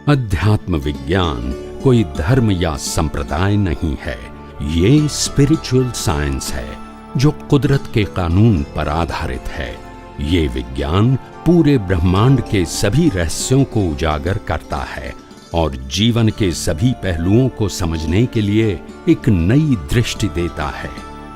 अध्यात्म विज्ञान कोई धर्म या संप्रदाय नहीं है, ये स्पिरिचुअल साइंस है जो कुदरत के कानून पर आधारित है। ये विज्ञान पूरे ब्रह्मांड के सभी रहस्यों को उजागर करता है और जीवन के सभी पहलुओं को समझने के लिए एक नई दृष्टि देता है।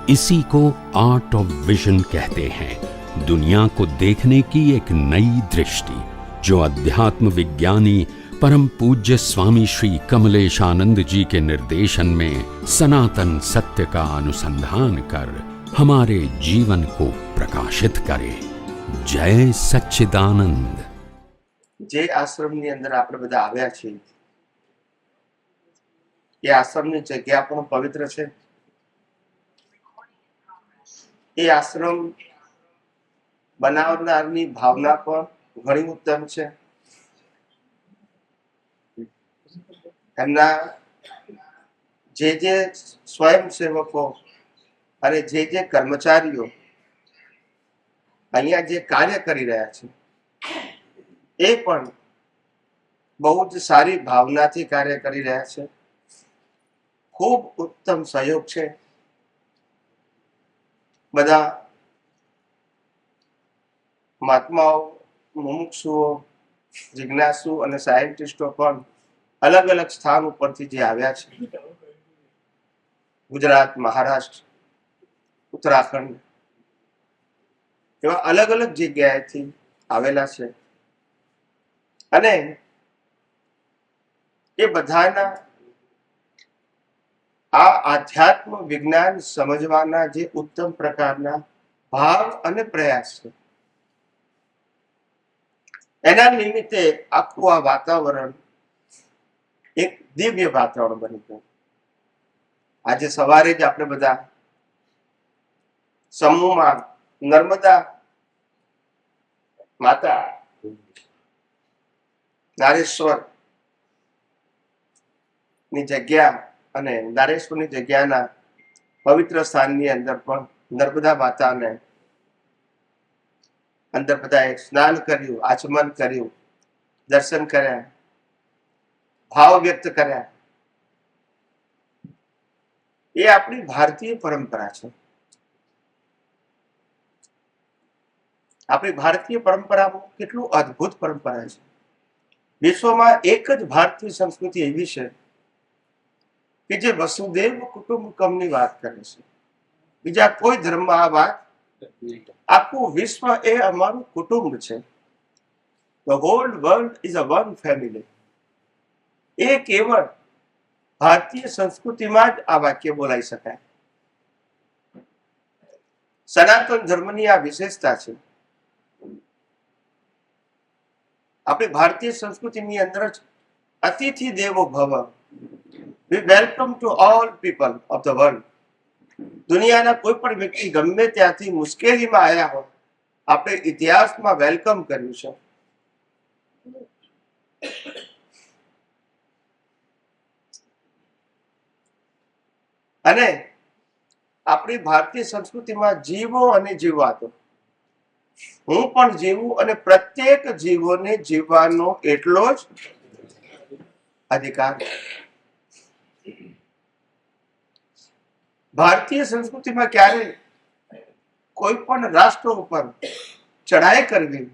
इसी को आर्ट ऑफ विजन कहते हैं, दुनिया को देखने की एक नई दृष्टि, जो अध्यात्म विज्ञानी परम पूज्य स्वामी श्री कमलेशानंद जी के निर्देशन में सनातन सत्य का अनुसंधान कर हमारे जीवन को प्रकाशित करे। जय सच्चिदानंद। जे आश्रमની અંદર આપણે બધા આવ્યા છીએ, એ આશ્રમની જગ્યા પણ પવિત્ર છે। એ આશ્રમ બનાવનારની ભાવના પણ ઘણી ઉત્તમ છે। એમના જે સ્વયંસેવકો અને જે કર્મચારીઓ અહીંયા જે કાર્ય કરી રહ્યા છે, એ પણ બહુ જ સારી ભાવનાથી કાર્ય કરી રહ્યા છે। ખૂબ ઉત્તમ સહયોગ છે। બધા મહાત્માઓ, મુમુક્ષુઓ, જિજ્ઞાસુ અને સાયન્ટિસ્ટો પણ अलग अलग स्थान ઉપરથી જે આવ્યા છે, ગુજરાત, મહારાષ્ટ્ર, ઉત્તરાખંડ, એવા અલગ અલગ જગ્યાએથી આવેલા છે અને એ બધાના આ આધ્યાત્મ વિજ્ઞાન સમજવાના જે ઉત્તમ પ્રકારના ભાવ અને પ્રયાસ છે, એના નિમિત્તે આખું આ વાતાવરણ એક દિવ્ય વાતાવરણ બની ગયું। આજે સવારે જ આપણે બધા સમૂહમાં નર્મદા માતા નારેશ્વર ની જગ્યા અને નારેશ્વરની જગ્યાના પવિત્ર સ્થાનની અંદર પણ નર્મદા માતાને અંદર બધાએ સ્નાન કર્યું, આચમન કર્યું, દર્શન કર્યા, भाव व्यक्त કર્યા। ये अपनी भारतीय परंपरा है। अपनी भारतीय परंपरा કેટલું અદ્ભુત परंपरा है। विश्व में एक ज भारतीय संस्कृति एवी है कि जे वसुदेव कुटुंबकम ની વાત કરે છે। બીજા કોઈ ધર્મમાં આ વાત આખું વિશ્વ એ અમારું કુટુંબ છે। The whole world is a one family। એ કેવળ ભારતીય સંસ્કૃતિમાં જ આ વાક્ય બોલાઈ શકાય। સનાતન ધર્મની આ વિશેષતા છે। આપણી ભારતીય સંસ્કૃતિની અંદર જ અતિથિ દેવો ભવ, we welcome to all people of the world. દુનિયાના કોઈ પણ વ્યક્તિ ગમે ત્યાંથી મુશ્કેલીમાં આવ્યા હોય, આપણે ઇતિહાસમાં વેલકમ કર્યું છે। અને આપણી ભારતીય સંસ્કૃતિમાં જીવો અને જીવાતો, હું પણ જીવું અને પ્રત્યેક જીવોને જીવવાનો એટલો જ અધિકાર। ભારતીય સંસ્કૃતિમાં ક્યારે કોઈ પણ રાષ્ટ્ર ઉપર ચડાઈ કરવી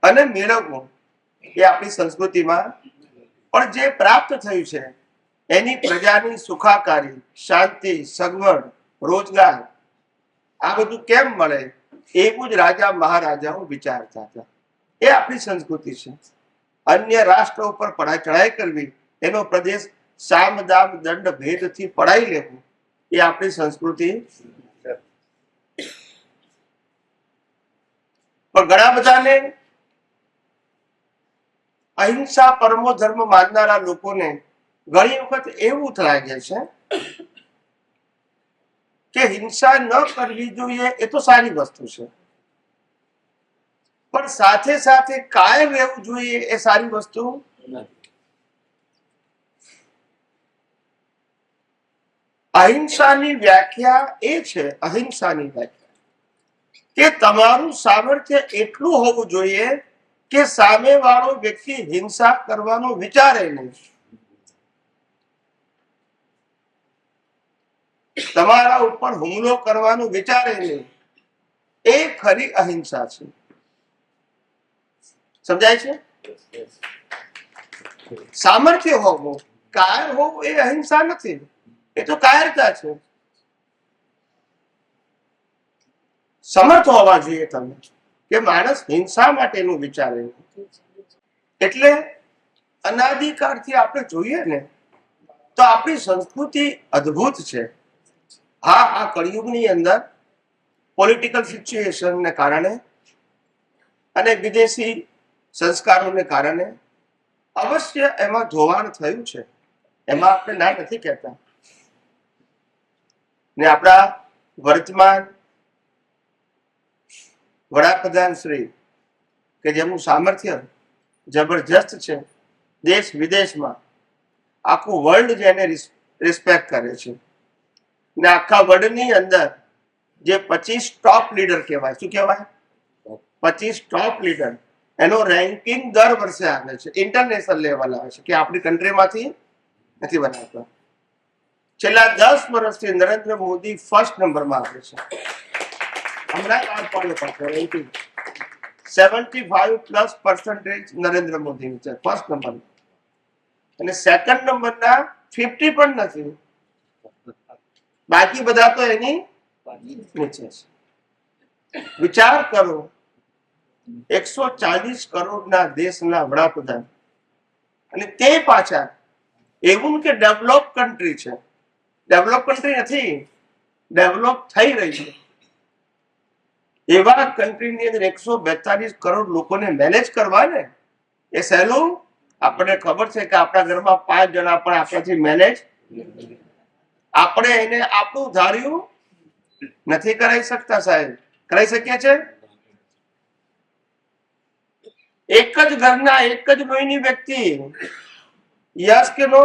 અને મેળવવું એ આપણી સંસ્કૃતિમાં પણ જે પ્રાપ્ત થયું છે એની પ્રજાની સુખાકારી, શાંતિ, સગવડ, રોજગાર આ બધું કેમ મળે એવું જ રાજા મહારાજાઓ વિચારતા હતા। એ આપણી સંસ્કૃતિ છે। અન્ય રાષ્ટ્ર ઉપર ચડાઈ કરવી, એનો પ્રદેશ સામ દામ દંડ ભેદથી પડાઈ લેવું એ આપણી સંસ્કૃતિ। પણ ઘણા બધાને અહિંસા પરમો ધર્મ માનનારા લોકોને ઘણી વખત એવું લાગે છે કે હિંસા ન કરવી જોઈએ, એ તો સારી વસ્તુ છે, પણ સાથે સાથે કાયમ રહેવું જોઈએ એ સારી વસ્તુ નથી। અહિંસાની વ્યાખ્યા એ છે, અહિંસાની વ્યાખ્યા કે તમારું સામર્થ્ય એટલું હોવું જોઈએ કે સામેવાળો વ્યક્તિ હિંસા કરવાનું વિચારે નહીં. તમારા ઉપર હુમલો કરવાનું વિચારે નહીં. એ ખરી અહિંસા છે. સમજાય છે? સામર્થ્ય હોવું, કાયર હોવું એ અહિંસા નથી, એ તો કાયરતા છે. સમર્થ હોવા જોઈએ તમે કે માણસ હિંસા માટેનું વિચારે. એટલે અનાદિકાળથી આપણે જોઈએ ને તો આપણી સંસ્કૃતિ અદ્ભુત છે. હા, આ કળિયુગની અંદર પોલિટિકલ સિચ્યુએશનને કારણે અને વિદેશી સંસ્કારોને કારણે અવશ્ય એમાં ધોવાણ થયું છે, એમાં આપણે ના નથી કહેતા. ને આપણા વર્તમાન વડાપ્રધાન શ્રી કે જેમનું સામર્થ્ય જબરજસ્ત છે, દેશ વિદેશમાં આખું વર્લ્ડ જેને રિસ્પેક્ટ કરે છે, ને આખા વર્લ્ડની અંદર જે 25 ટોપ લીડર કહેવાય, શું કહેવાય, 25 ટોપ લીડર, એનો રેન્કિંગ દર વર્ષે આવે છે, ઇન્ટરનેશનલ લેવલ આવે છે, કે આપણી કન્ટ્રીમાંથી નથી બનાવતા. છેલ્લા 10 વર્ષથી નરેન્દ્ર મોદી ફર્સ્ટ નંબરમાં આવે છે. હમણાં 75+ નરેન્દ્ર મોદી છે ફર્સ્ટ નંબર, અને સેકન્ડ નંબરના 50 પણ નથી. બાકી બધા તો એની નીચે છે. વિચાર કરો, 140 કરોડના દેશના વડાપ્રધાન, અને તે પાછા એવું કે ડેવલપ કન્ટ્રી છે. ડેવલપ કન્ટ્રી નથી, ડેવલપ થઈ રહી છે. એવા કન્ટ્રીની અંદર 142 કરોડ લોકોને મેનેજ કરવા ને એ સહેલું? આપણને ખબર છે કે આપણા ઘરમાં 5 જણા પણ આપણાથી મેનેજ, આપણે એને આપણું ધાર્યું નથી કરાવી શકતા. સાહેબ, કરાવી શકીએ છે? એક જ ઘરના એક જ લોહીની વ્યક્તિ, યસ કે નો?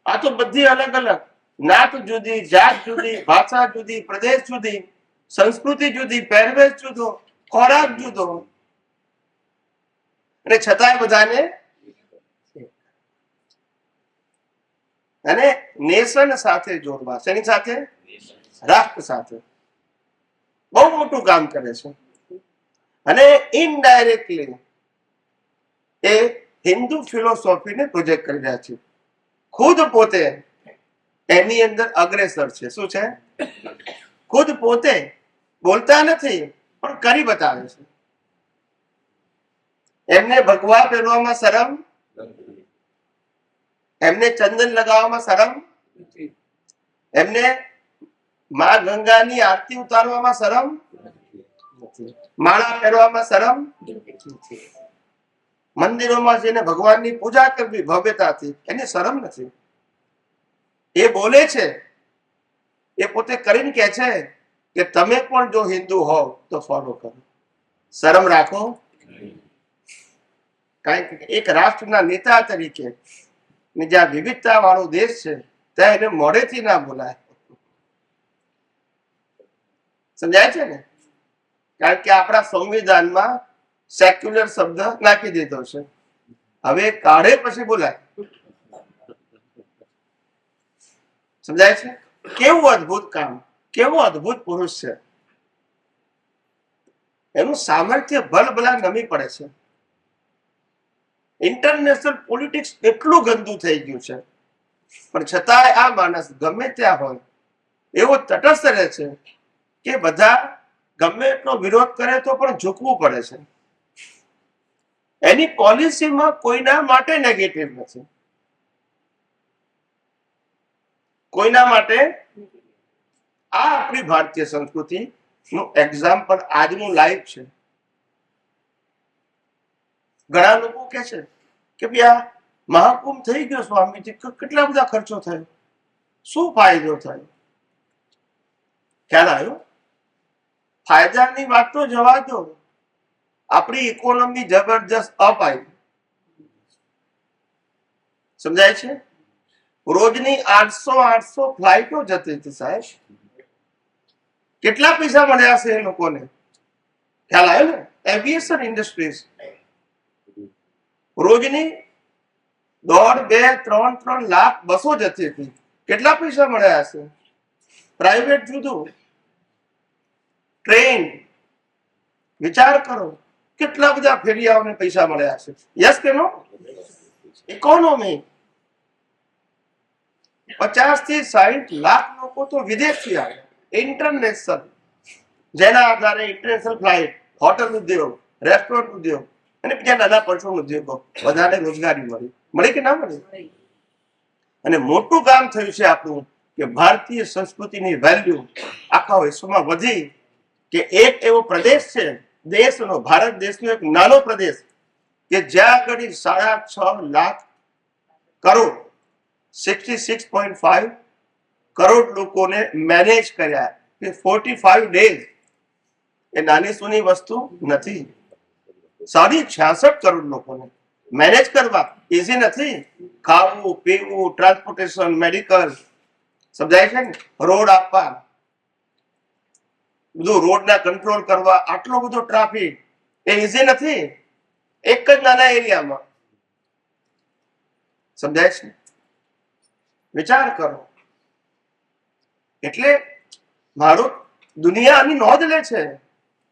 આ તો બધી અલગ અલગ, નાત જુદી, જાત જુદી, ભાષા જુદી, પ્રદેશ જુદી, સંસ્કૃતિ જુદી, પહેરવેશ જુદો, ખોરાક જુદો, અને છતાંય બધાને અને નેશન સાથે જોડવા. શેની સાથે? રાષ્ટ્ર સાથે. બહુ મોટું કામ કરે છે. અને ઇનડાયરેક્ટલી એ હિન્દુ ફિલોસોફીને પ્રોજેક્ટ કરી રહ્યા છે. ખુદ પોતે એની અંદર અગ્રેસર છે. શું છે? ખુદ પોતે બોલતા નથી પણ કરી બતાવે છે. એમને ભગવા પહેરવામાં શરમ, એમને ચંદન લગાવવામાં શરમ, એમને મા ગંગાની આરતી ઉતારવામાં શરમ, માળા પહેરવામાં શરમ, મંદિરોમાં જઈને ભગવાનની પૂજા કરવી ભવ્યતાથી એને શરમ નથી. એ બોલે છે, એ પોતે કરીને કહે છે કે તમે પણ જો હિન્દુ હોવ તો ફોલો કરો. શરમ રાખો. કારણ કે એક રાષ્ટ્રના નેતા તરીકે જ્યાં વિવિધતા વાળો દેશ છે ત્યાં એને મોઢેથી ના બોલાય. સમજાય છે ને? કારણ કે આપણા સંવિધાનમાં સેક્યુલર શબ્દ નાખી દીધો છે. હવે કાઢે પછી બોલાય. સમજાય છે? કેવું અદ્ભુત કામ, કેવો અદ્ભુત પુરુષ છે. એનું સામર્થ્ય ભલભલા નમી પડે છે. ઇન્ટરનેશનલ પોલિટિક્સ એટલું ગંદુ થઈ ગયું છે, પણ છતાંય આ માણસ ગમે ત્યાં હોય એવો તટસ્થ રહે છે કે બધા ગમે એટલો વિરોધ કરે તો પણ ઝૂકવું પડે છે. એની પોલિસીમાં કોઈના માટે નેગેટિવ નથી, કોઈના માટે. આ આપણી ભારતીય સંસ્કૃતિ નું એક્ઝામ્પલ આજનું લાઈવ છે. ઘણા લોકો કહે છે કે ભાઈ આ મહાકુંભ થઈ ગયો સ્વામીજી, કેટલા બધા ખર્ચો થયો, શું ફાયદો થયો? ખ્યાલ આવ્યો? ફાયદાની વાત તો જવા દો, આપણી ઇકોનોમી જબરજસ્ત અપ આવી. સમજાય છે? રોજની 800 ફ્લાઇટો જતી હતી સાહેબ. કેટલા પૈસા મળ્યા છે એ લોકોને? ખ્યાલ આવ્યો ને? એવિએશન ઇન્ડસ્ટ્રીઝ રોજની 1.5, 2, 3 લાખ બસો જતી હતી. કેટલા પૈસા મળ્યા હશે? પ્રાઇવેટ જુદું, ટ્રેન, વિચાર કરો કેટલા બધા ફેરિયાઓને પૈસા મળ્યા હશે. યસ કે નો? ઇકોનોમી 50 થી 60 લાખ લોકો તો વિદેશથી આવે, ઇન્ટરનેશનલ, જેના આધારે ઇન્ટરનેશનલ ફ્લાઇટ, હોટલ ઉદ્યોગ, રેસ્ટોરન્ટ ઉદ્યોગ અને બીજા નાના પરચુરણ ઉદ્યોગો, બધાને રોજગારી મળી કે ના મળી? અને મોટું કામ થયું છે આપણું કે ભારતીય સંસ્કૃતિની વેલ્યુ આખા વિશ્વમાં વધી કે એક એવો પ્રદેશ છે દેશનો, ભારત દેશનો એક નાનો પ્રદેશ કે જ્યાં આગળ 6.5 લાખ કરોડ 66.5 કરોડ લોકોને મેનેજ કર્યા કે 45 ડેઝ. એ નાની સૂની વસ્તુ નથી. 66 કરોડ લોકોને મેનેજ કરવા ઇઝી નથી. ખાવું, પીવું, ટ્રાન્સપોર્ટેશન, મેડિકલ, સમજાય છે ને? રોડ આપવા, બધું રોડના કંટ્રોલ કરવા, આટલો બધો ટ્રાફિક એ ઇઝી નથી એક જ નાના એરિયામાં. સમજાય છે? વિચાર કરો. એટલે મારું દુનિયા આની નોંધ લે છે.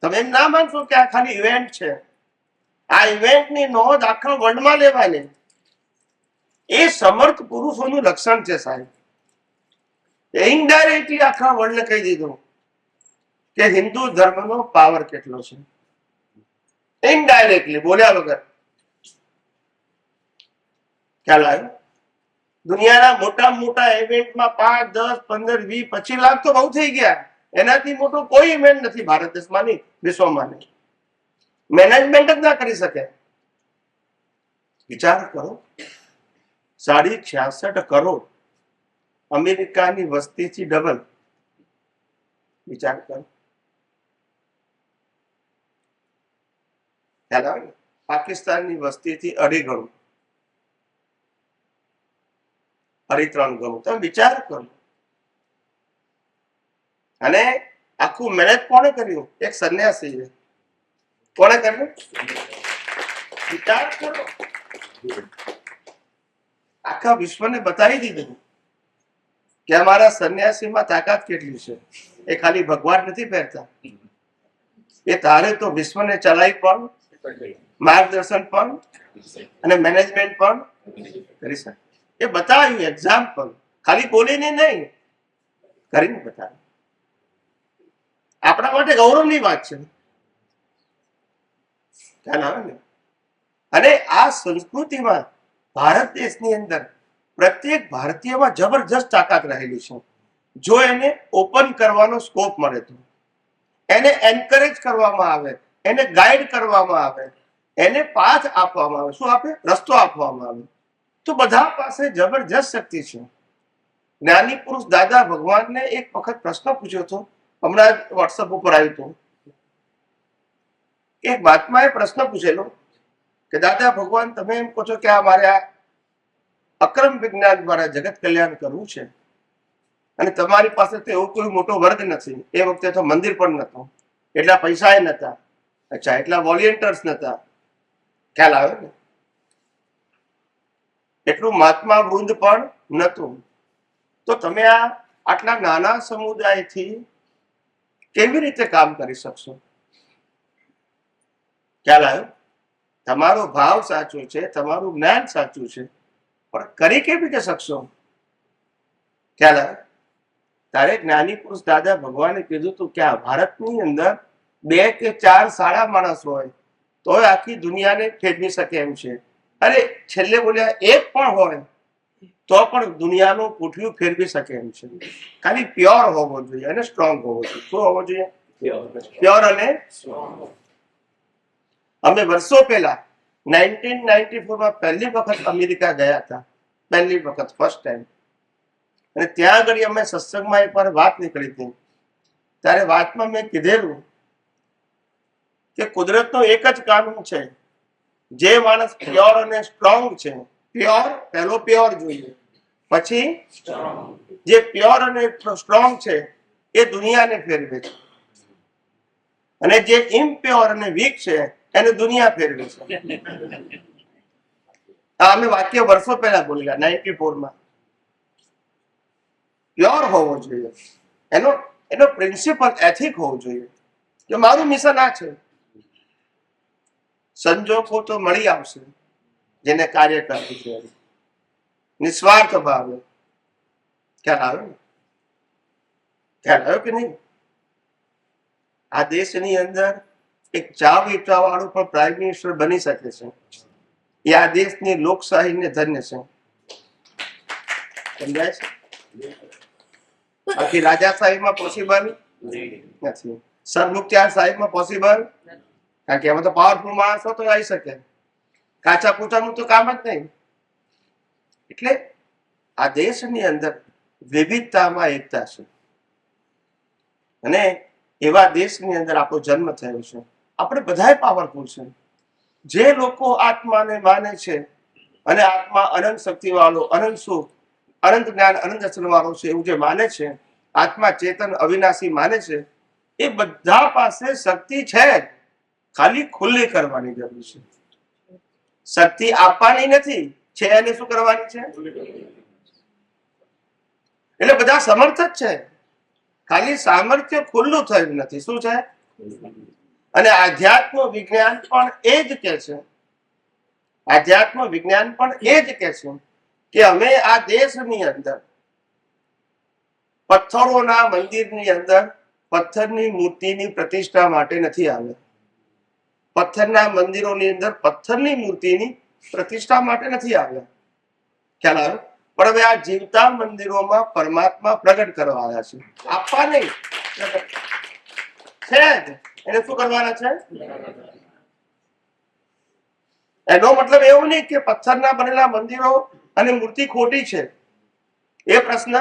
તમે એમ ના માનશો કે આ ખાલી ઇવેન્ટ છે. આ ઇવેન્ટની નોંધ આખા વર્લ્ડમાં લેવાની. એ સમર્થ પુરુષોનું લક્ષણ છે સાહેબ. ઇનડાયરેક્ટલી આખા વર્લ્ડને કહી દીધું કે હિન્દુ ધર્મનો પાવર કેટલો છે. ઇનડાયરેક્ટલી, બોલ્યા વગર. ખ્યાલ આવ્યો? દુનિયાના મોટા ઇવેન્ટમાં 5, 10, 15, 20, 25 લાખ તો બહુ થઈ ગયા. એનાથી મોટો કોઈ ઇવેન્ટ નથી ભારત દેશમાં નહીં, વિશ્વમાં નહીં. મેનેજમેન્ટ જ ના કરી શકે. વિચાર કરો, 66 કરોડ, અમેરિકાની વસ્તીથી ડબલ. વિચાર કરો. ખ્યાલ આવે ને? પાકિસ્તાનની વસ્તીથી 2.5 ગણું, 3 ગણું. તમે વિચાર કરો. અને આખું મેનેજ કોણે કર્યું? એક સંન્યાસી. કોણે કર્યું? વિચાર કરો. આખા વિશ્વને બતાવી દીધું કે અમારા સંન્યાસીમાં તાકાત કેટલી છે. એ ખાલી ભગવાન નથી પહેરતા, એ તારે તો વિશ્વને ચલાવી પણ, માર્ગદર્શન પણ અને મેનેજમેન્ટ પણ કરી શકે. એ બતાવ્યું એક્ઝામ્પલ, ખાલી બોલીને નહીં, કરીને બતાવ્યું. આપણા માટે ગૌરવની વાત છે. ખ્યાલ આવે ને? અને આ સંસ્કૃતિમાં ભારત દેશની અંદર પ્રત્યેક ભારતીયમાં જબરજસ્ત તાકાત રહેલી છે. જો એને ઓપન કરવાનો સ્કોપ મળે તો, એને એન્કરેજ કરવામાં આવે, એને ગાઈડ કરવામાં આવે, એને પાથ આપવામાં આવે. શું આપે? રસ્તો આપવામાં આવે. તો બધા પાસે જબરજસ્ત શક્તિ છે. જ્ઞાની પુરુષ દાદા ભગવાનને એક વખત પ્રશ્ન પૂછ્યો હતો, હમણાં વોટ્સઅપ ઉપર આવ્યું હતું. એક મહાત્માએ પ્રશ્ન પૂછેલો કે દાદા ભગવાન, તમે એમ કહો છો કે આ મારે આ અક્રમ વિજ્ઞાન દ્વારા જગત કલ્યાણ કરવું છે અને તમારી પાસે તો એવો કોઈ મોટો વર્ગ નથી. એ વખતે તો મંદિર પણ નહોતું, એટલા પૈસા નતા, અચ્છા એટલા વોલેન્ટિયર્સ નતા. ખ્યાલ આવે ને? એટલું મહાત્મા વૃંદ પણ નતું. તો તમે આ આટલા નાના સમુદાયથી કેવી રીતે કામ કરી શકશો? ખ્યાલ આવ્યો? તમારો ભાવ સાચો છે, તમારું જ્ઞાન સાચું છે, પણ કરી કેવી રીતે શકશો? ખ્યાલ આવે? તારે જ્ઞાની પુરુષ દાદા ભગવાને કીધું તું કે આ ભારતની અંદર 2 કે 4 સારા માણસ હોય તો આખી દુનિયાને ફેરવી શકે એમ છે. અરે છેલ્લે બોલ્યા એક પણ હોય તો પણ દુનિયાનું પૂઠિયું ફેરવી શકે એમ છે. ખાલી પ્યોર હોવો જોઈએ અને સ્ટ્રોંગ હોવો જોઈએ. શું હોવો જોઈએ? પ્યોર અને સ્ટ્રોંગ. અમે વર્ષો પહેલા 1994માં પહેલી વખત અમેરિકા ગયા હતા. પહેલી વખત, ફર્સ્ટ ટાઈમ. અને ત્યાં આગળ અમે સત્સંગમાં એકવાર વાત નીકળી હતી. ત્યારે વાતમાં મેં કીધેલું કે કુદરતનો એક જ કાનૂન છે, જે માણસ પ્યોર અને સ્ટ્રોંગ છે, પ્યોર પહેલો પ્યોર જોઈએ, પછી જે પ્યોર અને સ્ટ્રોંગ છે એ દુનિયાને ફેરવે છે. અને જે ઇમ્પ્યોર અને વીક છે એને દુનિયા ફેરવે છે. આ અમે વાક્ય વર્ષો પહેલા બોલ્યા 94માં. પ્યોર હોવો જોઈએ, એનો એનો પ્રિન્સિપલ એથિક હોવો જોઈએ કે મારું મિશન આ છે. સંજોગો તો મળી આવશે જેને કાર્ય કરવું છે, નિસ્વાર્થ ભાવે. ખ્યાલ આવ્યો ને? ખ્યાલ આવ્યો કે નહીં? આ દેશની અંદર એક ચા વેચવા વાળું પણ પ્રાઇમ મિનિસ્ટર બની શકે છે. એ આ દેશની લોકશાહીને ધન્ય છે. સમજાય છે? બાકી રાજાશાહીમાં પોસિબલ નથી, સરમુખત્યારશાહીમાં પોસિબલ, કારણ કે એમાં તો પાવરફુલ માણસો તો આવી શકે, કાચા પૂચાનું તો કામ જ નહીં. એટલે આ દેશની અંદર વિવિધતામાં એકતા છે, અને એવા દેશની અંદર આપણો જન્મ થયો છે. આપણે બધાય પાવરફુલ છે. જે લોકો આત્માને માને છે અને આત્મા અનંત શક્તિ વાળો, અનંત સુખ, અનંત જ્ઞાન, અનંત દર્શન વાળો છે એવું જે માને છે, આત્મા ચેતન અવિનાશી માને છે, એ બધા પાસે શક્તિ છે, ખાલી ખુલ્લી કરવાની જરૂર છે. શક્તિ આપવાની નથી, છે એને શું કરવાની છે? એટલે બધા સમર્થ જ છે, ખાલી સામર્થ્ય ખુલ્લું થયું નથી. શું છે? અને આધ્યાત્મ વિજ્ઞાન પણ એ જ કે છે, આધ્યાત્મ વિજ્ઞાન પણ એ જ કે છે કે અમે આ દેશની અંદર પથ્થરોના મંદિરની અંદર પથ્થરની મૂર્તિની પ્રતિષ્ઠા માટે નથી આવ્યા. પથ્થરના મંદિરોની અંદર પથ્થરની મૂર્તિની પ્રતિષ્ઠા માટે નથી આવ્યા. ખ્યાલ આવ્યો? પણ હવે આ જીવતા મંદિરોમાં પરમાત્મા પ્રગટ કરવા આવ્યા છે. આપવા નહીં, છે જ. એને શું કરવાના છે? એનો મતલબ એવું નહીં કે પથ્થરના બનેલા મંદિરો અને મૂર્તિ ખોટી છે, એ પ્રશ્ન.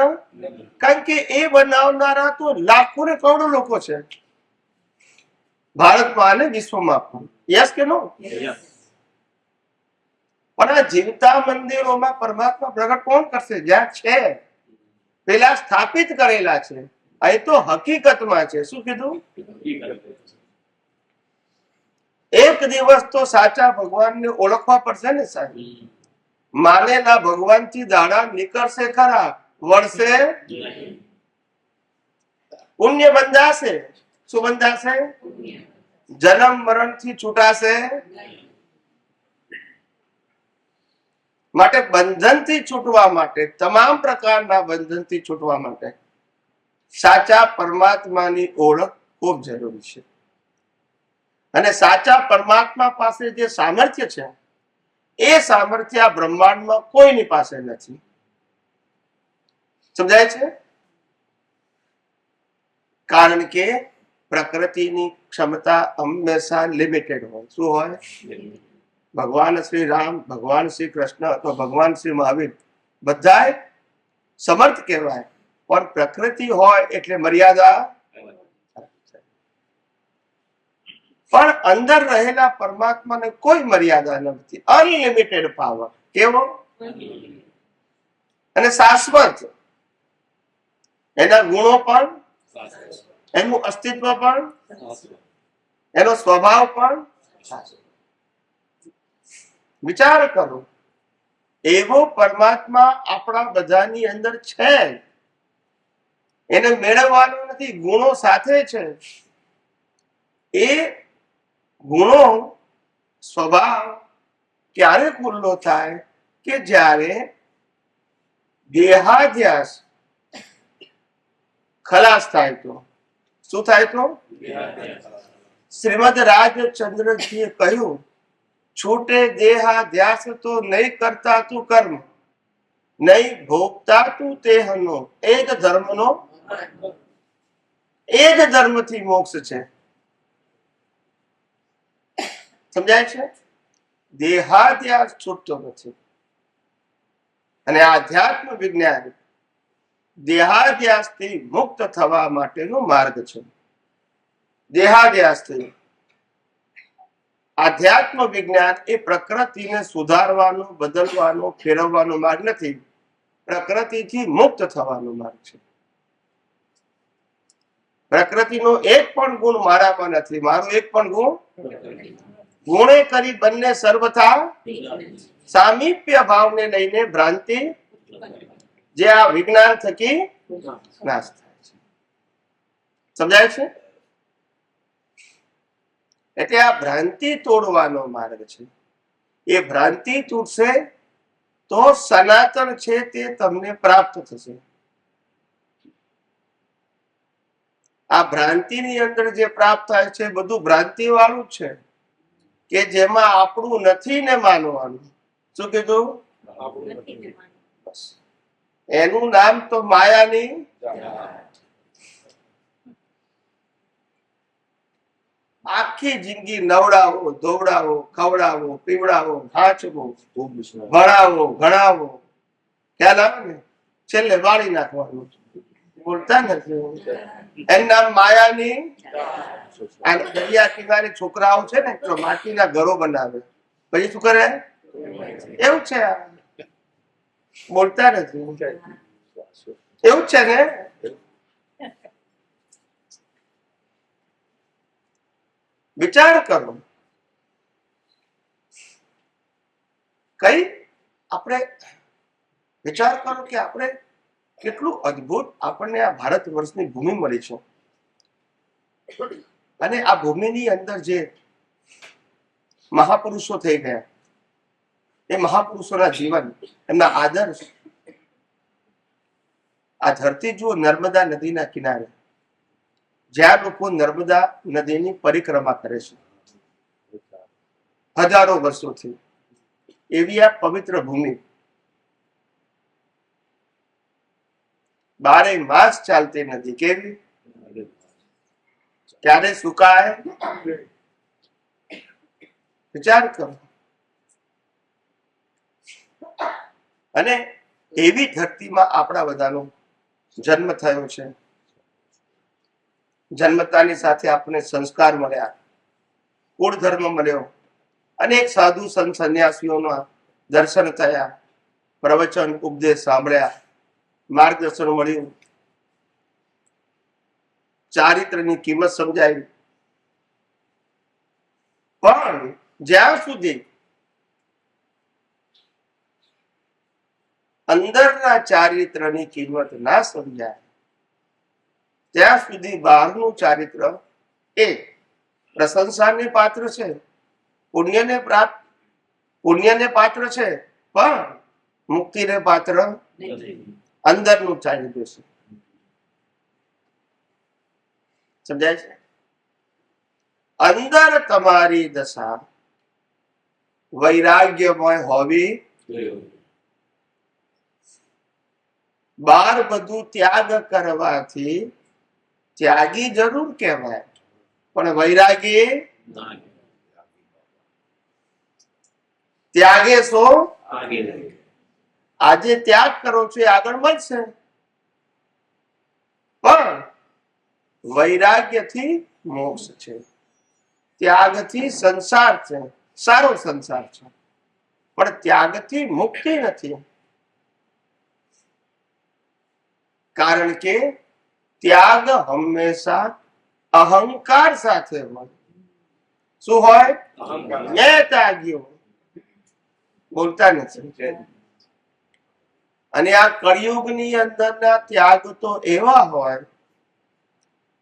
કારણ કે એ બનાવનારા તો લાખો ને કરોડો લોકો છે, ભારતમાં અને વિશ્વમાં પણ. યસ કે નો? પણ આ જીવતા મંદિરોમાં પરમાત્મા પ્રગટ કોણ કરશે? જ્યાં છે પેલા સ્થાપિત કરેલા છે. અહીં તો હકીકતમાં છે. શું કીધું? એક દિવસ તો સાચા ભગવાનને ઓળખવા પડશે ને સાહેબ. માનેલા ભગવાનથી દાડા નીકળશે ખરા, વળશે. પુણ્ય બંધાશે. શું બંધાશે? જન્મ મરણ થી છૂટાશે. માટે બંધનથી છૂટવા માટે, તમામ પ્રકારના બંધનથી છૂટવા માટે સાચા પરમાત્માની ઓળખ ખૂબ જરૂરી છે. અને સાચા પરમાત્મા પાસે જે સામર્થ્ય છે, એ સામર્થ્ય આ બ્રહ્માંડમાં કોઈની પાસે નથી. સમજાય છે? કારણ કે પ્રકૃતિની ક્ષમતા હંમેશા લિમિટેડ હોય. શું હોય? ભગવાન શ્રી રામ, ભગવાન શ્રી કૃષ્ણ અથવા ભગવાન શ્રી મહાવીર બધાય સમર્થ કહેવાય, પણ પ્રકૃતિ હોય એટલે મર્યાદા. પણ અંદર રહેલા પરમાત્માને કોઈ મર્યાદા નથી, અનલિમિટેડ પાવર. કેવો? અને શાશ્વત. એના ગુણો પણ, એનું અસ્તિત્વ પણ, એનો સ્વભાવ પણ. વિચાર કરો, એવો પરમાત્મા આપણા બધાની અંદર છે. એને મેળવવાનો નથી, ગુણો સાથે છે. એ ગુણો, સ્વભાવ ક્યારે ખુલ્લો થાય? કે જ્યારે દેહાધ્યાસ ખલાસ થાય તો. શું થાય તો? શ્રીમદ રાજચંદ્રજીએ કહ્યું, છૂટે દેહાધ્યાસ તો નહીં કરતા તું કર્મ, નહીં ભોગતા તું તેહનો, એ જ ધર્મનો, એ જ ધર્મથી મોક્ષ છે. સમજાય છે? દેહાધ્યાસ છૂટતો નથી. અને આધ્યાત્મ વિજ્ઞાન દેહાધ્યાસથી મુક્ત થવા માટેનો માર્ગ છે. દેહાધ્યાસથી આધ્યાત્મ વિજ્ઞાન એ પ્રકૃતિને સુધારવાનો, બદલવાનો, ફેરવવાનો માર્ગ નથી, પ્રકૃતિથી મુક્ત થવાનો માર્ગ છે. પ્રકૃતિનો એક પણ ગુણ મારામાં નથી, મારો એક પણ ગુણ ગુણે કરી બંને સર્વથા સામીપ્ય ભાવને લઈને ભ્રાંતિ જે આ વિજ્ઞાન થકી નાશ થાય છે. સમજાય છે? એટલે આ ભ્રાંતિ તોડવાનો માર્ગ છે. એ ભ્રાંતિ તૂટશે તો સનાતન છે તે તમને પ્રાપ્ત થશે. આ ભ્રાંતિની અંદર જે પ્રાપ્ત થાય છે બધું ભ્રાંતિ વાળું છે, કે જેમાં આપણું નથી ને માનવાનું. શું કીધું? એનું નામ તો માયાની. આખી જિંદગી નવડાવો, ધોવડાવો, ખવડાવો, પીવડાવો, હાંચવો, ભણાવો, ઘણાવો, ખ્યાલ આવે ને, છેલ્લે વાળી નાખવાનું. બોલતા નથી. એનું નામ માયાની. આ દરિયા કિનારે છોકરાઓ છે ને તો માટીના ઘરો બનાવે, પછી શું કરે? એવું છે. બોલતા નથી. એવું છે ને. વિચાર કરો, કઈ આપણે વિચાર કરો કે આપણે કેટલું અદ્ભુત આપણને આ ભારત વર્ષની ભૂમિ મળી છે. અને આ ભૂમિની અંદર જે મહાપુરુષો થઈ ગયા, એ મહાપુરુષોના જીવન, એમના આદર્શ, આ ધરતી જુઓ નર્મદા નદીના કિનારે, જ્યાં લોકો નર્મદા નદીની પરિક્રમા કરે છે હજારો વર્ષોથી, એવી આ પવિત્ર ભૂમિ, બારે માસ ચાલતી નદી. કેવી? ક્યારે સુકાય? વિચાર કરો. અને એવી ધરતીમાં આપણા બધાનો જન્મ થયો છે. જન્મતાની સાથે આપણને સંસ્કાર મળ્યા, કુળ ધર્મ મળ્યો, અનેક સાધુ સંત સંન્યાસીઓના દર્શન થયા, પ્રવચન ઉપદેશ સાંભળ્યા, માર્ગદર્શન મળ્યું, ચારિત્રની કિંમત સમજાવી. પણ જ્યાં સુધી અંદરના ચારિત્રની કિંમત ના સમજાય ત્યાં સુધી બહારનું ચારિત્ર એ પ્રશંસાને પાત્ર છે, પુણ્યને પાત્ર છે, પણ મુક્તિને પાત્ર અંદરનું ચારિત્ર છે. સમજાય છે? અંદર તમારી દશા વૈરાગ્યમય હોવી, બહાર બધું ત્યાગ કરવાથી ત્યાગી જરૂર કહેવાય, પણ વૈરાગી ત્યાગે સો આજે ત્યાગ કરો છો એ આગળ મળશે, પણ વૈરાગ્યથી મોક્ષ છે, ત્યાગથી સંસાર છે, સારો સંસાર છે, પણ ત્યાગથી મુક્તિ નથી. કારણ કે ત્યાગ હંમેશા અહંકાર સાથે હોય. શું હોય? મેં ત્યાગ્યો. બોલતા નથી. અને આ કળિયુગની અંદરના ત્યાગ તો એવા હોય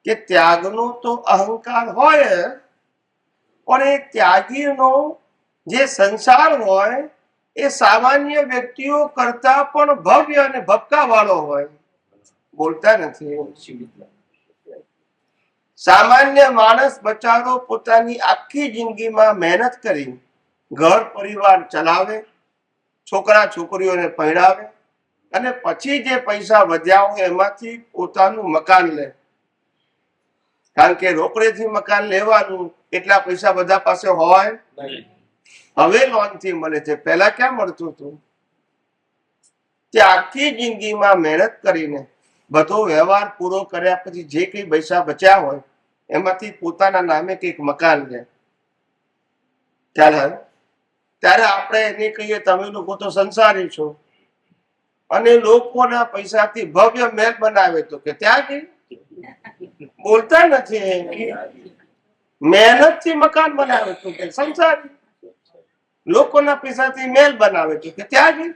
કે ત્યાગનો તો અહંકાર હોય, પણ એ ત્યાગીનો જે સંસાર હોય એ સામાન્ય વ્યક્તિઓ કરતા પણ ભવ્ય અને ભપકા વાળો હોય. બોલતા નથી. સામાન્ય માણસ બચારો પોતાની આખી જિંદગીમાં મહેનત કરી ઘર પરિવાર ચલાવે, છોકરા છોકરીઓને પરણાવે, અને પછી જે પૈસા વધ્યા હોય એમાંથી પોતાનું મકાન લે. કારણ કે રોકડેથી મકાન લેવાનું એટલા પૈસા બધા પાસે હોય, હવે લોન થી મળે છે, પહેલા ક્યાં મળતું હતું? તે આખી જિંદગીમાં મહેનત કરીને બધો વ્યવહાર પૂરો કર્યા પછી જે કઈ પૈસા બચ્યા હોય એમાંથી પોતાના નામે કઈક મકાન લે. ત્યારે આપણે એને કહીએ તમે લોકો તો સંસારી છો, અને લોકોના પૈસાથી ભવ્ય મહેલ બનાવે તો કે ત્યાગી. બોલતા નથી. મહેનતથી મકાન બનાવે છે કે સંસારી, લોકોના પૈસાથી મહેલ બનાવે છે કે ત્યાગી.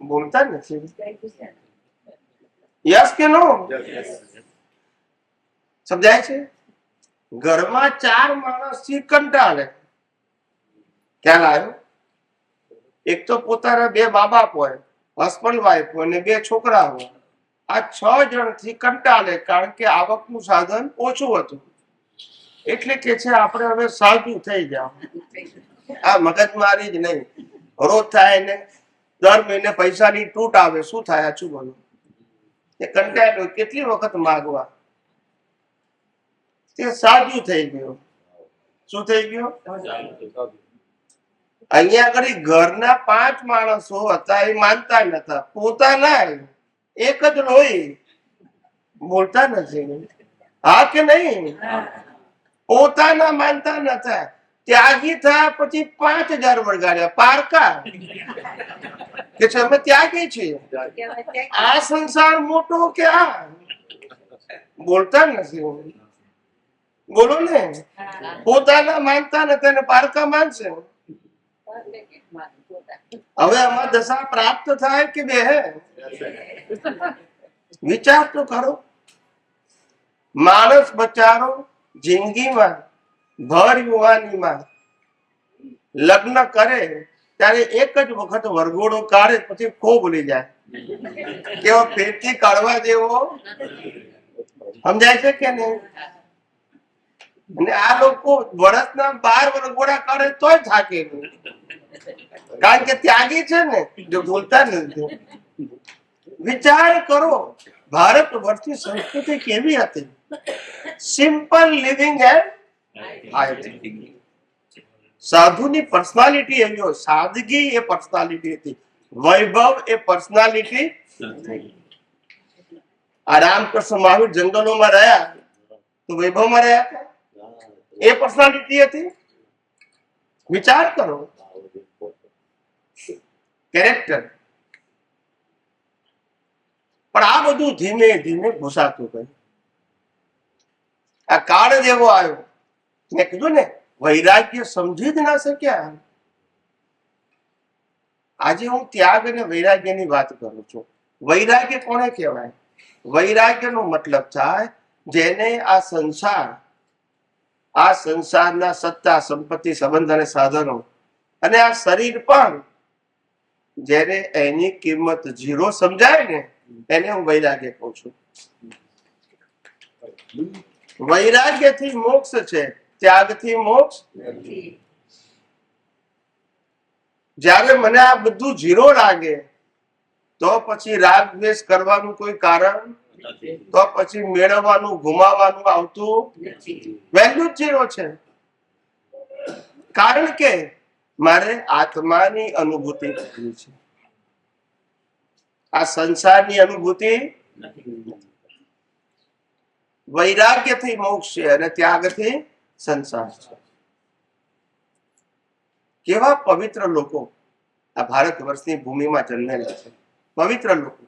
બોલતા નથી. યસ કે નો? સમજાય છે? ઘરમાં 4 માણસથી કંટાળે. ખ્યાલ આવ્યો? એક તો પોતાના 2 મા બાપ હોય, હસબન્ડ વાઈફ હોય, અને 2 છોકરા હોય. આ 6 જણથી કંટાળે, કારણ કે આવકનું સાધન ઓછું હતું. એટલે કે છે આપણે હવે સાધુ થઈ જાવ. આ મગજમારી જ નહીં. રોજ થાય ને દર મહિને પૈસાની તૂટ આવે, શું થાય? આછું બોલો. એ કંટાળ્યો, કેટલી વખત માગવા. તે સાધુ થઈ ગયો. શું થઈ ગયો? અહીંયા આગળ ઘરના 5 માણસો હતા, એ માનતા નતા. પોતાના એક જ લોહી. બોલતા નથી. હા કે નહીં? પોતાના માનતા નતા. ત્યાગી થયા પછી 5000 વળગાડ્યા. પારકા કે છે અમે ત્યાગી છીએ. આ સંસાર મોટો કે આ? બોલતા નથી. બોલો ને. પોતાના માનતા નથી ને પારકા માનશે. હવે આમાં દશા પ્રાપ્ત થાય કે બે? વિચાર તો કરો. માણસ બચારો જિંદગીમાં ભર યુવાનીમાં લગ્ન કરે ત્યારે એક જ વખત વરઘોડો કાઢે, પછી ખો ભૂલી જાય. કેવો ફેરથી કાઢવા જેવો. સમજાય છે કે નહીં? અને આ લોકો વર્ષના 12 વરઘોડા કાઢે તોય થાકે નહીં, કારણ કે ત્યાગી છે ને. જો બોલતા નથી. વિચાર કરો, ભારત વર્ષની સંસ્કૃતિ કેવી હતી? Simple living and high thinking. સાધુની પર્સનાલિટી એવી હોય. સાદગી એ પર્સનાલિટી હતી. વૈભવ એ પર્સનાલિટી. આ રામકૃષ્ણ મહાવીર જંગલોમાં રહ્યા તો વૈભવમાં રહ્યા હતા? એ પર્સનાલિટી હતી? વિચાર કરો. કેરેક્ટર. પણ આ બધું ધીમે ધીમે ભૂસાતું ગયું. આ કાળ જ એવો આવ્યો. મેં કીધું ને, વૈરાગ્ય સમજી જ ના શક્યા. આજે હું ત્યાગ અને વૈરાગ્યની વાત કરું છું. વૈરાગ્ય કોને કહેવાય? વૈરાગ્યનો મતલબ થાય જેને આ સંસારના સત્તા, સંપત્તિ, સંબંધ અને સાધનો અને આ શરીર પણ જેને એની કિંમત 0 સમજાય ને, એને હું વૈરાગ્ય કહું છું. વૈરાગ્યથી મોક્ષ છે, ત્યાગથી મોક્ષ. જ્યારે મને આ બધું 0 લાગે તો પછી રાગ દ્વેષ કરવાનું કોઈ કારણ, તો પછી મેળવવાનું ગુમાવવાનું આવતું વેલ્યુ 0 છે. કારણ કે મારે આત્માની અનુભૂતિ કરવી છે, આ સંસારની અનુભૂતિ. વૈરાગ્યથી મોક્ષ છે અને ત્યાગથી સંસાર છે. કેવા પવિત્ર લોકો આ ભારત વર્ષની ભૂમિમાં જન્મેલા છે. પવિત્ર લોકો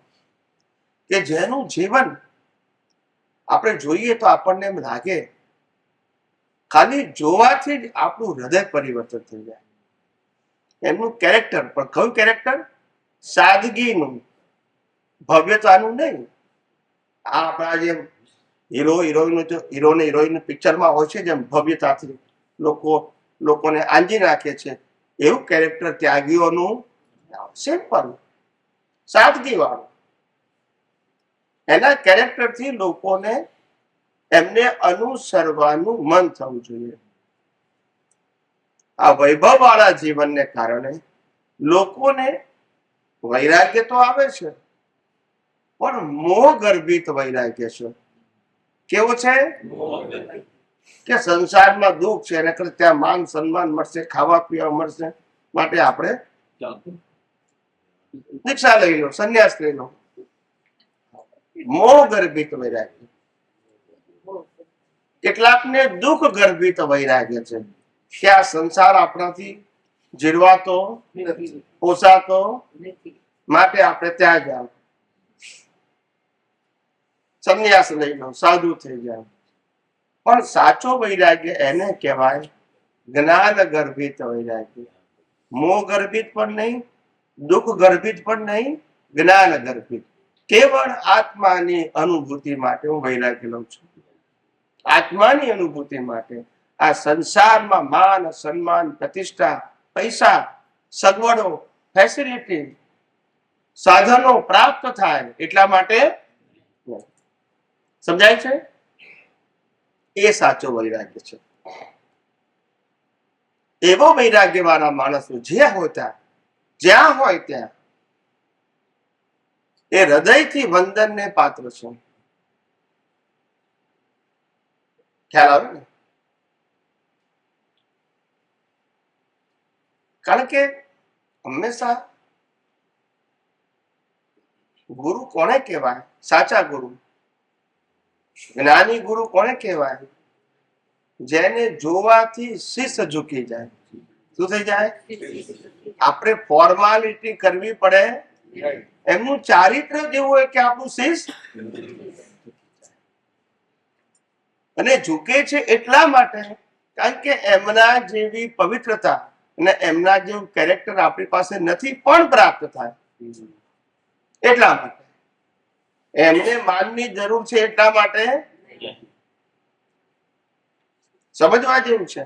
કે જેનું જીવન આપણે જોઈએ તો આપણને એમ લાગે, ખાલી જોવાથી જ આપણું હૃદય પરિવર્તન થઈ જાય. એમનું કેરેક્ટર પણ કયું કેરેક્ટર? સાદગીનું, ભવ્યતાનું નહીં. આ આપણા જેમ હીરો ને હિરોઈન પિક્ચરમાં હોય છે, જેમ ભવ્યતાથી લોકોને આંજી નાખે છે, એવું કેરેક્ટર ત્યાગીઓનું સિમ્પલ, સાદગી વાળું. એના કેરેક્ટરથી લોકોને એમને અનુસરવાનું મન થવું જોઈએ. આ વૈભવ વાળા જીવનને કારણે લોકોને વૈરાગ્ય તો આવે છે, પણ મોહ ગર્ભિત વૈરાગ્ય છે. કેવો છે? કે સંસારમાં દુઃખ છે, એને કરતા ત્યાં માન સન્માન મળશે, ખાવા પીવા મળશે, માટે આપણે દીક્ષા લઈ લો, સંન્યાસ લઈ લો. મોહ ગર્ભિત વૈરાગ્ય. કેટલાકને દુઃખ ગર્ભિત વૈરાગ્ય છે કે આ સંસાર આપણાથી જીરવાતો, પોસાતો, માટે આપણે ત્યાં જાવ. સંન્યાસ લઈ લો, સાધુ થઈ જાય. પણ સાચો વૈરાગ્ય એને કહેવાય જ્ઞાન ગર્ભિત વૈરાગ્ય. મોહ ગર્ભિત પણ નહીં, દુઃખ ગર્ભિત પણ નહીં, જ્ઞાન ગર્ભિત. કેવળ આત્માની અનુભૂતિ માટે હું વૈરાગ્ય લઉં છું. આત્માની અનુભૂતિ માટે. આ સંસારમાં માન, સન્માન, પ્રતિષ્ઠા, પૈસા, સગવડો, ફેસિલિટી, સાધનો પ્રાપ્ત થાય એટલા માટે નહીં. સમજાય છે? એ સાચો વૈરાગ્ય છે. એવો વૈરાગ્ય વાળા માણસો જ્યાં હોય ત્યાં એ હૃદયથી વંદનને પાત્ર છે. ખ્યાલ આવે ને? કારણ કે હંમેશા ગુરુ કોને કહેવાય? સાચા ગુરુ, જ્ઞાની ગુરુ કોને કહેવાય? જેને જોવાથી શીશ ઝૂકી જાય. શું થઈ જાય? આપણે ફોર્માલિટી કરવી પડે. એમનું ચારિત્ર જેવું હોય કે આપણું શીશ અને ઝૂકે છે એટલા માટે કારણ કે એમના જેવી પવિત્રતા અને એમના જેવું કેરેક્ટર આપણી પાસે નથી પણ પ્રાપ્ત થાય એટલા માટે. એમને માનની જરૂર છે એટલા માટે સમજવા જેવું છે.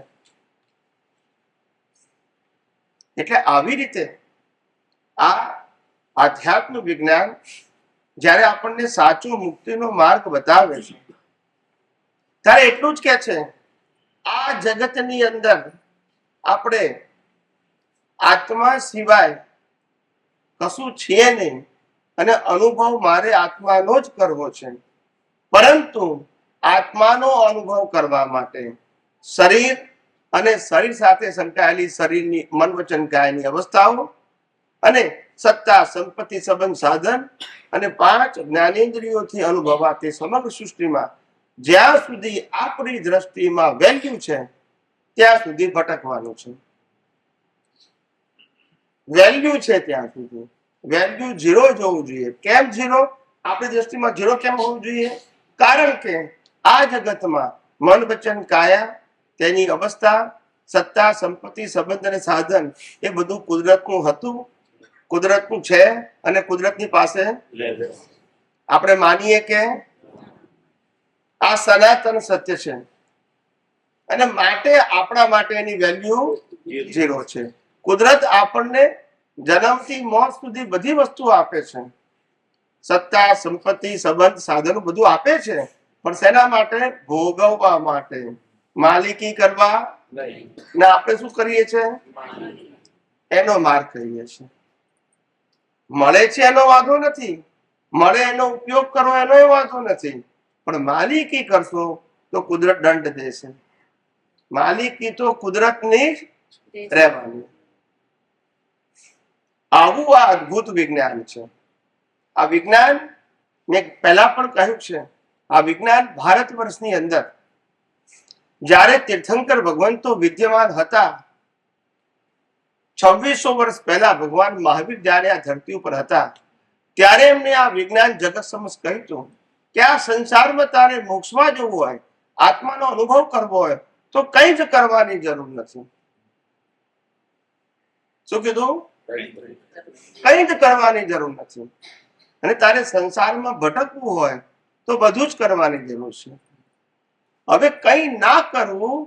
એટલે આવી રીતે આ આધ્યાત્મ વિજ્ઞાન જ્યારે આપણને સાચો મુક્તિનો માર્ગ બતાવે છે ત્યારે એટલું જ કે છે આ જગતની અંદર આપણે આત્મા સિવાય કશું છે નહીં અને અનુભવ મારે આત્માનો જ કરવો છે. પરંતુ આત્માનો અનુભવ કરવા માટે શરીર અને શરીર સાથે સંકળાયેલી શરીરની મન વચન કાયની અવસ્થાઓ અને સત્તા, સંપત્તિ, સંબંધ, સાધન અને 5 જ્ઞાનેન્દ્રિયોથી અનુભવાતી સમગ્ર સૃષ્ટિમાં જ્યાં સુધી આપણી દ્રષ્ટિમાં વેલ્યુ છે ત્યાં સુધી ભટકવાનું છે. વેલ્યુ છે ત્યાં સુધી. વેલ્યુ 0 જોવું જોઈએ. કેમ 0? આપણી દ્રષ્ટિમાં 0 કેમ હોવું જોઈએ? કારણ કે આ જગતમાં મન વચન કાયા તેની અવસ્થા, સત્તા, સંપત્તિ, સંબંધ અને સાધન એ બધું કુદરતનું હતું, કુદરતનું છે અને કુદરતની પાસે આપણે માનીએ કે આ સનાતન સત્ય છે અને માટે આપણા માટે એની વેલ્યુ 0 છે. કુદરત આપણને જન્મથી મોત સુધી બધી વસ્તુ આપે છે. સત્તા, સંપત્તિ, સંબંધ, સાધનો બધું આપે છે પણ શેના માટે? ભોગવવા માટે, માલિકી કરવા ને આપણે શું કરીએ છીએ? એનો માર્ગ કરીએ છીએ. મળે છે એનો વાંધો નથી, મળે એનો ઉપયોગ કરવો એનો વાંધો નથી, પણ માલિકી કરશો તો કુદરત દંડ દેશે. માલિકી તો કુદરતની જ રહેવાની. આવું આ અદ્ભુત વિજ્ઞાન છે. આ વિજ્ઞાન મેં પહેલા પણ કહ્યું છે, આ વિજ્ઞાન ભારત વર્ષની અંદર જ્યારે તીર્થંકર ભગવંતો વિદ્યમાન હતા 2600 વર્ષ પહેલા ભગવાન મહાવીર જ્યારે આ ધરતી ઉપર હતા ત્યારે એમને આ વિજ્ઞાન જગત સમક્ષ કહ્યું હતું કે આ સંસારમાં તારે મોક્ષમાં જવું હોય, આત્માનો અનુભવ કરવો હોય તો કંઈ જ કરવાની જરૂર નથી. શું કીધું? કંઈ જ કરવાની જરૂર નથી. અને તારે સંસારમાં ભટકવું હોય તો બધું જ કરવાની જરૂર છે. હવે કંઈ ના કરવું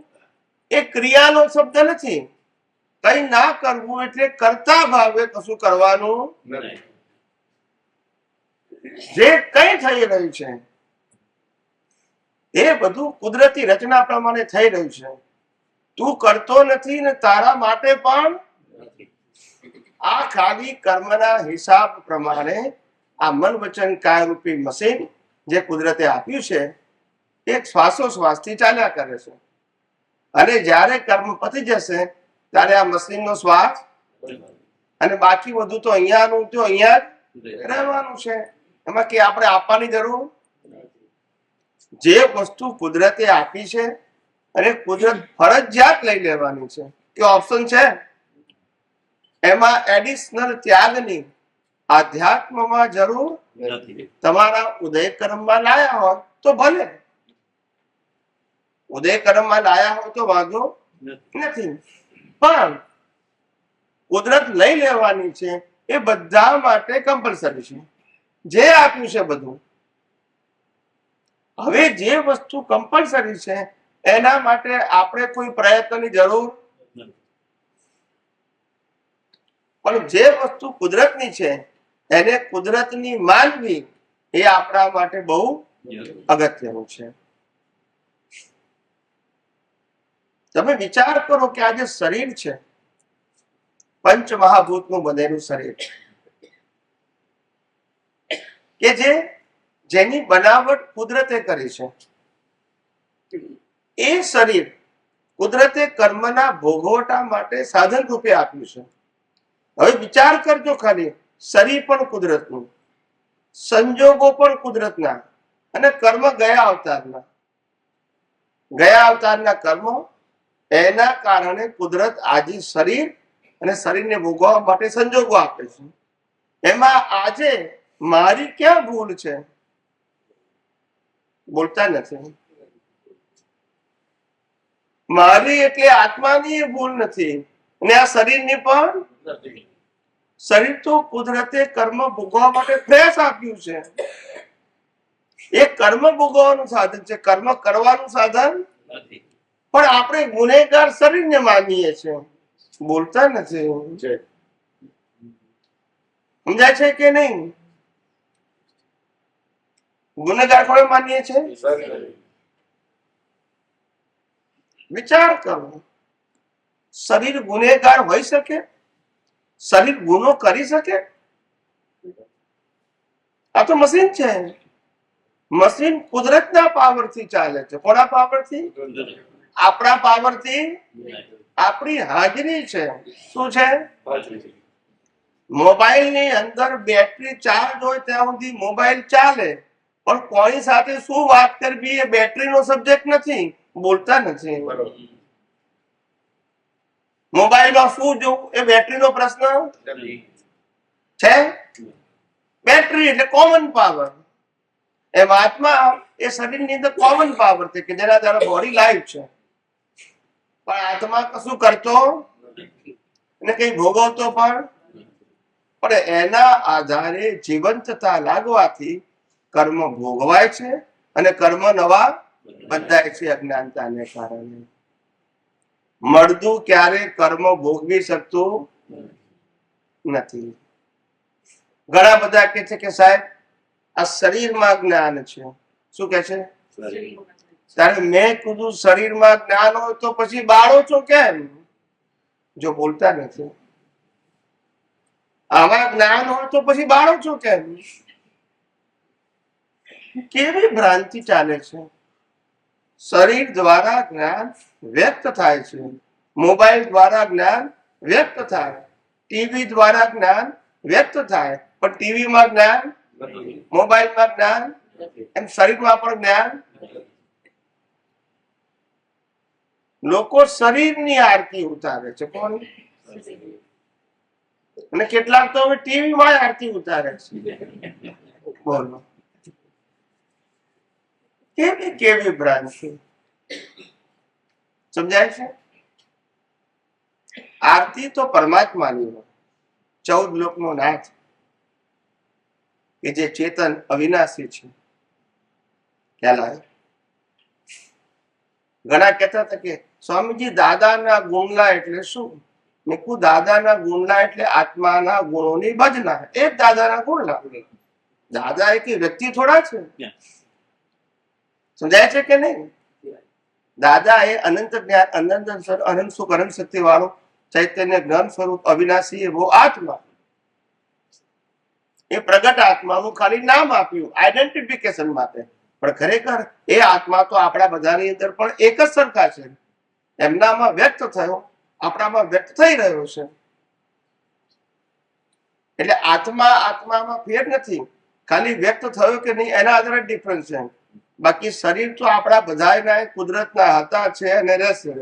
એ ક્રિયાનો શબ્દ નથી. કંઈ ના કરવું એટલે કરતા ભાવે કશું કરવાનું નથી. જે કંઈ થઈ રહ્યું છે એ બધું કુદરતી રચના પ્રમાણે થઈ રહ્યું છે. તું કરતો નથી ને તારા માટે પણ આ ખાલી કર્મના હિસાબ પ્રમાણે આ મન વચન કાય રૂપી મશીન જે કુદરતે આપ્યું છે એક શ્વાસોશ્વાસથી ચાલ્યા કરે છે. અને જ્યારે કર્મ પતી જશે ત્યારે આ મશીનનો શ્વાસ અને બાકી બધું તો અહીંયાનું તો અહીંયા જ રહેવાનું છે. એમાં કે આપણે આપવાની જરૂર. જે વસ્તુ કુદરતે આપી છે અને કુદરત ફરજિયાત લઈ લેવાની છે કે ઓપ્શન છે, એમાં એડિશનલ ત્યાગની આધ્યાત્મમાં જરૂર નથી. તમારા ઉદય કર્મમાં લાયા હોય તો ભલે, ઉદય કર્મમાં લાયા હોય તો વાંધો નથી, પણ કુદરત લઈ લેવાની છે એ બધા માટે કમ્પલસરી છે. જે આપ્યું છે બધું, હવે જે વસ્તુ કમ્પલસરી છે એના માટે આપણે કોઈ પ્રયત્નની જરૂર, પણ જે વસ્તુ કુદરતની છે એને કુદરતની માનવી એ આપણા માટે બહુ અગત્યનું છે. તમે વિચાર કરો કે આ જે શરીર છે, પંચ મહાભૂતનું બનેલું શરીર, કે જેની બનાવટ કુદરતે કરી છે, એ શરીર કુદરતે કર્મના ભોગવટા માટે સાધન રૂપે આપ્યું છે. હવે વિચાર કરજો ખાલી, શરીર પણ કુદરતનું, સંજોગો પણ કુદરતના, અને કર્મ ગયા અવતારના કર્મો, એના કારણે કુદરત આજે શરીર અને શરીરને ભોગવવા માટે સંજોગો આપે છે. એમાં આજે મારી ક્યાં ભૂલ છે? બોલતા નથી. મારી એટલે આત્માની ભૂલ નથી, અને આ શરીરની પણ. શરીર તો કુદરતે કર્મ ભોગવવા માટે પ્રયાસ આપ્યું છે. એ કર્મ ભોગવવાનું સાધન છે, કર્મ કરવાનું સાધન નથી. પણ આપણે ગુનેગાર શરીરને માનીએ છીએ. બોલતા નથી. સમજાય છે કે નહીં? ગુનેગાર કોને માનીએ છીએ? વિચાર કરો, શરીર ગુનેગાર હોઈ શકે? શરીર ગુનો કરી શકે? આ તો મશીન છે. મશીન કુદરતના પાવરથી ચાલે છે. કોના પાવરથી? આપણા પાવરથી? આપણી હાજરી છે. શું છે? મોબાઈલની અંદર બેટરી ચાર્જ હોય ત્યાં સુધી મોબાઈલ ચાલે, પણ કોની સાથે શું વાત કરવી એ બેટરીનો સબ્જેક્ટ નથી. બોલતા નથી. મોબાઈલમાં શું જોવું એ બેટરીનો પ્રશ્ન છે. બેટરી એટલે કોમન પાવર. એમ આત્મા એ શરીરની અંદર કોમન પાવર છે કે જેના દ્વારા બોડી લાઈવ છે, પણ આત્મા કશું કરતો અને કઈ ભોગવતો પણ એના આધારે જીવંતતા લાગવાથી કર્મ ભોગવાય છે અને કર્મ નવા બધાય છે અજ્ઞાનતાને કારણે. મળદું ક્યારે કર્મ ભોગવી શકતું નથી. ઘણા બધા કે છે કે સાહેબ આ શરીરમાં જ્ઞાન છે. શું કે છે? ત્યારે મેં કીધું શરીરમાં જ્ઞાન હોય તો પછી બાળો છો કેમ? જો બોલતા નથી. આમાં જ્ઞાન હોય તો પછી બાળો છો કેમ? કેવી ભ્રાંતિ ચાલે છે. શરીર દ્વારા જ્ઞાન વ્યક્ત થાય છે, મોબાઈલ દ્વારા જ્ઞાન વ્યક્ત થાય, ટીવી દ્વારા જ્ઞાન વ્યક્ત થાય, પણ ટીવીમાં જ્ઞાન, મોબાઈલમાં જ્ઞાન, એમ શરીરમાં પણ જ્ઞાન. લોકો શરીરની આરતી ઉતારે છે. કોણ? અને કેટલાક તો હવે ટીવીમાં આરતી ઉતારે છે. બોલો, કેવી કેવી ભ્રાંતિ. સમજાય છે? આરતી તો પરમાત્માની હોય, 14 લોકનો નાથ, કે જે ચેતન અવિનાશી છે. ખ્યાલ આવે? ઘણા કહેતા હતા કે સ્વામીજી દાદાના ગુણલા એટલે શું? મેં કહ્યું દાદાના ગુણલા એટલે આત્માના ગુણોની ભજના. એ જ દાદાના ગુણલા. દાદા એક વ્યક્તિ થોડા છે. સમજાય છે કે નહીં? દાદા એ અનંત જ્ઞાન, અનંત સુખ, અનંત શક્તિ વાળો ચૈતન્ય જ્ઞાન સ્વરૂપ અવિનાશી એવો આત્મા. એ પ્રગટ આત્માનું ખાલી નામ આપ્યું આઈડેન્ટિફિકેશન માટે, પણ ખરેખર એ આત્મા તો આપણા બધાની અંદર પણ એક જ સરખા છે. એમનામાં વ્યક્ત થયો, આપણામાં વ્યક્ત થઈ રહ્યો છે. એટલે આત્મામાં ફેર નથી. ખાલી વ્યક્ત થયો કે નહીં એના આધારે ડિફરન્સ છે. બાકી શરીર તો આપણા બધાના કુદરતના હતા, છે અને રહેશે.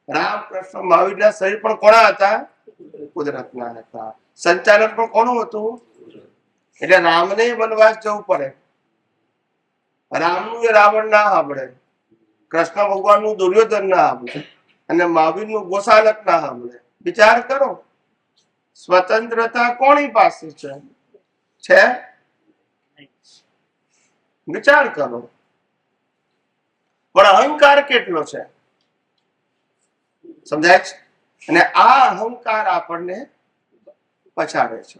રામકૃષ્ણ મહાવીરના શરીર પણ કોના હતા? કુદરતના હતા. સંચાલન પણ કોનું હતું? એટલે રામને વનવાસ જવું પડે. રામનું રાવણ ના સાંભળે, કૃષ્ણ ભગવાનનું દુર્યોધન ના સાંભળે, અને મહાવીરનું ગોસાલક ના સાંભળે. વિચાર કરો, સ્વતંત્રતા કોની પાસે છે? વિચાર કરો. પણ અહંકાર કેટલો છે, સમજાય છે? અને આ અહંકાર આપણને પછાડે છે,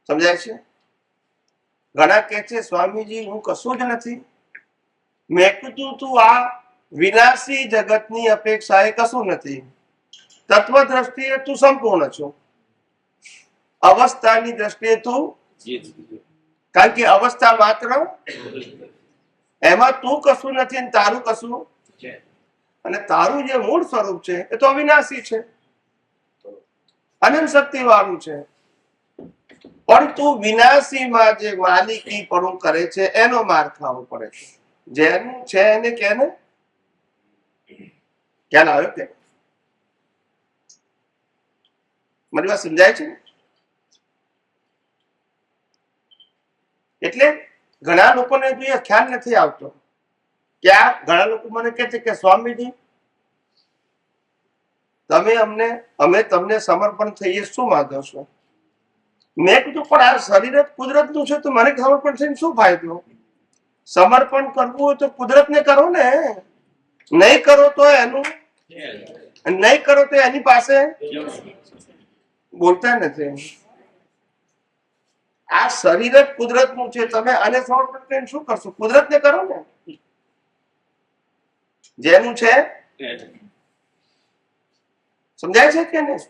સમજાય છે? ઘણા કે છે સ્વામીજી હું કશું જ નથી. મેં કીધું તું આ વિનાશી જગતની અપેક્ષાએ કશું નથી. તત્વ દ્રષ્ટિએ તું સંપૂર્ણ છો, અવસ્થાની દ્રષ્ટિએ તું, કારણ કે અવસ્થા માત્ર એમાં તું કશું નથી અને તારું કશું, અને તારું જે મૂળ સ્વરૂપ છે એ તો અવિનાશી છે, અનંત શક્તિ વાળું છે. પણ તું વિનાશીમાં જે માલિકી પણ કરે છે એનો માર ખાવો પડે છે. જેનું છે એને કેને ખ્યાલ આવ્યો કે મારી વાત સમજાય છે? એટલે ઘણા લોકોને ખ્યાલ નથી આવતો કે આ ઘણા લોકો મને કહે છે કે સ્વામીજી અમે તમને સમર્પણ થઈએ, શું વાંધો છો? મેં કીધું પણ આ શરીર જ કુદરતનું છે તો મને સમર્પણ થઈને શું ફાયદો? સમર્પણ કરવું હોય તો કુદરતને કરો ને, નહીં કરો તો એની પાસે બોલતા નથી. આ શરીર જ કુદરતનું છે, તમે આને સમર્પણ કરીને શું કરશો? કુદરતને કરો ને, જેનું છે. સમજાય છે કે નહીં?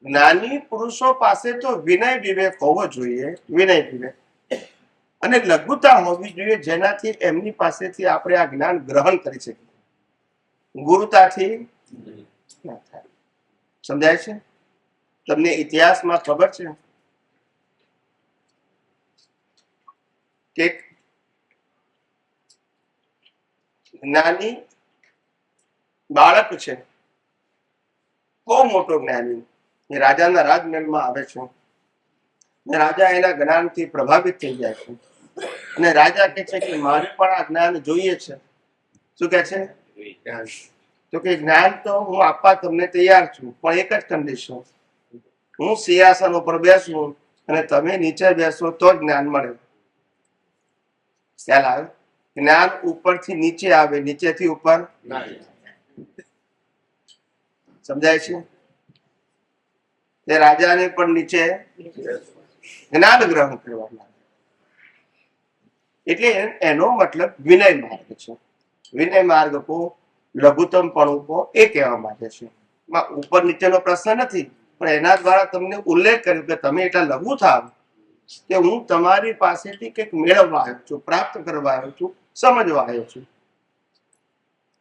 જ્ઞાની પુરુષો પાસે તો વિનય વિવેક હોવો જોઈએ, વિનય વિવેક અને લઘુતા હોવી જોઈએ, જેનાથી એમની પાસેથી આપણે આ જ્ઞાન ગ્રહણ કરી શકીએ, ગુરુતાથી ના થાય. સમજાય છે? તમને ઇતિહાસમાં ખબર છે કે જ્ઞાની બાળક છે, બહુ મોટો જ્ઞાની, રાજાના રાજમહેલમાં આવે છે. રાજા એના જ્ઞાનથી પ્રભાવિત થઈ જાય છે અને રાજા કહે છે કે મારે પણ આ જ્ઞાન જોઈએ છે. શું કહે છે? તો કે જ્ઞાન તો હું આપવા તમને તૈયાર છું, પણ એક જ કન્ડિશન, હું સિંહાસન ઉપર બેસું અને તમે નીચે બેસો તો જ જ્ઞાન મળે. ખ્યાલ આવે? જ્ઞાન ઉપરથી નીચે આવે, નીચેથી ઉપર. સમજાય છે? તે રાજાને પણ નીચે જ્ઞાન ગ્રહણ કરવાનું, એટલે એનો મતલબ વિનય માર્ગ છે. વિનય માર્ગ કો લઘુત્તમ પણ એ કહેવા માંગે છે. ઉપર નીચેનો પ્રશ્ન નથી, પણ એના દ્વારા તમને ઉલ્લેખ કર્યો કે તમે એટલા લઘુ થાવ કે હું તમારી પાસેથી કંઈક મેળવવા આવ્યો છું, પ્રાપ્ત કરવા આવ્યો છું, સમજવા આવ્યો છું.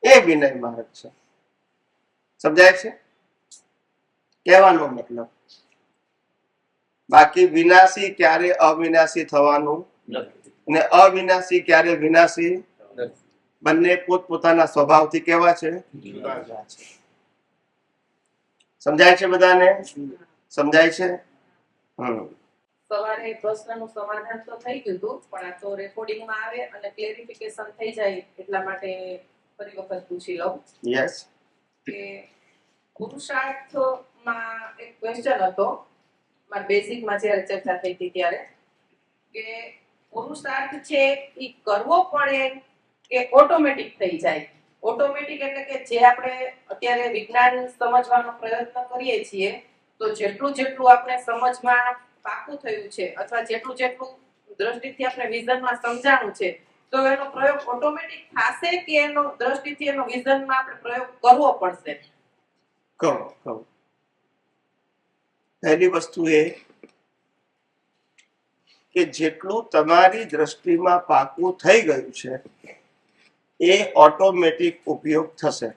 એ વિનય માર્ગ છે. સમજાય છે કહેવાનો મતલબ? બાકી વિનાશી ક્યારે અવિનાશી થવાનું અને અવિનાશી ક્યારે વિનાશી, બંને પોતપોતાના સ્વભાવથી કેવા છે? સમજાય છે બધાને? સમજાય છે? સવારે પ્રશ્નનું સમાધાન તો થઈ ગયું હતું, પણ આ તો રેકોર્ડિંગમાં આવે અને ક્લેરિફિકેશન થઈ જાય એટલા માટે ફરી વખત પૂછી લઉં. યસ. કે પુરુષાર્થમાં એક ક્વેશ્ચન હતો મારા બેઝિકમાં જ્યારે ચર્ચા થઈ હતી ત્યારે, કે પુરુષાર્થ છે એ કરવો પડે કે ઓટોમેટિક થઈ જાય? ઓટોમેટિક એટલે કે જે આપણે અત્યારે વિજ્ઞાન સમજવાનો પ્રયત્ન કરીએ છીએ તો જેટલું આપણે સમજમાં પાકું થયું છે અથવા જેટલું દ્રષ્ટિથી આપણે વિઝનમાં સમજાણું છે, તો એનો પ્રયોગ ઓટોમેટિક થશે કે એનો દ્રષ્ટિથી એનો વિઝનમાં આપણે પ્રયોગ કરવો પડશે? કહો. પહેલી વસ્તુ એ કે જેટલું તમારી દ્રષ્ટિમાં પાકું થઈ ગયું છે એ ઓટોમેટિક ઉપયોગ થશે,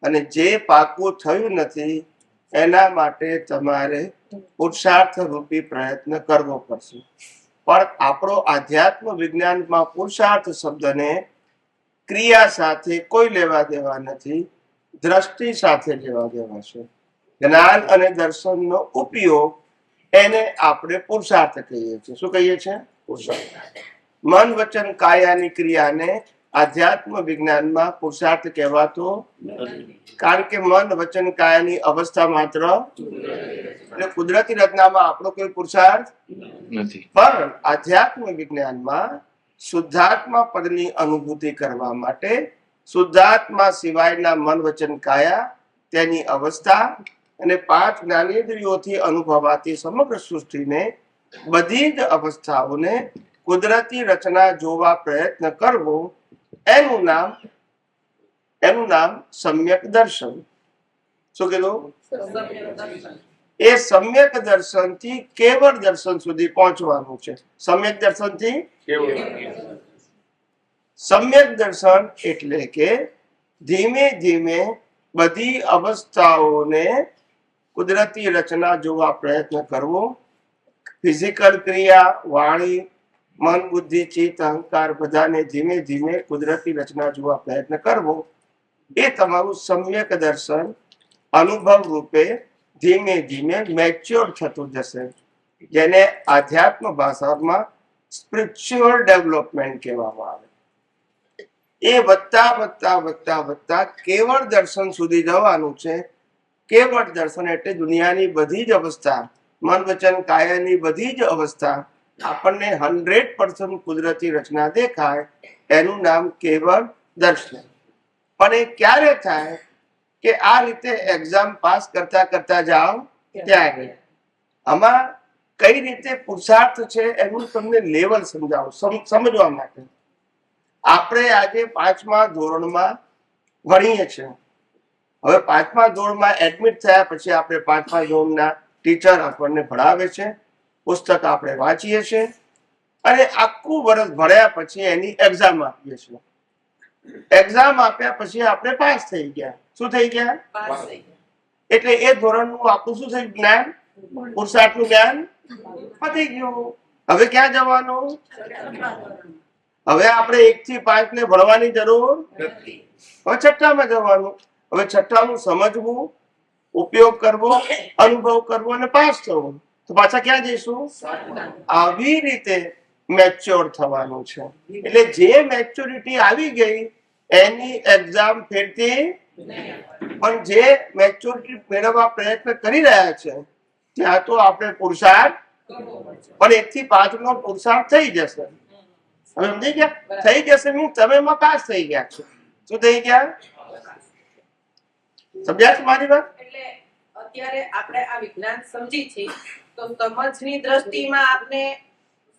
અને જે પાકું થયું નથી એના માટે તમારે પુરુષાર્થ રૂપી પ્રયત્ન કરવો પડશે. પણ આપણો આધ્યાત્મ વિજ્ઞાનમાં પુરુષાર્થ શબ્દને ક્રિયા સાથે કોઈ લેવા દેવા નથી. દ્રષ્ટિ સાથે લેવા દેવા છે. જ્ઞાન અને દર્શનનો ઉપયોગ એને આપણે પુરુષાર્થ કહીએ છીએ. શું કહીએ છીએ? પુરુષાર્થ. મન વચન કાયાની ક્રિયાને આધ્યાત્મ વિજ્ઞાનમાં પુરુષાર્થ કહેવાતો, કારણ કે મન વચન કાયાની અવસ્થા માત્ર એટલે કુદરતી રચનામાં આપણો કોઈ પુરુષાર્થ નથી. પણ આધ્યાત્મ વિજ્ઞાનમાં શુદ્ધાત્મા પદની અનુભૂતિ કરવા માટે શુદ્ધાત્મા સિવાયના મન વચન કાયા, તેની અવસ્થા અને 5 જ્ઞાનેન્દ્રિયોથી અનુભવાતી સમગ્ર સૃષ્ટિને, બધી જ અવસ્થાઓને કુદરતી રચના જોવા પ્રયત્ન કરવો, એનું નામ સમ્યક દર્શન. શું કીધું? એ સમ્યક દર્શન થી કેવળ દર્શન સુધી પહોંચવાનું છે. સમ્યક દર્શન થી સમ્યક દર્શન એટલે કે ધીમે ધીમે બધી અવસ્થાઓને કુદરતી રચના જોવા પ્રયત્ન કરવો. ફિઝિકલ ક્રિયા, વાણી, મન, બુદ્ધિ, ચિત્ત, અહંકાર બધાને ધીમે ધીમે કુદરતી રચના જોવા પ્રયત્ન કરવો, એ તમારું સમ્યક દર્શન અનુભવ રૂપે ધીમે ધીમે મેચ્યોર થતું જશે, જેને આધ્યાત્મ ભાષામાં સ્પિરિચ્યુઅલ ડેવલપમેન્ટ કહેવામાં આવે. એ વધતા કેવળ દર્શન સુધી જવાનું છે. કેવળ દર્શન એટલે દુનિયાની બધી જ અવસ્થા, મન વચન કાયાની બધી જ અવસ્થા આપણને 100% કુદરતી રચના દેખાય, એનું નામ કેવળ દર્શન. પણ એ ક્યારે થાય કે આ રીતે એક્ઝામ પાસ કરતા જાઓ ત્યારે. આમાં કઈ રીતે પુરુષાર્થ છે એનું તમને લેવલ સમજાવું, સમજવા માટે. આપણે આજે 5મા ધોરણમાં ભણીએ છીએ. હવે 5મા ધોરણમાં એડમિટ થયા પછી આપણે 5મા ધોરણના ટીચર આપણને ભણાવે છે, પુસ્તક આપણે વાંચીએ છીએ અને આખું વર્ષ ભણ્યા પછી એની એક્ઝામ આપીએ છીએ. એક્ઝામ આપ્યા પછી આપણે પાસ થઈ ગયા. શું થઈ ગયા? એટલે એ ધોરણનું આપણું શું થયું? જ્ઞાન, પુરુષાર્થનું જ્ઞાન પતી ગયું. હવે ક્યાં જવાનું? હવે આપણે 1 થી 5 ને ભણવાની જરૂર નથી. હવે 6માં જવાનું. હવે 6નું સમજવું, ઉપયોગ કરવો, અનુભવ કરવો અને પાસ થવું. તો પાછા ક્યાં જઈશું? આવી રીતે મેચ્યોર થવાનું છે. એટલે જે મેચ્યોરિટી આવી ગઈ એની એક્ઝામ ફેરતી, પણ જે મેચ્યોરિટી મેળવવા પ્રયત્ન કરી રહ્યા છે ત્યાં તો આપણે પુરુષાર્થ, પણ 1 થી 5 નો પુરુષાર્થ થઈ જશે. હવે સમજી ગયા? થઈ જશે મીન્સ તમે એમાં પાસ થઈ ગયા છો. શું થઈ ગયા? સમજ્યા છો મારી વાત? એટલે અત્યારે આપણે આ વિજ્ઞાન સમજી છે તો સમજની દ્રષ્ટિમાં આપણે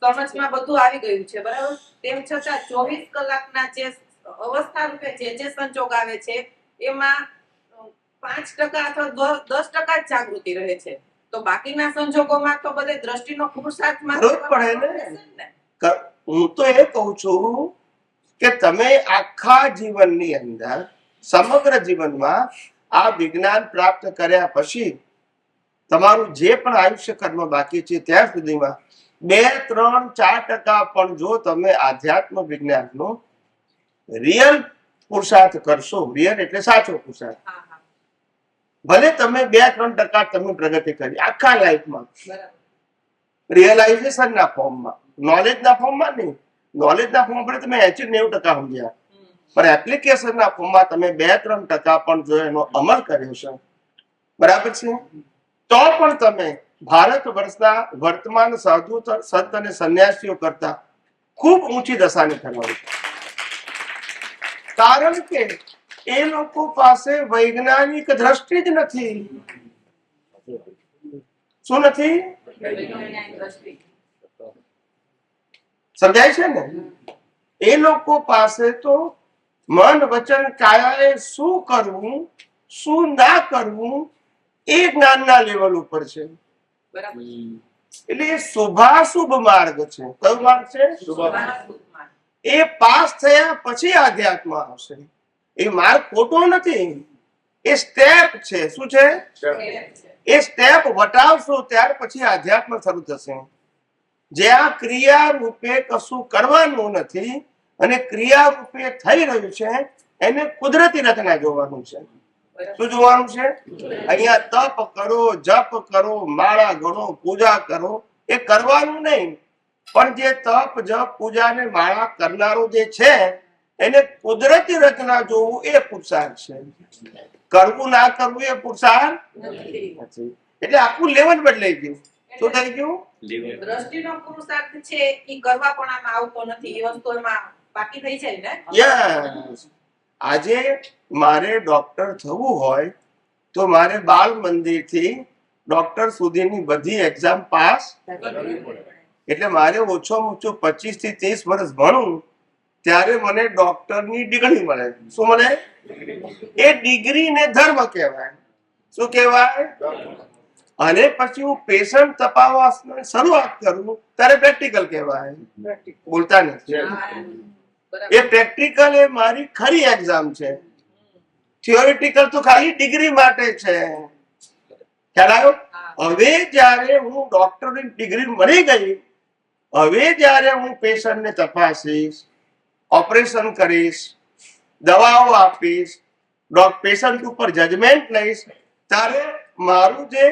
સમજમાં બધું આવી ગયું છે, બરાબર. તેમ છતાં 24 કલાકના જે અવસ્થા રૂપે જે સંજોગ આવે છે એમાં 5% અથવા 10% જ જાગૃતિ રહે છે. તો બાકીના સંજોગોમાં તો બધે દ્રષ્ટિનો પુરુષાર્થમાં જરૂર પડે ને. હું તો એ કહું છું કે તમે આખા જીવનની અંદર, સમગ્ર જીવનમાં આ વિજ્ઞાન પ્રાપ્ત કર્યા પછી તમારું જે પણ આયુષ્ય કર્મ બાકી છે ત્યાં સુધીમાં 2, 3, 4% પણ જો તમે આધ્યાત્મ વિજ્ઞાનનો રિયલ પુરુષાર્થ કરશો, રિયલ એટલે સાચો પુરુષાર્થ, ભલે તમે 2-3% તમે પ્રગતિ કરી આખા લાઈફમાં, રિયલાઇઝેશનના ફોર્મમાં, નોલેજના ફોર્મમાં નહીં. નોલેજના ફોર્મ પર તમે 80-90% સમજ્યા, પણ એપ્લિકેશનના ફોર્મમાં તમે 2-3% પણ જો એનો અમલ કર્યો છે, બરાબર છે, તો પણ તમે ભારત વર્ષના વર્તમાન સાધુ સંત અને સંન્યાસીઓ કરતા ખૂબ ઊંચી દશાને ફેરવાડી છે. કારણ કે એ લોકો પાસે વૈજ્ઞાનિક દ્રષ્ટિ જ નથી. શું નથી? સમજાય છે ને? એ લોકો પાસે તો મન વચન કાયાએ શું કરવું, શું ના કરવું એ જ્ઞાનના લેવલ ઉપર છે. એટલે એ શુભાશુભ માર્ગ છે. કયો માર્ગ છે? એ પાસ થયા પછી આધ્યાત્મ આવશે. એ માર્ગ ખોટો નથી, એ સ્ટેપ છે. શું છે? એ સ્ટેપ વટાવશો ત્યાર પછી આધ્યાત્મ શરૂ થશે. જ્યાં ક્રિયા રૂપે કશું કરવાનું નથી અને ક્રિયા રૂપે થઈ રહ્યું છે એને કુદરતી રચના જોવાનું છે. શું જોવાનું છે? અહીંયા તપ કરો, જપ કરો, માળા ગણો, પૂજા કરો, એ કરવાનું નહીં. પણ જે તપ જપ પૂજા ને માળા કરનારો જે છે એને કુદરતી રચના જોવું એ પુરુષાર્થ છે. કરવું ના કરવું એ પુરુષાર્થ નથી. એટલે આખું લેવલ બદલાઈ ગયું. શું થઈ ગયું? દ્રષ્ટિનો પુરુષાર્થ છે ઈ કરવા પણ આમાં આવતો નથી. એ વસ્તુ એમાં બાકી થઈ જાય ને. યસ. આજે મારે ડોક્ટર થવું હોય તો મારે બાળ મંદિર થી ડોક્ટર સુધીની બધી એક્ઝામ પાસ. એટલે મારે ઓછામાં ઓછું 25 થી 30 વર્ષ ભણું ત્યારે મને ડોક્ટરની ડિગ્રી મળે. શું મળે? એ ડિગ્રીને ધર્મ કહેવાય. શું કહેવાય? અને પછી હું પેશન્ટ તપાસવાની શરૂઆત કરું ત્યારે પ્રેક્ટિકલ કહેવાય. બોલતા નથી. એ પ્રેક્ટિકલ એ મારી ખરી એક્ઝામ છે. થિયોરિટિકલ તો ખાલી ડિગ્રી માટે છે. ખ્યાલ આવ્યો? હવે જ્યારે હું ડોક્ટરની ડિગ્રી મળી ગઈ, હવે જ્યારે હું પેશન્ટને તપાસીશ, ઓપરેશન કરીશ, દવાઓ આપીશ, પેશન્ટ ઉપર જજમેન્ટ લઈશ, ત્યારે મારું જે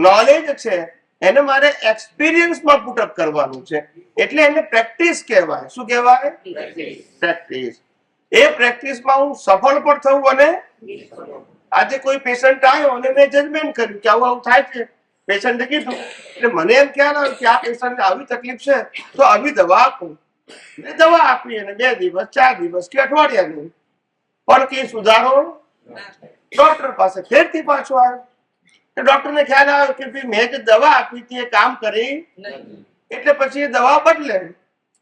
નોલેજ છે એને મારે એક્સપિરિયન્સમાં પુટઅપ કરવાનું છે. એટલે એને પ્રેક્ટિસ કહેવાય. શું કહેવાય? પ્રેક્ટિસ. એ પ્રેક્ટિસમાં હું સફળ પણ થવું. અને આજે કોઈ પેશન્ટ આવ્યો અને મેં જજમેન્ટ કર્યું કે આવું થાય છે, પેશન્ટે કીધું, એટલે મને એમ ખ્યાલ આવ્યો કે આ પેશન્ટને આવી તકલીફ છે તો આવી દવા આપું. દવા આપી અને 2 દિવસ 4 દિવસ કે અઠવાડિયાની પણ કઈ સુધારો. ડોક્ટર પાસે ફેરથી પાછો આવ્યો. ડોક્ટરને ખ્યાલ આવ્યો કે મેં જે દવા આપી હતી એ કામ કરી, એટલે પછી એ દવા બદલે.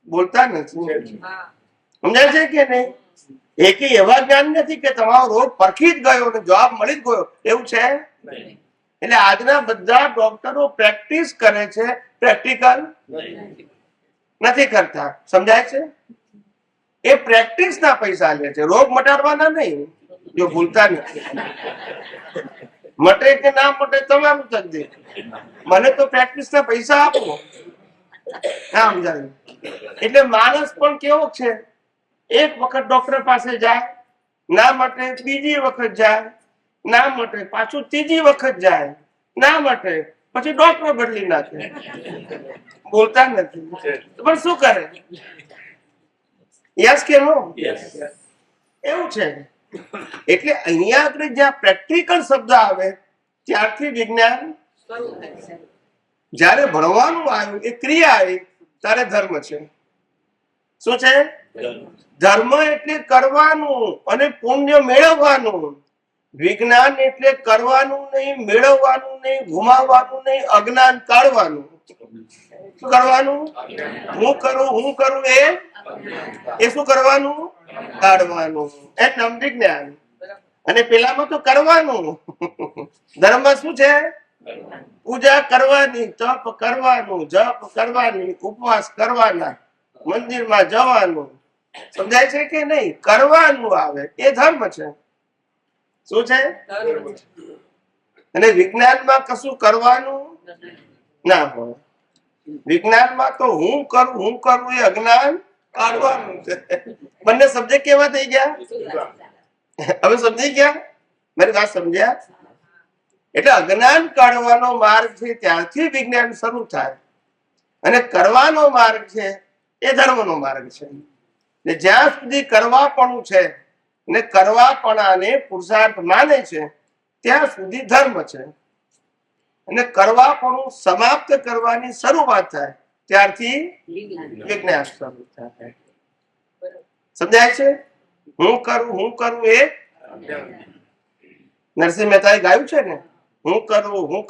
બોલતા નથી. સમજાય છે કે નહીં? એક એવા જ્ઞાન નથી કે તમારો રોગ પરખી જ ગયો અને જવાબ મળી જ ગયો, એવું છે. એટલે આજના બધા ડોક્ટરો પ્રેક્ટિસ કરે છે, પ્રેક્ટિકલ નથી કરતા. સમજાય છે? એ પ્રેક્ટિસ ના પૈસા લે છે, રોગ મટાડવાના નહીં. જો ભૂલતા નથી. મટે કે ના મટે તમારું તકદીર. મને તો પ્રેક્ટિસ ના પૈસા આપો. ના સમજાયું? એટલે માણસ પણ કેવો છે, એક વખત ડોક્ટર પાસે જાય, ના મટે બીજી વખત જાય, ના મટે પાછું ત્રીજી વખત જાય, ના મટે પછી ડોક્ટર બદલી નાખે. બોલતા નથી. પણ શું કરે? યસ કે નો? એવું છે. એટલે અહીંયા આપણે જ્યાં પ્રેક્ટિકલ શબ્દ આવે ત્યારથી વિજ્ઞાન. જ્યારે ભણવાનું આવ્યું, એ ક્રિયા આવી, ત્યારે ધર્મ છે. શું છે? ધર્મ એટલે કરવાનું અને પુણ્ય મેળવવાનું. વિજ્ઞાન એટલે કરવાનું નહીં, મેળવવાનું નહીં, ગુમાવવાનું નહીં, અજ્ઞાન કાઢવાનું. શું કરવાનું? હું કરું એ શું કરવાનું? કાઢવાનું. એ નામ વિજ્ઞાન. અને પેલામાં તો કરવાનું. ધર્મમાં શું છે? પૂજા કરવાની, તપ કરવાનું, જપ કરવાની, ઉપવાસ કરવાના, મંદિરમાં જવાનું. સમજાય છે કે નહીં? કરવાનું આવે એ ધર્મ છે. શું છે? અને વિજ્ઞાનમાં કશું કરવાનું ના હોય. વિજ્ઞાનમાં તો હું કરું એ અજ્ઞાન કાઢવાનું છે. બંને સબ્જેક્ટ કેવા થઈ ગયા? હવે સમજી ગયા? મારી વાત સમજ્યા? એટલે અજ્ઞાન કાઢવાનો માર્ગ છે ત્યારથી વિજ્ઞાન શરૂ થાય. અને કરવાનો માર્ગ છે એ ધર્મનો માર્ગ છે. જ્યાં સુધી કરવાપણું છે ને કરવાપણાને પુરુષાર્થ માને છે ત્યાં સુધી ધર્મ છે. અને કરવાપણું સમાપ્ત કરવાની શરૂઆત થાય ત્યારથી વિજ્ઞાન શરૂ થાય. સમજાય છે? હું કરું એ નરસિંહ મહેતાએ ગાયું છે ને, હું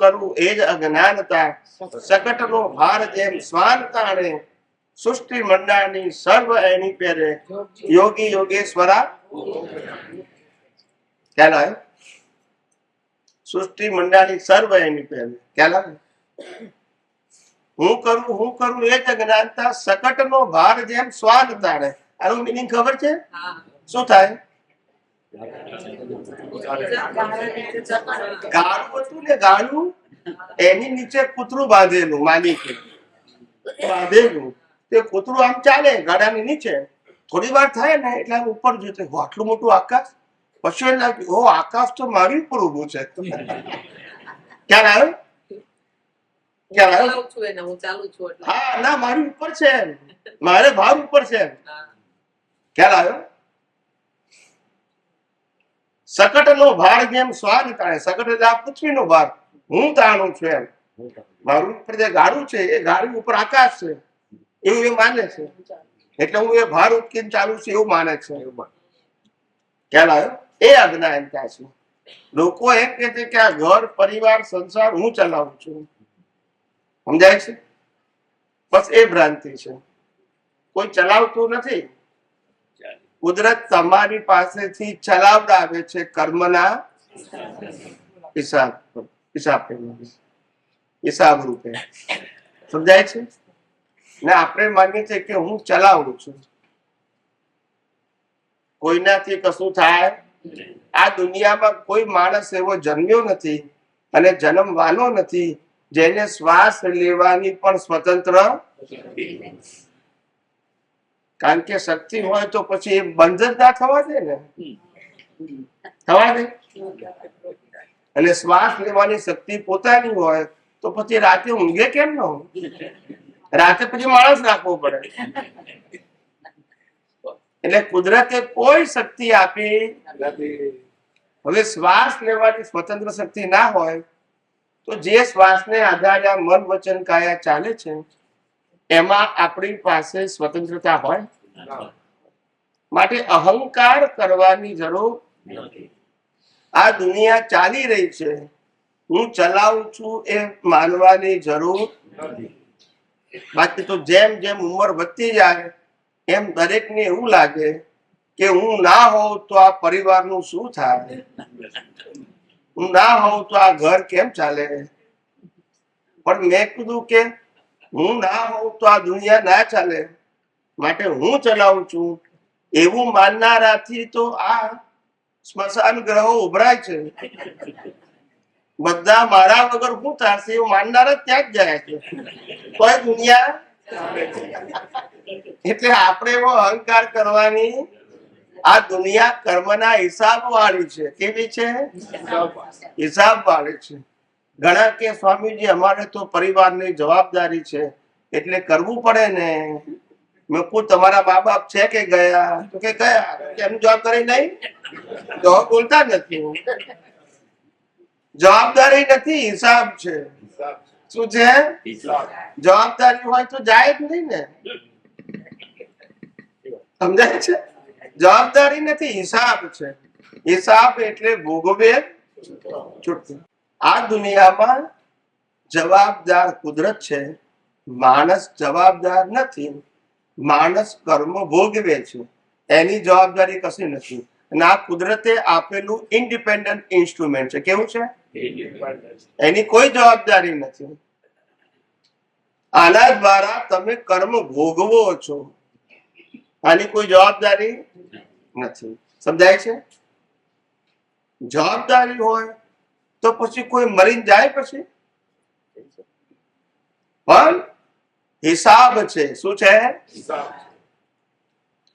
કરું એ જ અજ્ઞાનતા, શકટનો ભાર જેમ શ્વાન તાણે, સૃષ્ટિ મંડાની સર્વ એની પેરે, યોગી યોગેશ્વરા. ખ્યાલ આવે? સૃષ્ટિ મંડાની સર્વ એની પેરે. ખ્યાલ આવે? હું કરું એ જ અજ્ઞાનતા, શકટનો ભાર જેમ શ્વાન તાણે. આનું મિનિંગ ખબર છે? શું થાય? ગાળું હતું ને, ગાળું એની નીચે કૂતરું બાંધેલું, માલિકે બાંધેલું. તે કૂતરું આમ ચાલે ગાડાની નીચે, થોડી વાર થાય ને એટલે આમ ઉપર જોતે આટલું મોટું આકાશ, પછી એને લાગ્યું, ઓ આકાશ તો મારી ઉપર ઊભું છે. ખ્યાલ આવ્યો? ખ્યાલ આવ્યો? ચલાવું છું એને, હું ચાલુ છું એટલે. હા, ના મારી ઉપર છે, મારે ભાર ઉપર છે. હા. ખ્યાલ આવ્યો? સકટનો ભાર જેમ શ્વાન તાણે, સકટ એટલે આ પૃથ્વીનો ભાર હું તાણું છું એમ. મારું ઉપર જે ગાડું છે એ ગાડી ઉપર આકાશ છે એવું એ માને છે, એટલે હું એ ભાર ઉચકીને ચાલુ છું એવું માને છે. ખ્યાલ આવ્યો? એ અજ્ઞાનતા છે. લોકો એમ કે છે કે આ ઘર પરિવાર સંસાર હું ચલાવું છું, સમજાય છે? બસ એ ભ્રાંતિ છે, કોઈ ચલાવતું નથી. કુદરત તમારી પાસેથી ચલાવડાવે છે કર્મના હિસાબ રૂપે. સમજાય છે ને? આપણે માનીએ છીએ કે હું ચલાવું છું, કોઈનાથી કશું થાય. આ દુનિયામાં કોઈ માણસ એવો જન્મ્યો નથી અને જન્મવાનો નથી જેને શ્વાસ લેવાની પણ સ્વતંત્ર, કારણ કે શક્તિ હોય તો પછી એ બંધ જ ના થવા દે ને, થવા દે. અને શ્વાસ લેવાની શક્તિ પોતાની હોય તો પછી રાતે ઊંઘે કેમ ન હોય? રાતે પછી માણસ રાખવો પડે. એટલે કુદરતે કોઈ શક્તિ આપી નથી. હવે શ્વાસ લેવાની સ્વતંત્ર શક્તિ ના હોય તો જે શ્વાસને આધારે આ મન વચન કાયા ચાલે છે એમાં આપણી પાસે સ્વતંત્રતા હોય? માટે અહંકાર કરવાની જરૂર નથી. આ દુનિયા ચાલી રહી છે, હું ચલાવું છું એ માનવાની જરૂર નથી. બાકી તો જેમ જેમ ઉંમર વધતી જાય એમ દરેકને એવું લાગે કે હું ના હોઉં તો આ પરિવારનું શું થાય, હું ના હોઉં તો આ ઘર કેમ ચાલે. પણ મેં કીધું કે હું ના હોઉં તો આ દુનિયા ના ચાલે, માટે હું ચલાવું છું એવું માનનારાથી તો આ સ્મશાન ગ્રહો ઉભરાય છે. બધા મારા વગર હું થશે એવું માનનારા ત્યાં જ જાય છે, તો એ દુનિયા. એટલે આપણે એવો અહંકાર કરવાની, આ દુનિયા કર્મના હિસાબ વાળી છે. કેવી છે? હિસાબ વાળી છે. ઘણા કે સ્વામીજી અમારે તો પરિવારની જવાબદારી છે એટલે કરવું પડે ને. મેં કહું તમારા મા બાપ છે કે ગયા? તો કે ગયા. એમની જવાબદારી નહીં? તો બોલતા નથી. જવાબદારી નથી, હિસાબ છે. શું છે? જવાબદારી હોય તો જાય જ નહીં ને. સમજાય છે? જવાબદારી નથી, હિસાબ છે. હિસાબ એટલે ભોગવે છૂટવું. આ દુનિયામાં જવાબદાર કુદરત છે, માણસ જવાબદાર નથી. માણસ કર્મ ભોગવે છે, એની જવાબદારી કશી નથી. અને આ કુદરતે આપેલું ઇન્ડિપેન્ડન્ટ ઇન્સ્ટ્રુમેન્ટ છે. કેવું છે? એની કોઈ જવાબદારી નથી. આના દ્વારા તમે કર્મ ભોગવો છો, આની કોઈ જવાબદારી નથી. સમજાય છે? જવાબદારી હોય તો પછી કોઈ મરીને જાય પછી? પણ હિસાબ છે. શું છે?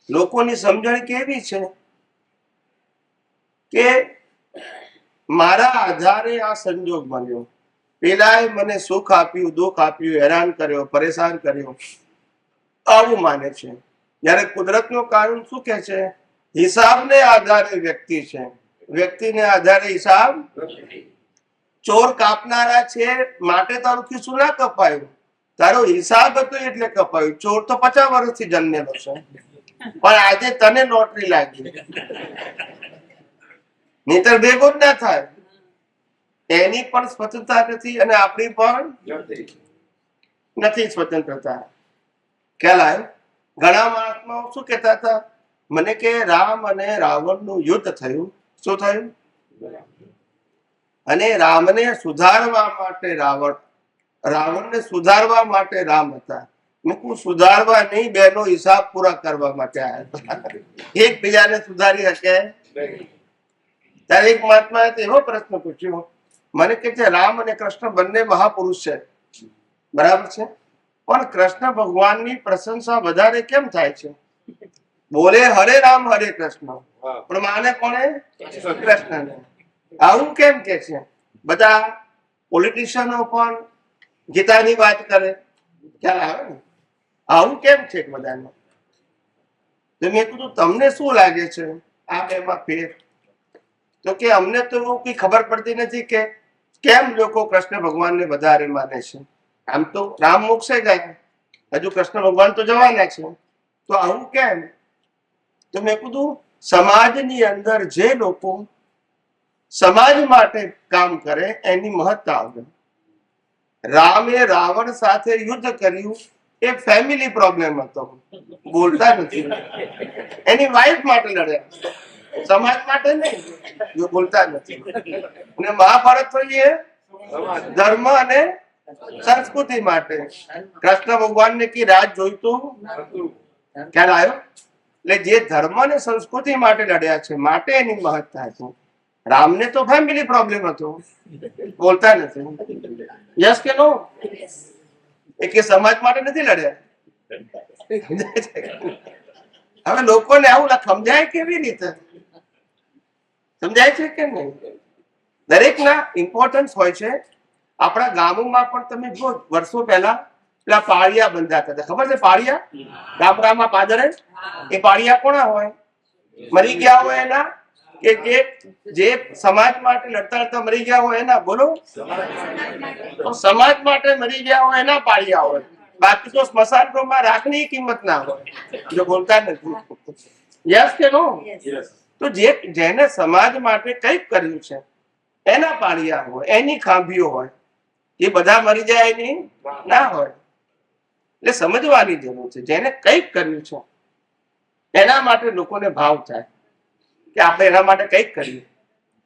લોકોની સમજણ કેવી છે કે મારા આધારે આ સંજોગ બન્યો, પેલાએ મને સુખ આપ્યું, દુઃખ આપ્યું, હેરાન કર્યો, પરેશાન કર્યો, આવું માને છે. જ્યારે કુદરતનો કાનૂન શું કે છે? હિસાબને આધારે વ્યક્તિ છે, વ્યક્તિને આધારે હિસાબ. ચોર કાપનારા છે માટે તારું ખિસ્સું ના કપાયું, તારો હિસાબ હતો એટલે કપાયું. ચોર તો 50 વર્ષથી જન્મેલો છે, પણ આજે તને લોટરી લાગી, નહીતર ભેગો જ ના થાય. એની પણ સ્વતંત્રતા નથી અને આપણી પણ નથી સ્વતંત્રતા. ખ્યાલ આવ્યો? ઘણા મહાત્માઓ શું કહેતા હતા? મને કે રામ અને રાવણનું યુદ્ધ થયું. શું થયું? અને રામને સુધારવા માટે રાવણને સુધારવા માટે રામ હતા. મેં કહું સુધારવા નહીં, બેનો હિસાબ પૂરા કરવા માટે આવ્યા. એકબીજાને સુધારી શકે? ત્યારે એક મહાત્માએ એવો પ્રશ્ન પૂછ્યો મને કે છે રામ અને કૃષ્ણ બંને મહાપુરુષ છે, બરાબર છે, પણ કૃષ્ણ ભગવાનની પ્રશંસા વધારે કેમ થાય છે? બોલે હરે રામ હરે કૃષ્ણ, પણ માને કોને? કૃષ્ણને. આવું કેમ કે છે? બધા પોલિટિશિયનો પણ ગીતાની વાત કરે, ખ્યાલ આવે ને? આવું કેમ છે બધાને? તો મેં કીધું તમને શું લાગે છે આ બેમાં ફેર? તો કે અમને તો કઈ ખબર પડતી નથી કે કેમ લોકો કૃષ્ણ ભગવાનને વધારે માને છે. આમ તો રામ મોક્ષે ગયા, હજુ કૃષ્ણ ભગવાન તો જવાના છે, તો આવું કેમ? તો મેં કીધું સમાજની અંદર જે લોકો સમાજ માટે કામ કરે એની મહત્તા આવે. રામે રાવણ સાથે યુદ્ધ કર્યું એ ફેમિલી પ્રોબ્લેમ હતો, બોલતા નથી. એની વાઈફ માટે લડ્યા, સમાજ માટે નહીં, જો બોલતા નથી. અને મહાભારત તો એ ધર્મ અને સંસ્કૃતિ માટે. કૃષ્ણ ભગવાનને કી રાજ જોઈતું ખ્યાલ આવ્યો? એટલે જે ધર્મ અને સંસ્કૃતિ માટે લડ્યા છે માટે એની મહત્તા છે. રામને તો ફેમિલી પ્રોબ્લેમ હતો, બોલતા નથી. યસ કે નો? એ કે સમાજ માટે નથી લડ્યા. હવે લોકોને આવું સમજાય કેવી રીતે? સમજાય છે કે નહીં? દરેકના ઇમ્પોર્ટન્સ હોય છે. આપણા ગામોમાં પણ તમે જો વર્ષો પહેલા પેલા પાળિયા બંધાતા હતા, ખબર છે? પાળિયા ગામડામાં પાદરે, એ પાળિયા કોના હોય? મરી ગયા હોય એના, કે જે સમાજ માટે લડતા લડતા મરી ગયા હોય એના? બોલો. તો સમાજ માટે મરી ગયા હોય એના પાળિયા હોય, બાકી તો સ્મશાન ગૃહમાં રાખની કિંમત ના હોય, જો બોલતા નથી. યસ કે નો? તો જેને સમાજ માટે કંઈક કર્યું છે એના પાળિયા હોય, એની ખાંભીઓ હોય. એ બધા મરી જાય એની ના હોય. એટલે સમજવાની જરૂર છે. જેને કંઈક કર્યું છે એના માટે લોકોને ભાવ થાય કે આપણે એના માટે કંઈક કર્યું,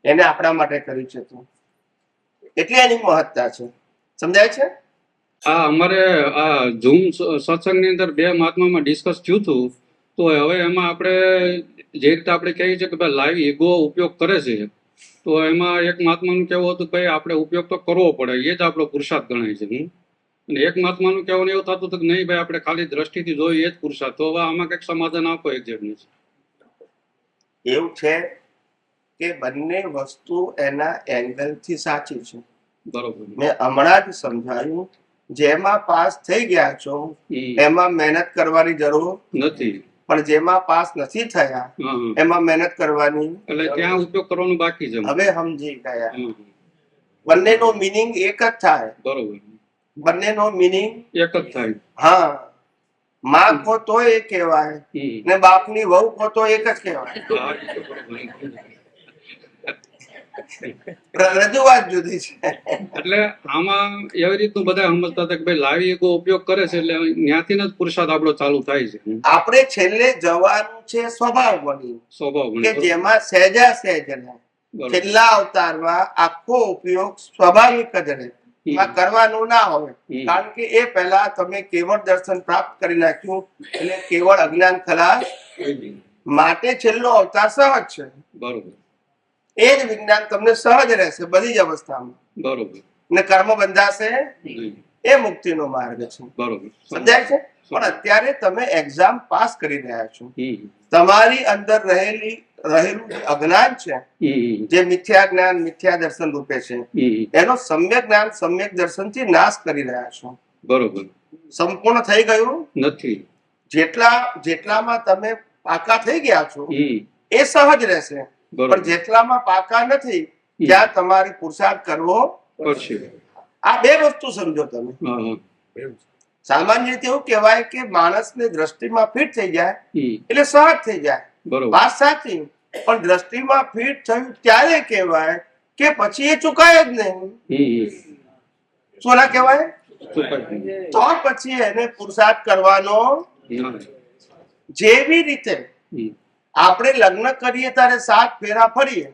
એને આપણા માટે કર્યું છે, તો એટલે એની મહત્તા છે. સમજાય છે? હા, અમારે આ ઝૂમ સત્સંગની અંદર 2 મહાત્મામાં ડિસ્કસ થયું હતું. તો હવે એમાં આપણે જે રીતે આપણે કહીએ છીએ કે ભાઈ લાઈવ ઈગો ઉપયોગ કરે છે, તો એમાં એક મહાત્માનું કહેવું હતું કે ભાઈ આપણે ઉપયોગ તો કરવો પડે, એ જ આપણો પુરુષાર્થ ગણાય છે. અને એક મહાત્માનું કહેવાનું એવું થતું હતું કે નહીં ભાઈ, આપણે ખાલી દ્રષ્ટિથી જોઈએ એ જ પુરુષાર્થ. તો હવે આમાં કંઈક સમાધાન આપો એક્ઝેક્ટલી. એવું છે કે બંને વસ્તુ એના એંગલથી સાચી છે. બરોબર. મેં હમણાં જ સમજાયું, જેમાં પાસ થઈ ગયા છો એમાં મહેનત કરવાની જરૂર નથી, પણ જેમાં પાસ નથી થયા એમાં મહેનત કરવાની, એટલે ત્યાં ઉપયોગ કરવાનું બાકી છે. હવે સમજી ગયા. બંનેનો મીનિંગ એક જ થાય. બરોબર. બંનેનો મીનિંગ એક જ થાય. હા, માં કહો તો એ કહેવાય ને બાપની વહુ કહો તો એક જ કહેવાય. રજૂઆત જુદી છે. એટલે આમાં એવી રીતનું બધા સમજતા હતા કે ભાઈ લાવી ઈગો ઉપયોગ કરે છે એટલે ત્યાંથી જ પુરુષાર્થ આપણો ચાલુ થાય છે. આપણે છેલ્લે જવાનું છે સ્વભાવ બની, કે જેમાં સહેજા સહેજ રહે. છેલ્લા અવતારમાં આખો ઉપયોગ સ્વાભાવિક જ રહે, એમાં કરવાનું ના હોય. કારણ કે એ પહેલા તમે કેવળ દર્શન પ્રાપ્ત કરી નાખ્યું એટલે કેવળ અજ્ઞાન ખલાસ. માટે છેલ્લો અવતાર સહજ છે. બરોબર. એ જ વિજ્ઞાન તમને સહજ રહેશે બધી જ અવસ્થામાં. બરોબર. ને કર્મ બંધાશે, એ મુક્તિનો માર્ગ છે. બરોબર. સમજાય છે? પણ અત્યારે તમે એક્ઝામ પાસ કરી રહ્યા છો, તમારી અંદર રહેલું અજ્ઞાન છે, જે મિથ્યા જ્ઞાન મિથ્યા દર્શન રૂપે છે, એનો સમ્યક જ્ઞાન સમ્યક દર્શન થી નાશ કરી રહ્યા છો. બરોબર. સંપૂર્ણ થઈ ગયું નથી. જેટલામાં તમે પાકા થઈ ગયા છો એ સહજ રહેશે, પણ જેટલામાં પાકા નથી ત્યાં તમારે પુરુષાર્થ કરવો પડશે. આ બે વસ્તુ સમજો તમે. સામાન્ય રીતે એવું કહેવાય કે માણસને દ્રષ્ટિમાં ફિટ થઈ જાય એટલે સહજ થઈ જાય. વાત સાચી, પણ દ્રષ્ટિમાં ફિટ થયું ત્યારે કહેવાય કે પછી એ ચુકાય જ નહીં. શું ના કહેવાય? તો પછી એને પુરુષાર્થ કરવાનો. જેવી રીતે આપણે લગ્ન કરીએ ત્યારે 7 ફેરા ફરીએ,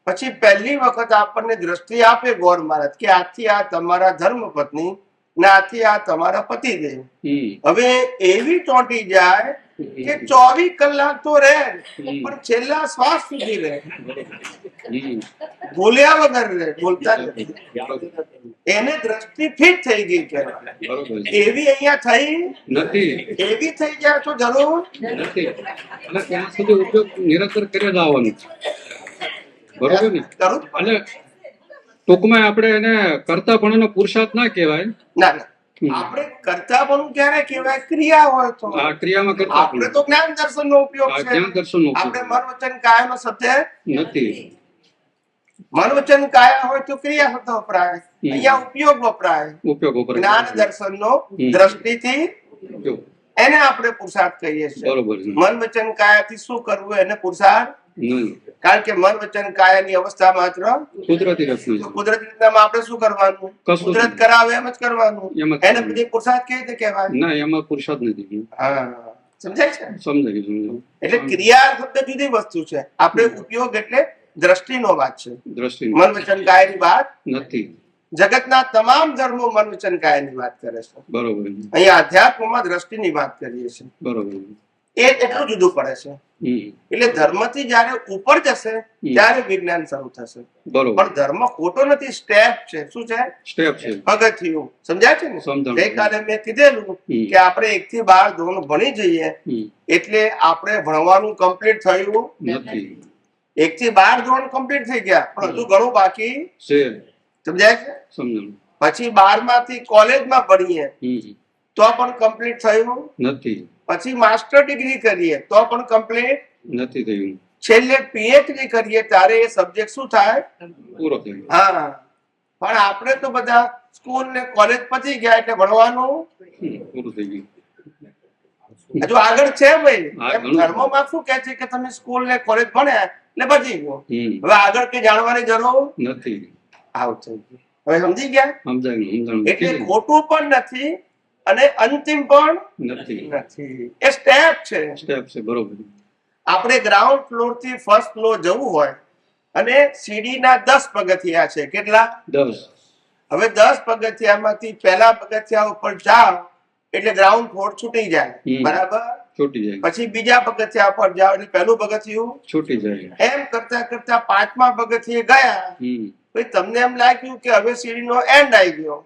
પછી પહેલી વખત આપણને દ્રષ્ટિ આપે ગોર મહારાજ કે આથી આ તમારા ધર્મ પત્ની ને આથી આ તમારા પતિદેવ. હવે એવી ચોંટી જાય કે 24 કલાક તો રહે, પણ છેલ્લા શ્વાસ સુધી રહે, બોલ્યા વગર રહે, બોલતા નથી. એને દ્રષ્ટિ ફિટ થઈ ગઈ કહેવાય. બરોબર છે. એવી અહીંયા થઈ નથી એવી થઈ ગયા છો જરૂર નથી અને ત્યાં સુધી ઉપયોગ નિરંતર કર્યો જ આવવાનું છે. બરોબર ને? કરું જ પડે. એટલે ટૂંકમાં આપણે એને કરતાપણાનો પુરુષાર્થ ના કહેવાય. ના ના આપણે કરતા પણ ક્યારે કહેવાય ક્રિયા હોય તો આ ક્રિયામાં આપણે કરતા તો જ્ઞાન દર્શન નો ઉપયોગ છે. જ્ઞાન દર્શન આપણે મન વચન કાયા નો સત્ય નથી. મન વચન કાયા હોય તો ક્રિયા શબ્દ વપરાય, અહીંયા ઉપયોગ વપરાય. ઉપયોગ ઉપર જ્ઞાન દર્શન નો દ્રષ્ટિથી જો, એને આપણે પુરુષાર્થ કહીએ છીએ. બરોબર છે. મન વચન કાયાથી શું કરવું એને પુરુષાર્થ, નહીં કારણ કે મન વચન કાયાની અવસ્થા માત્ર કુદરતી રચના છે. કુદરતી રીતનામાં આપણે શું કરવાનું, કશું જ કુદરત કરાવે એમ જ કરવાનું. એમ જ એને કરવાનું. બધી પુરુષાર્થ કેવી રીતે કહેવાય? ના એમાં પુરુષાર્થ નથી. હા સમજાય છે. સમજાય સમજાય. એટલે ક્રિયા શબ્દ જુદી વસ્તુ છે, આપણે ઉપયોગ એટલે દ્રષ્ટિનો વાત છે. દ્રષ્ટિ મન વચન કાયાની વાત નથી. જગતના તમામ ધર્મો મન વચન કાયાની વાત કરે છે. બરોબર છે. અહીંયા અધ્યાત્મમાં દ્રષ્ટિની વાત કરીએ છીએ. બરોબર છે. એ એટલું જુદું પડે છે. એટલે ધર્મથી જયારે ઉપર જશે ત્યારે વિજ્ઞાન શરૂ થશે. બરોબર. પણ ધર્મ ખોટો નથી, સ્ટેપ છે. શું છે? સ્ટેપ છે. પગથિયું. સમજાય છે ને? સમજાણું. ગઈકાલે મેં કીધેલું કે આપણે 1 થી 12 ધોરણ ભણી જઈએ એટલે આપણે ભણવાનું કમ્પ્લીટ થયું નથી. 1 થી 12 ધોરણ કમ્પ્લીટ થઈ ગયા પણ હજુ ઘણું બાકી. છે. સમજાય છે? સમજાણું. પછી 12 માંથી કોલેજમાં ભણીએ તો પણ કમ્પ્લીટ થયું નથી. પછી માસ્ટર ડિગ્રી કરીએ તો પણ કમ્પ્લીટ નથી થયું. છેલ્લે પીએચડી કરીએ ત્યારે એ સબ્જેક્ટ શું થાય? પૂરો થયો. હા પણ આપણે તો બધા સ્કૂલ ને કોલેજ પતી ગયા એટલે ભણવાનું પૂરું થઈ ગયું. હજુ આગળ છે ભાઈ. હા, એમ ઘણું. ધર્મમાં શું કહે છે કે તમે સ્કૂલ ને કોલેજ ભણ્યા એટલે પતી ગયું, હવે આગળ કઈ જાણવાની જરૂર નથી. આવું થઈ ગયું. હવે સમજી ગયા? સમજાયું સમજાણું. એટલે ખોટું પણ નથી અને અંતિમ પણ નથી. નથી. એ સ્ટેપ છે. સ્ટેપ છે. બરોબર. આપણે ગ્રાઉન્ડ ફ્લોર થી ફર્સ્ટ ફ્લોર જવું હોય અને સીડી ના 10 પગથિયા છે. કેટલા? 10. હવે 10 પગથિયામાંથી પહેલા પગથિયા ઉપર જાઓ એટલે ગ્રાઉન્ડ ફ્લોર છૂટી જાય. બરાબર? છૂટી જાય. પછી બીજા પગથિયા પર જાઓ એટલે પહેલું પગથિયું. છૂટી જાય. એમ કરતા કરતા 5મા પગથિયે ગયા પછી તમને એમ લાગ્યું કે હવે સીડીનો એન્ડ આવી ગયો.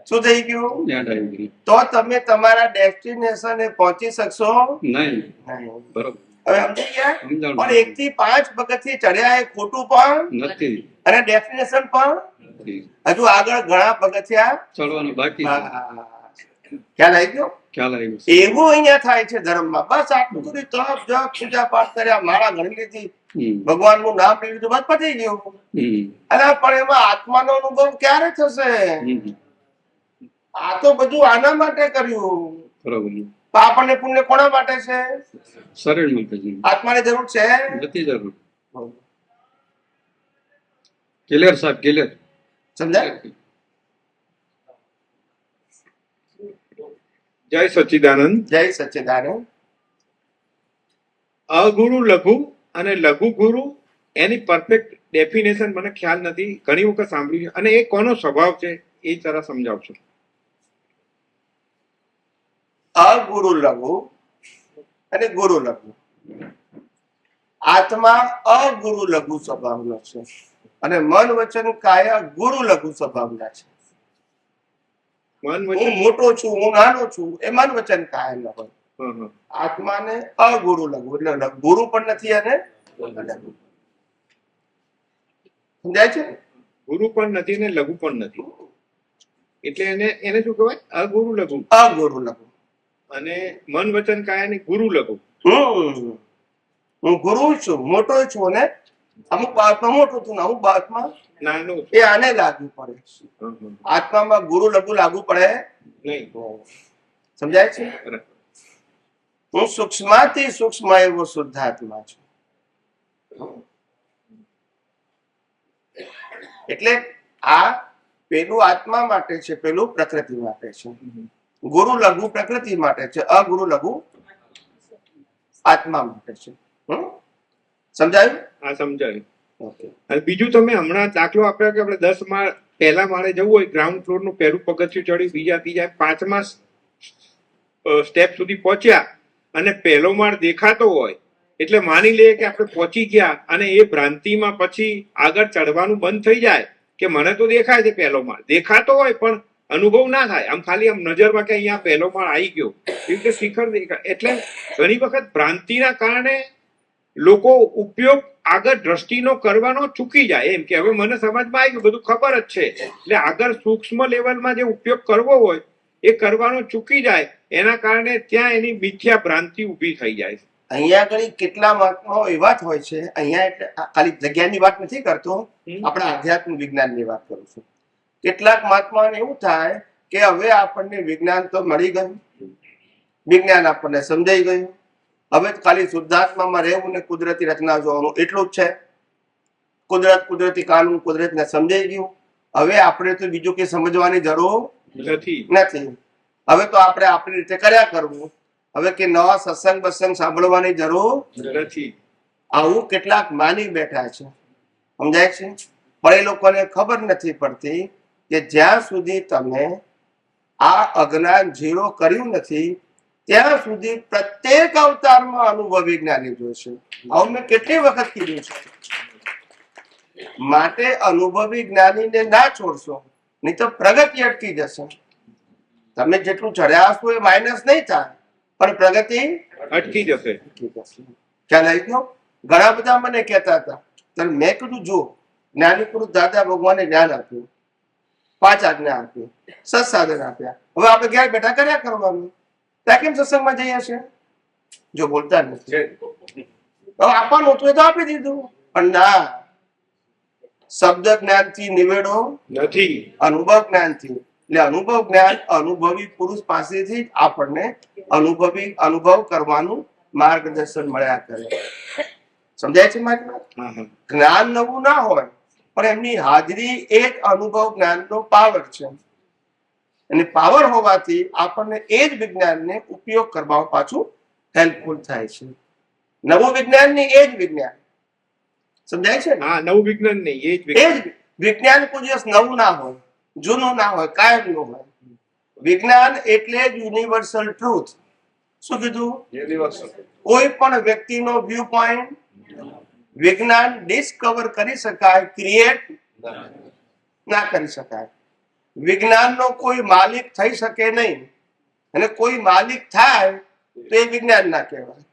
શું થઈ ગયું? યાદ આવી ગયું. તો તમે તમારા ડેસ્ટિનેશને પહોંચી શકશો નહીં. નહીં. બરોબર. હવે સમજી ગયા? સમજાણું. પણ 1 થી 5 પગથિયે ચડ્યા એ ખોટું પણ નથી. અને ડેસ્ટિનેશન પણ નથી. હજુ આગળ ઘણા પગથિયા. ચડવાનું બાકી છે. ખ્યાલ આવી ગયો? ખ્યાલ આવી ગયો. એવું અહીંયા થાય છે ધર્મમાં. બસ આટલું બધું તપ જપ પૂજા પાઠ કર્યા, માળા ગણી લીધી, ભગવાનનું નામ લઈ લીધું, બસ પતી ગયું. અને પણ એમાં આત્માનો અનુભવ ક્યારે થશે? આ તો બધું આના માટે કર્યું. બરોબર. પાપ અને પુણ્ય કોના માટે છે? શરીર માટે છે. આત્માની જરૂર છે નથી જરૂર. ક્લિયર સાહેબ, ક્લિયર. સમજાય? જય સચ્ચિદાનંદ. જય સચ્ચિદાનંદ. અગુરુ લઘુ અને લઘુ ગુરુ એની પરફેક્ટ ડેફિનેશન મને ખ્યાલ નથી, ઘણી વખત સાંભળ્યું છે, અને એ કોનો સ્વભાવ છે એ જરા સમજાવશો. અગુરુ લઘુ અને ગુરુ લઘુ. આત્મા અગુરુ લઘુ સ્વભાવનો છે અને મન વચન કાયા ગુરુ લઘુ સ્વભાવના છે. મન હું વચન. મોટો છું, હું નાનો છું, એ મન વચન કાયા ન હોય. હા, હા. આત્માને અગુરુ લઘુ એટલે ગુરુ પણ નથી અને લઘુ. સમજાય છે? ગુરુ પણ નથી ને લઘુ પણ નથી, એટલે એને શું કહેવાય? અગુરુ લઘુ. અગુરુ લઘુ. અને મન વચન કાયા ને ગુરુ લઘુ. હું ગુરુ છું, મોટો છું અને અમુક બાબતમાં મોટો છું ને અમુક બાબતમાં નાનું. એ આને લાગુ પડે. આત્મામાં ગુરુ લઘુ લાગુ પડે નહીં. સમજાય છે? બરાબર. હું સૂક્ષ્માથી સૂક્ષ્મ એવો શુદ્ધાત્મા છું. એટલે આ પેલું આત્મા માટે છે, પેલું પ્રકૃતિ માટે છે. ગુરુ લઘુ પ્રકૃતિ માટે છે, અગુરુ લઘુ આત્મા માટે છે. સમજાયું? આ સમજાયું. ઓકે. અને બીજું તમે હમણાં દાખલો આપ્યો કે આપણે 10 માળ પહેલા માળે જવું હોય, ગ્રાઉન્ડ ફ્લોર નું પહેલું પગથિયું ચડી, બીજા ત્રીજા 5મા સ્ટેપ સુધી પહોંચ્યા અને પહેલો માળ દેખાતો હોય એટલે માની લઈએ કે આપણે પહોંચી ગયા અને એ ભ્રાંતિમાં પછી આગળ ચડવાનું બંધ થઈ જાય કે મને તો દેખાય છે પહેલો માળ, દેખાતો હોય પણ અનુભવ ના થાય, આમ ખાલી આમ નજરમાં કે અહીંયા પહેલો માળ આવી ગયો એવી રીતે શિખર દેખાય. એટલે ઘણી વખત ભ્રાંતિના કારણે લોકો ઉપયોગ આગળ દ્રષ્ટિનો કરવાનો ચૂકી જાય, એમ કે હવે મને સમજમાં આવી ગયું, બધું ખબર જ છે, એટલે આગળ સૂક્ષ્મ લેવલમાં જે ઉપયોગ કરવો હોય એ કરવાનો ચૂકી જાય, એના કારણે ત્યાં એની મિથ્યા ભ્રાંતિ ઊભી થઈ જાય. અહીંયા આગળ કેટલા મહાત્માઓ એવા જ હોય છે, અહીંયા એટલે આ ખાલી જગ્યાની વાત નથી કરતો, આપણા આધ્યાત્મિક વિજ્ઞાનની વાત કરું છું. કેટલાક મહાત્માઓને એવું થાય કે હવે આપણને વિજ્ઞાન તો મળી ગયું, વિજ્ઞાન આપણને સમજાઈ ગયું, હવે ખાલી શુદ્ધાત્મામાં રહેવું ને કુદરતી રચના જોવાનું એટલું જ છે, કુદરતી કાનૂન કુદરતને સમજાઈ ગયું, હવે આપણે તો બીજું કઈ સમજવાની જરૂર નથી, હવે તો આપણે આપણી રીતે કર્યા કરવું, હવે કે નવા સત્સંગ બસંગ સાંભળવાની જરૂર નથી. આવું કેટલાક માની બેઠા છે, સમજાય છે. પણ એ લોકોને ખબર નથી પડતી કે જ્યાં સુધી તમે આ અજ્ઞાન ઝીરો કર્યું નથી ત્યાં સુધી પ્રત્યેક અવતારમાં અનુભવી જ્ઞાની જોઈશે. આવું મેં કેટલી વખત કીધું છે. માટે અનુભવી જ્ઞાનીને ના છોડશો, નહીં તો પ્રગતિ અટકી જશે. તમે જેટલું ચડ્યા હશો એ માઇનસ નહીં થાય, પણ પ્રગતિ અટકી જશે. ખ્યાલ આવી ગયો. ઘણા બધા મને કહેતા હતા, ત્યારે મેં કીધું જો જ્ઞાની પુરુષ દાદા ભગવાને જ્ઞાન આપ્યું, 5 આજ્ઞા આપી, સત્સાધન આપ્યા, હવે આપણે ઘેર બેઠા કર્યા કરવાનું, ત્યાં કેમ સત્સંગમાં જઈએ છે? જો બોલતા નથી, હવે આપવાનું હતું એ તો આપી દીધું, પણ ના, શબ્દ જ્ઞાનથી નિવેડો નથી, અનુભવ જ્ઞાનથી. એટલે અનુભવ જ્ઞાન અનુભવી પુરુષ પાસેથી જ આપણને અનુભવ કરવાનું માર્ગદર્શન મળ્યા કરે. સમજાય છે મારી વાત? જ્ઞાન નવું ના હોય પણ એમની હાજરી એક અનુભવ જ્ઞાનનો પાવર છે, અને પાવર હોવાથી આપણને એ જ વિજ્ઞાનને ઉપયોગ કરવામાં પાછું હેલ્પફુલ થાય છે. નવું વિજ્ઞાન ને એ જ વિજ્ઞાન. સમજાય છે? હા, નવું વિજ્ઞાન નહીં, એ જ વિજ્ઞાન કોઈ દિવસ નવું ના હોય, જૂનું ના હોય, કાયમનું હોય. વિજ્ઞાન એટલે જ યુનિવર્સલ ટ્રુથ. શું કીધું? યુનિવર્સલ. કોઈ પણ વ્યક્તિનો વ્યૂ પોઈન્ટ વિજ્ઞાન ડિસ્કવર કરી શકાય, ક્રિએટ ના કરી શકાય. વિજ્ઞાનનો કોઈ માલિક થઈ શકે નહીં, અને કોઈ માલિક થાય તો એ વિજ્ઞાન ના કહેવાય.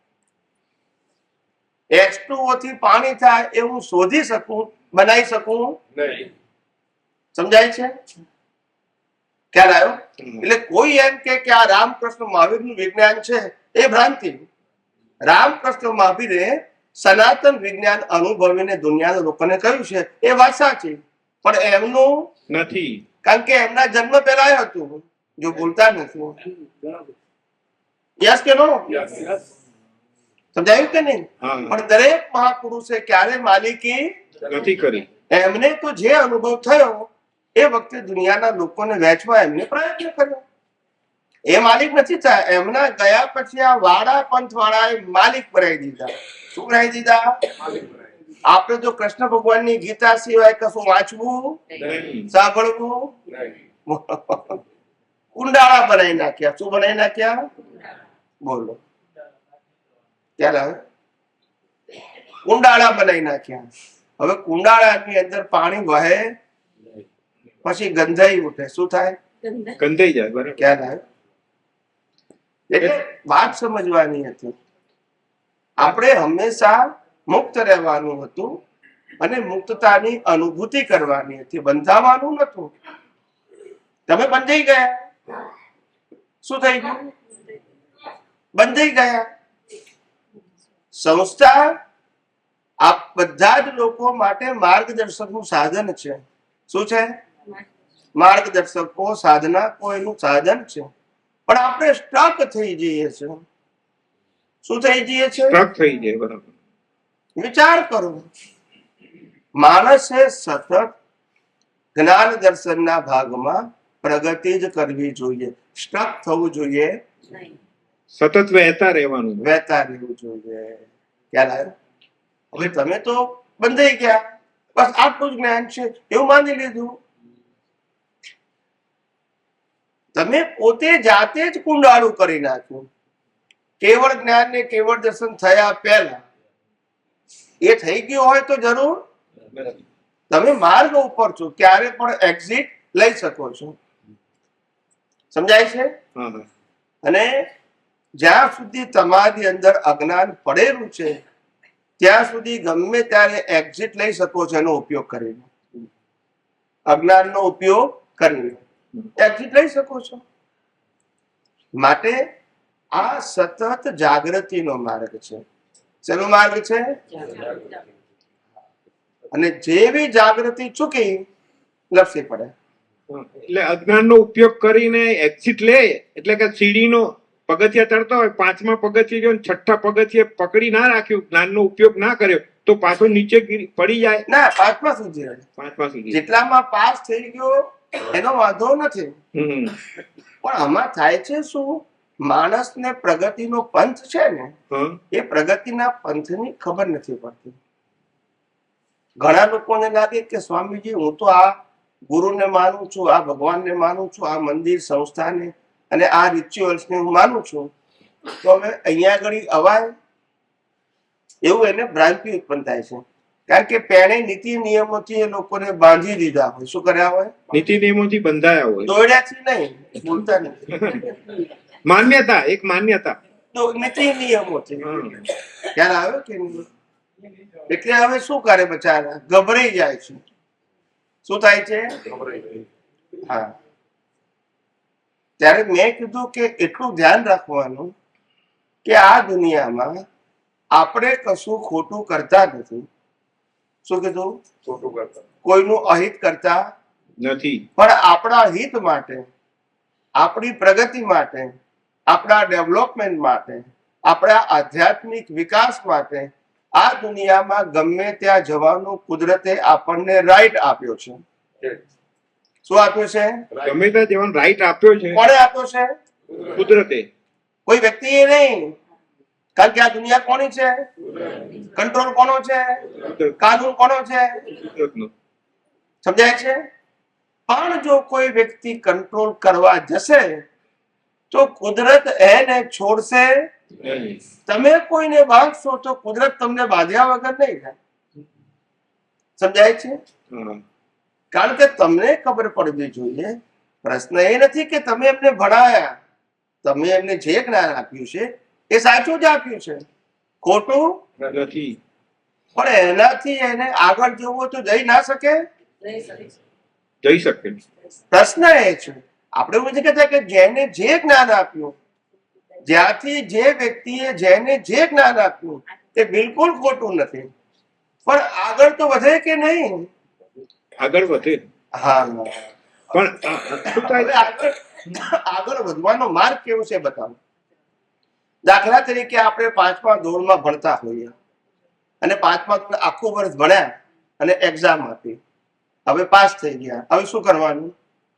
H2O થી પાણી થાય એ હું શોધી શકું, બનાવી શકું નહીં. સમજાય છે? ખ્યાલ આવ્યો? એટલે કોઈ એમ કે આ રામકૃષ્ણ મહાવીરનું વિજ્ઞાન છે, એ ભ્રાંતિ. રામકૃષ્ણ મહાવીરે સનાતન વિજ્ઞાન અનુભવીને દુનિયાના લોકોને કહ્યું છે, એ વાત સાચી, પણ એમનું નથી, કારણ કે એમના જન્મ પહેલા હતું. જો બોલતા નથી, યસ કે નો? સમજાયું કે નહીં? પણ દરેક મહાપુરુષે ક્યારે માલિકી નથી કરી. એમને તો જે અનુભવ થયો એ વખતે દુનિયાના લોકોને વહેંચવા એમને પ્રયત્ન કર્યો. એ માલિક નથી થયા, એમના ગયા પછી આ વાડા પંથ વાળાએ માલિક બનાવી દીધા. શું બનાવી દીધા? આપણે તો કૃષ્ણ ભગવાનની ગીતા સિવાય કશું વાંચવું, સાંભળવું, કુંડાળા બનાવી નાખ્યા. શું બનાવી નાખ્યા? બોલો ક્યારે આવે? કુંડાળા બનાવી નાખ્યા. હવે કુંડાળાની અંદર પાણી વહે પછી ગંધાઈ ઉઠે. શું થાય? ગંધાઈ જાય. બરાબર. ક્યારે આવે? એટલે વાત સમજવાની હતી. આપણે હંમેશા મુક્ત રહેવાનું હતું અને મુક્તતાની અનુભૂતિ કરવાની હતી, બંધાવાનું નતું. તમે બંધાઈ ગયા. શું થઈ ગયું? બંધાઈ ગયા. સંસ્થા આ બધા જ લોકો માટે માર્ગદર્શકનું સાધન છે. શું છે? માર્ગદર્શકો, સાધના કોઈનું સાધન છે. પણ આપણે સ્ટક થઈ જઈએ છીએ. શું થઈ જઈએ છીએ? સ્ટક થઈ જાય. બરાબર. વિચાર કરો, માણસે સતત જ્ઞાન દર્શનના ભાગમાં પ્રગતિ જ કરવી જોઈએ, સ્ટક થવું જોઈએ, સતત વહેતા રહેવાનું, વહેતા રહેવું જોઈએ. ખ્યાલ આવ્યો? હવે તમે તો બંધાઈ ગયા, બસ આટલું જ જ્ઞાન છે એવું માની લીધું. તમે પોતે જાતે જ કુંડાળું કરી નાખ્યું. કેવળ જ્ઞાન ને કેવળ દર્શન થયા પહેલા એ થઈ ગયું હોય તો જરૂર તમે માર્ગ ઉપર છો, ક્યારે પણ એક્ઝિટ લઈ શકો છો. સમજાય છે? હા હા અને જ્યાં સુધી તમારી અંદર અજ્ઞાન પડેલું છે ત્યાં સુધી ગમે ત્યારે એક્ઝિટ લઈ શકો છો, એનો ઉપયોગ કરીને. અજ્ઞાનનો ઉપયોગ કરીને એક્ઝિટ લઈ શકો છો. માટે આ સતત જાગૃતિનો માર્ગ છે. શેનો માર્ગ છે? અને જેવી જાગૃતિ ચૂકી લપસી પડે. એટલે અજ્ઞાનનો ઉપયોગ કરીને એક્ઝિટ લે એટલે કે સીડીનો પગથિયા ચડતો હોય, 5મા પગથિયે જો 6ઠા પગથિયે પકડી ના રાખ્યું, જ્ઞાનનો ઉપયોગ ના કર્યો તો પાછો નીચે પડી જાય. ના, 5મા સુધી રહે. 5મા સુધી. જેટલામાં પાસ થઈ ગયો એનો વાંધો નથી. હમ. પણ આમાં થાય છે શું, માણસને પ્રગતિનો પંથ છે ને, હા. એ પ્રગતિના પંથની ખબર નથી પડતી. ઘણા લોકોને લાગે કે સ્વામીજી હું તો આ ગુરુને માનું છું, આ ભગવાનને માનું છું, આ મંદિર સંસ્થાને અને આ રિચ્યુઅલ્સને હું માનું છું, તો હવે અહીંયા આગળ અવાય, એવું એને ભ્રાંતિ ઉત્પન્ન થાય છે. કારણ કે પેણે નીતિ નિયમોથી એ લોકોને બાંધી દીધા હોય. શું કર્યા હોય? નીતિ નિયમોથી બંધાયા હોય. દોડ્યાથી નહીં, બોલતા નથી. માન્યતા, એક માન્યતા. નીતિ નિયમોથી હમ. ખ્યાલ આવ્યો કે નહીં? એટલે હવે શું કરે બચારા? ગભરાઈ જાય છે. શું થાય છે? હા. ત્યારે મેં કીધું કે એટલું ધ્યાન રાખવાનું કે આ દુનિયામાં આપણે કશું ખોટું કરતા નથી. શું કીધું? ખોટું કરતા કોઈનું અહિત કરતા નથી. પણ આપણા હિત માટે, આપણી પ્રગતિ માટે, આપણા ડેવલપમેન્ટ માટે, આપણા આધ્યાત્મિક વિકાસ માટે આ દુનિયામાં ગમે ત્યાં જવાનું કુદરતે આપણને રાઈટ આપ્યો છે. શું આપ્યો છે? ગમે ત્યાં જવાનો રાઈટ આપ્યો છે. કોણે આપ્યો છે? કુદરતે. કોઈ વ્યક્તિએ નહીં. કારણ કે આ દુનિયા કોની છે? કંટ્રોલ કોનો છે? કાનૂન કોનો છે? કુદરતનો. સમજાય છે? પણ જો કોઈ વ્યક્તિ કંટ્રોલ કરવા જશે તો કુદરત એને છોડશે. તમે કોઈને બાંધશો તો કુદરત તમને બાંધ્યા વગર નહીં થાય. સમજાય છે? હા. કારણ કે તમને ખબર પડવી જોઈએ. પ્રશ્ન એ નથી કે તમે એમને ભણાયા, તમે એમને જે જ્ઞાન આપ્યું છે એ સાચું જ આપ્યું છે, ખોટું નથી. પણ એનાથી એને આગળ જવું હોય તો જઈ ના શકે. જઈ શકે. પ્રશ્ન એ છે, આપણે એવું નથી કહેતા કે જેને જે જ્ઞાન આપ્યું, જ્યાંથી જે વ્યક્તિએ જેને જે જ્ઞાન આપ્યું એ બિલકુલ ખોટું નથી, પણ આગળ તો વધે કે નહીં? આગળ વધે. હા. પણ શું થાય? આગળ વધવાનો માર્ગ કેવો છે બતાવો. દાખલા તરીકે આપણે 5મા ધોરણમાં ભણતા હોઈએ અને 5મા ધોરણ આખું વર્ષ ભણ્યા અને એક્ઝામ આપી, હવે પાસ થઈ ગયા. હવે શું કરવાનું?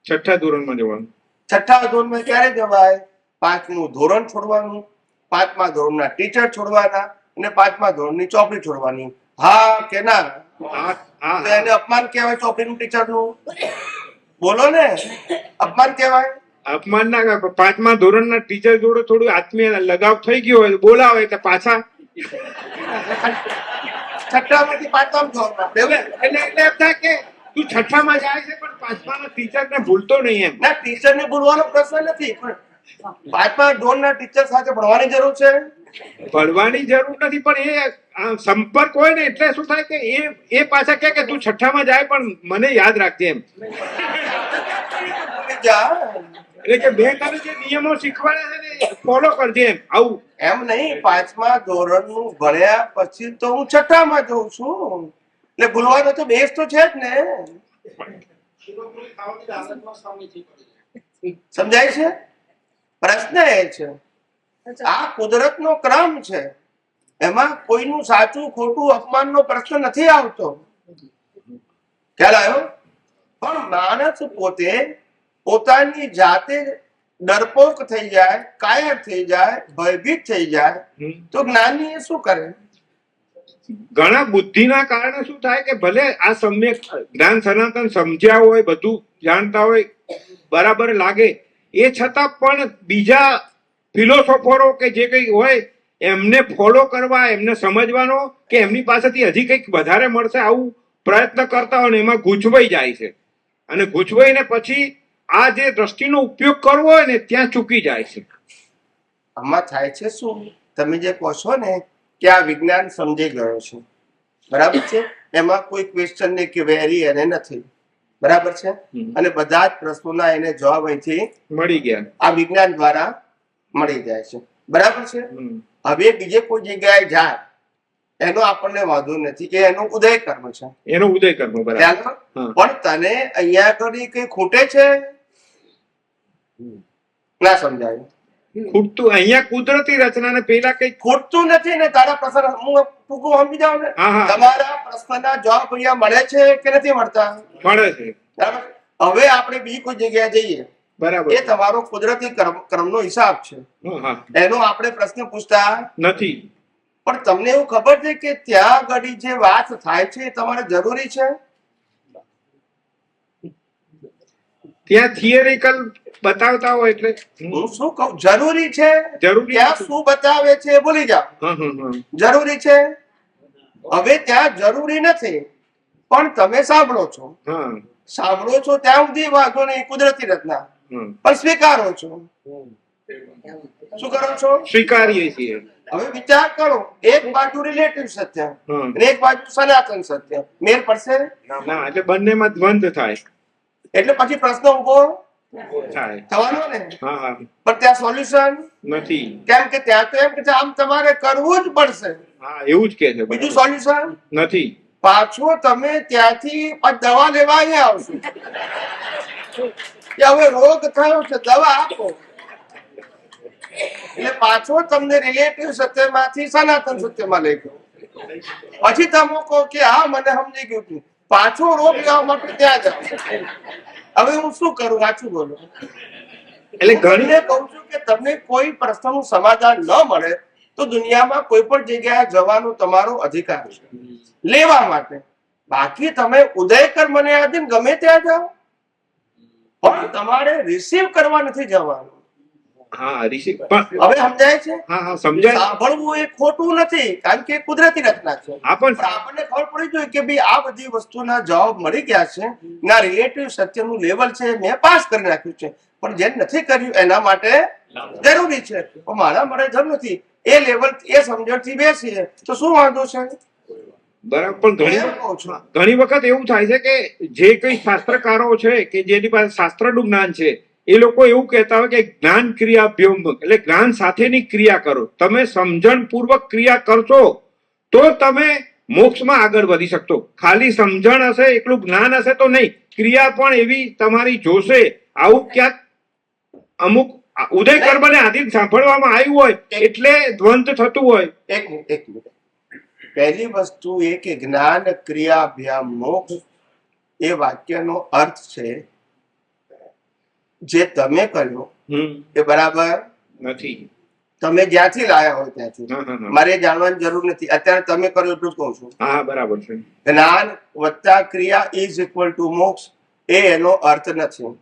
6ઠા ધોરણમાં જવાનું. 6ઠા ધોરણમાં ક્યારે જવાય? 5મું ધોરણ છોડવાનું, 5મા ધોરણના ટીચર છોડવાના અને 5મા ધોરણની ચોપડી છોડવાની. હા કે ના? તો એને અપમાન કહેવાય ચોપડીનું ટીચરનું? બોલો ને, અપમાન કહેવાય. અપમાન ના કરે. 5મા ધોરણના ટીચર જોડે થોડું આત્મીય લગાવ થઈ ગયો હોય, બોલાવે એટલે પાછા 6ઠામાંથી 5મા ધોરણમાં. એટલે એમ થાય કે તું 6ઠામાં જાય છે પણ 5માના ટીચરને ભૂલતો નહીં એમ. ના, ટીચરને ભૂલવાનો પ્રશ્ન નથી, પણ 5મા ધોરણના ટીચર સાથે ભણવાની જરૂર છે. ભણવાની જરૂર નથી, પણ એ સંપર્ક હોય ને એટલે શું થાય કે એ પાછા કહે કે તું 6ઠામાં જાય પણ મને યાદ રાખજે એમ. એટલે કે મેં તને જે નિયમો શીખવાડ્યા છે ને ફોલો કરજે એમ. આવું એમ નહીં, 5મા ધોરણનું ભણ્યા પછી તો હું 6ઠામાં જઉં છું, એટલે ભૂલવાનો તો બેસ તો છે જ ને. સમજાય છે? પ્રશ્ન એ છે, આ કુદરતનો ક્રમ છે, એમાં કોઈનું સાચું ખોટું અપમાનનો પ્રશ્ન નથી આવતો. ખ્યાલ આવ્યો? પણ માણસ પોતે પોતાની જાતે ડરપોક થઈ જાય, કાયર થઈ જાય, ભયભીત થઈ જાય તો જ્ઞાની એ શું કરે? ઘણા બુદ્ધિના કારણે શું થાય કે ભલે આ સમ્યક જ્ઞાન સનાતન સમજ્યા હોય, બધું જાણતા હોય, બરાબર લાગે, એ છતાં પણ બીજા ફિલોસોફરો કે જે કંઈ હોય એમને ફોલો કરવા, એમને સમજવાનો કે એમની પાસેથી હજી કંઈક વધારે મળશે આવું પ્રયત્ન કરતા હોય ને એમાં ગૂંચવાઈ જાય છે, અને ગૂંચવાઈને પછી આ જે દ્રષ્ટિનો ઉપયોગ કરવો હોય ને ત્યાં ચૂકી જાય છે. આમાં થાય છે શું, તમે જે કહો છો ને કે આ વિજ્ઞાન સમજી ગયો છે, બરાબર છે, એમાં કોઈ ક્વેશ્ચન ની ક્વેરી એને નથી, બરાબર છે, અને બધા જ પ્રશ્નોના એને જવાબ અહીંથી મળી ગયા, આ વિજ્ઞાન દ્વારા મળી જાય છે, બરાબર છે. હવે બીજે કોઈ જગ્યાએ જાય એનો આપણને વાંધો નથી, કે એનો ઉદય કર્મ છે, એનો ઉદય કરવો, બરાબર. ખ્યાલ? પણ તને અહીંયા આગળ કઈ ખૂટે છે, ના સમજાયું? ખૂટતું અહીંયા કુદરતી રચના ને પેલા કઈ ખૂટતું નથી ને તારા પ્રશ્ન હું ટૂંકું સમજી જાઉં ને, હા, હા. તમારા પ્રશ્નના જવાબ અહીંયા મળે છે કે નથી મળતા? મળે છે, બરાબર. હવે આપણે બીજી કોઈ જગ્યાએ જઈએ, બરાબર, એ તમારો કુદરતી ક્રમનો હિસાબ છે, હા, એનો આપણે પ્રશ્ન પૂછતા નથી. પણ તમને એવું ખબર છે કે ત્યાં આગળ જે વાત થાય છે એ તમારે જરૂરી છે? ત્યાં થિયરિકલ બતાવતા હોય એટલે હું શું કહું, જરૂરી છે? જરૂરી ત્યાં શું બતાવે છે એ ભૂલી જાઓ, હા, હા, હા. જરૂરી છે. હવે ત્યાં જરૂરી નથી પણ તમે સાંભળો છો, હા, સાંભળો છો ત્યાં સુધી વાંધો નહીં, કુદરતી રચના, હા. પણ સ્વીકારો છો. શું કરો છો? સ્વીકારીએ છીએ. હવે વિચાર કરો, એક બાજુ રિલેટિવ સત્ય હા. અને એક બાજુ સનાતન સત્ય, મેળ પડશે? ના, એટલે બંનેમાં દ્વંદ્વ થાય, એટલે પછી પ્રશ્ન ઉભો થાય. થવાનો ને. હા, હા. પણ ત્યાં સોલ્યુશન નથી. કેમ કે ત્યાં તો એમ કે છે આમ તમારે કરવું જ પડશે, હા, એવું જ કે છે. બીજું સોલ્યુશન નથી. પાછો તમે ત્યાંથી દવા લેવા અહીંયા આવશો કે હવે રોગ થયો છે, દવા આપો, એટલે પાછો તમને રિલેટિવ સત્યમાંથી સનાતન સત્યમાં લઈ ગયો. પછી તમે કહો કે હા મને સમજી ગયું, પાછો રોગ લેવા માટે ત્યાં જાઓ. હવે હું શું કરું? સાચું બોલો. એટલે ઘણી ઘણીને કહું છું કે તમને કોઈ પ્રશ્નનું સમાધાન ન મળે તો દુનિયામાં કોઈ પણ જગ્યાએ જવાનો તમારો અધિકાર છે લેવા માટે. બાકી તમે ઉદયકર મને આધીન ગમે ત્યાં જાઓ, પણ તમારે રિસીવ કરવા નથી જવાનું. હા, ઋષિ પણ હવે સમજાય છે? હા, હા, સમજાય. સાંભળવું એ ખોટું નથી, કારણ કે કુદરતી રચના છે. હા, પણ પણ આપણને ખબર પડી જોઈએ કે ભાઈ આ બધી વસ્તુના જવાબ મળી ગયા છે, ના રિલેટિવ સત્યનું લેવલ છે મેં પાસ કરી નાખ્યું છે, પણ જે નથી કર્યું એના માટે જરૂરી છે. પણ મારા માટે જરૂર નથી, એ લેવલ એ સમજણથી બેસીએ તો શું વાંધો છે? બરાબર. પણ એમ કહું છું. ઘણી વખત એવું થાય છે કે જે કઈ શાસ્ત્રકારો છે કે જેની પાસે શાસ્ત્રનું જ્ઞાન છે એ લોકો એવું કહેતા હોય કે જ્ઞાન ક્રિયા ભ્યોમ, એટલે જ્ઞાન સાથેની ક્રિયા કરો. તમે સમજણ પૂર્વક ક્રિયા કરશો તો તમે મોક્ષમાં આગળ વધી શકશો. ખાલી સમજણ હશે, એકલું જ્ઞાન હશે તો નહીં, ક્રિયા પણ એવી તમારી જોશે. આવું ક્યાંક અમુક ઉદય કર્મને આધીન સાંભળવામાં આવ્યું હોય એટલે દ્વંદ થતું હોય. એક મિનિટ. પહેલી વસ્તુ એ કે જ્ઞાન ક્રિયા અભ્યામ મોક્ષ એ વાક્યનો અર્થ છે જે તમે કર્યો એ બરાબર નથી. તમે જ્યાંથી લાયા હોય ત્યાંથી. હા, હા, હા. મારે જાણવાની જરૂર નથી, અત્યારે તમે કર્યો એટલું જ કહું છું. હા, બરાબર છે. જ્ઞાન વત્તા ક્રિયા ઇઝ ઇક્વલ ટુ મોક્ષ એ એનો અર્થ નથી.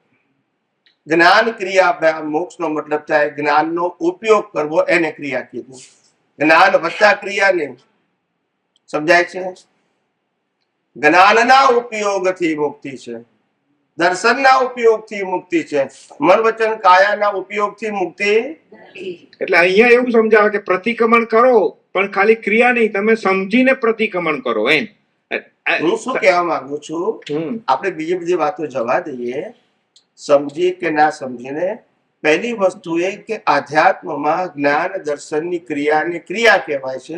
જ્ઞાન ક્રિયા અભ્યામ મોક્ષ નો મતલબ થાય જ્ઞાનનો ઉપયોગ કરવો, એને ક્રિયા કીધું. જ્ઞાન વત્તા ક્રિયા નહીં. સમજાય છે? જ્ઞાનના ઉપયોગથી મુક્તિ છે, દર્શનના ઉપયોગથી મુક્તિ છે, મન વચન કાયાના ઉપયોગથી મુક્તિ. એટલે અહીંયા એવું સમજાવે કે પ્રતિક્રમણ કરો પણ ખાલી ક્રિયા નહીં, તમે સમજીને પ્રતિક્રમણ કરો એમ. હું શું કહેવા માંગુ છું, આપણે બીજી બધી વાતો જવા દઈએ, સમજી કે ના સમજીને પહેલી વસ્તુ એ કે આધ્યાત્મમાં જ્ઞાન દર્શનની ક્રિયાને ક્રિયા કહેવાય છે.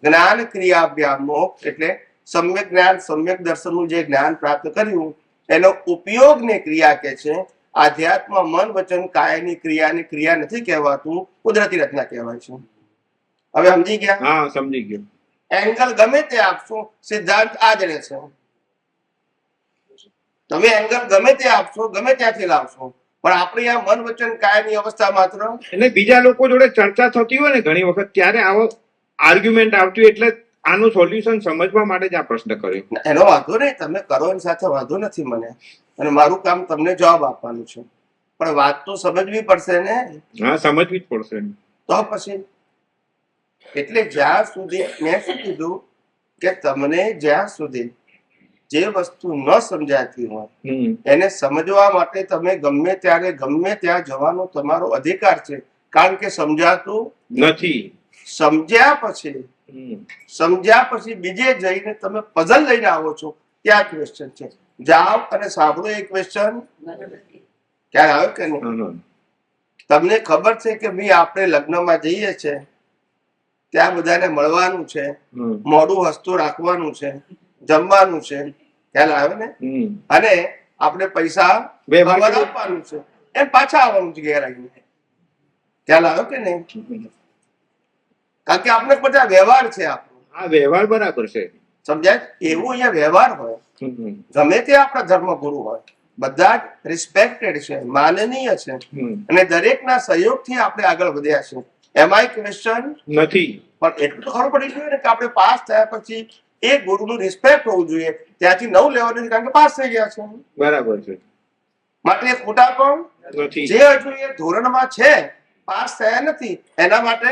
જ્ઞાન ક્રિયા અભ્યામ મોક્ષ એટલે સમ્યક જ્ઞાન સમ્યક દર્શનનું જે જ્ઞાન પ્રાપ્ત કર્યું એનો ઉપયોગને ક્રિયા કે છે. આધ્યાત્મ મન વચન કાયની ક્રિયાને ક્રિયા નથી કહેવાતું, કુદરતી રચના કહેવાય છે. હવે સમજી ગયા? હા, સમજી ગયો. એંગલ ગમે તે આપશો, સિદ્ધાંત આ જ રહેશે. તમે એંગલ ગમે તે આપશો, ગમે ત્યાંથી લાવશો, પણ આપણે આ મન વચન કાયની અવસ્થા માત્ર. એટલે બીજા લોકો જોડે ચર્ચા થતી હોય ને ઘણી વખત ત્યારે આવો આર્ગ્યુમેન્ટ આવતી હોય એટલે આનું સોલ્યુશન સમજવા માટે જ આ પ્રશ્ન કર્યો. એનો વાંધો નહીં, તમે કરો એની સાથે વાંધો નથી મને, અને મારું કામ તમને જવાબ આપવાનું છે, પણ વાત તો સમજવી પડશે ને. હા, સમજવી જ પડશે. તો પછી એટલે જ્યાં સુધી મેં શું કીધું કે તમને જ્યાં સુધી જે વસ્તુ ન સમજાતી હોય હમ એને સમજવા માટે તમે ગમે ત્યારે ગમે ત્યાં જવાનો તમારો અધિકાર છે, કારણ કે સમજાતું નથી. સમજ્યા પછી હમ બીજે જઈને તમે પઝલ લઈને આવો છો, ત્યાં ક્વેશ્ચન છે. જાઓ અને સાંભળો એ ક્વેશ્ચન ક્યારે આવ્યો કે નહીં? હમ તમને ખબર છે કે ભાઈ આપણે લગ્નમાં જઈએ છીએ, ત્યાં બધાને મળવાનું છે, હમ મોઢું હસતું રાખવાનું છે, જમવાનું છે, ખ્યાલ આવે ને? હમ અને આપણે પૈસા બે ખબર બાજુ- આપવાનું છે, એમ પાછા આવવાનું છે ઘેર આવીને. ખ્યાલ આવ્યો કે નહીં? કારણ કે આપણે બધા વ્યવહાર છે આપણો, આ વ્યવહાર બરાબર છે. સમજાય? એવું અહીંયા વ્યવહાર હોય, હમ ગમે તે આપણા ધર્મગુરુ હોય, બધા જ રિસ્પેક્ટેડ છે, માનનીય છે, હમ અને દરેકના સહયોગથી આપણે આગળ વધ્યા છે. એમાંય ક્વેશ્ચન નથી. પણ એટલું ખબર પડી જોઈએ ને કે આપણે પાસ થયા પછી એ ગુરુનું રિસ્પેક્ટ હોવું જોઈએ. ત્યાંથી 9 લેવાનું છે, કારણ કે પાસ થઈ ગયા છે. બરાબર છે. માટે એ ખોટા પણ નથી. જે હજુ એ ધોરણમાં છે, પાસ થયા નથી, એના માટે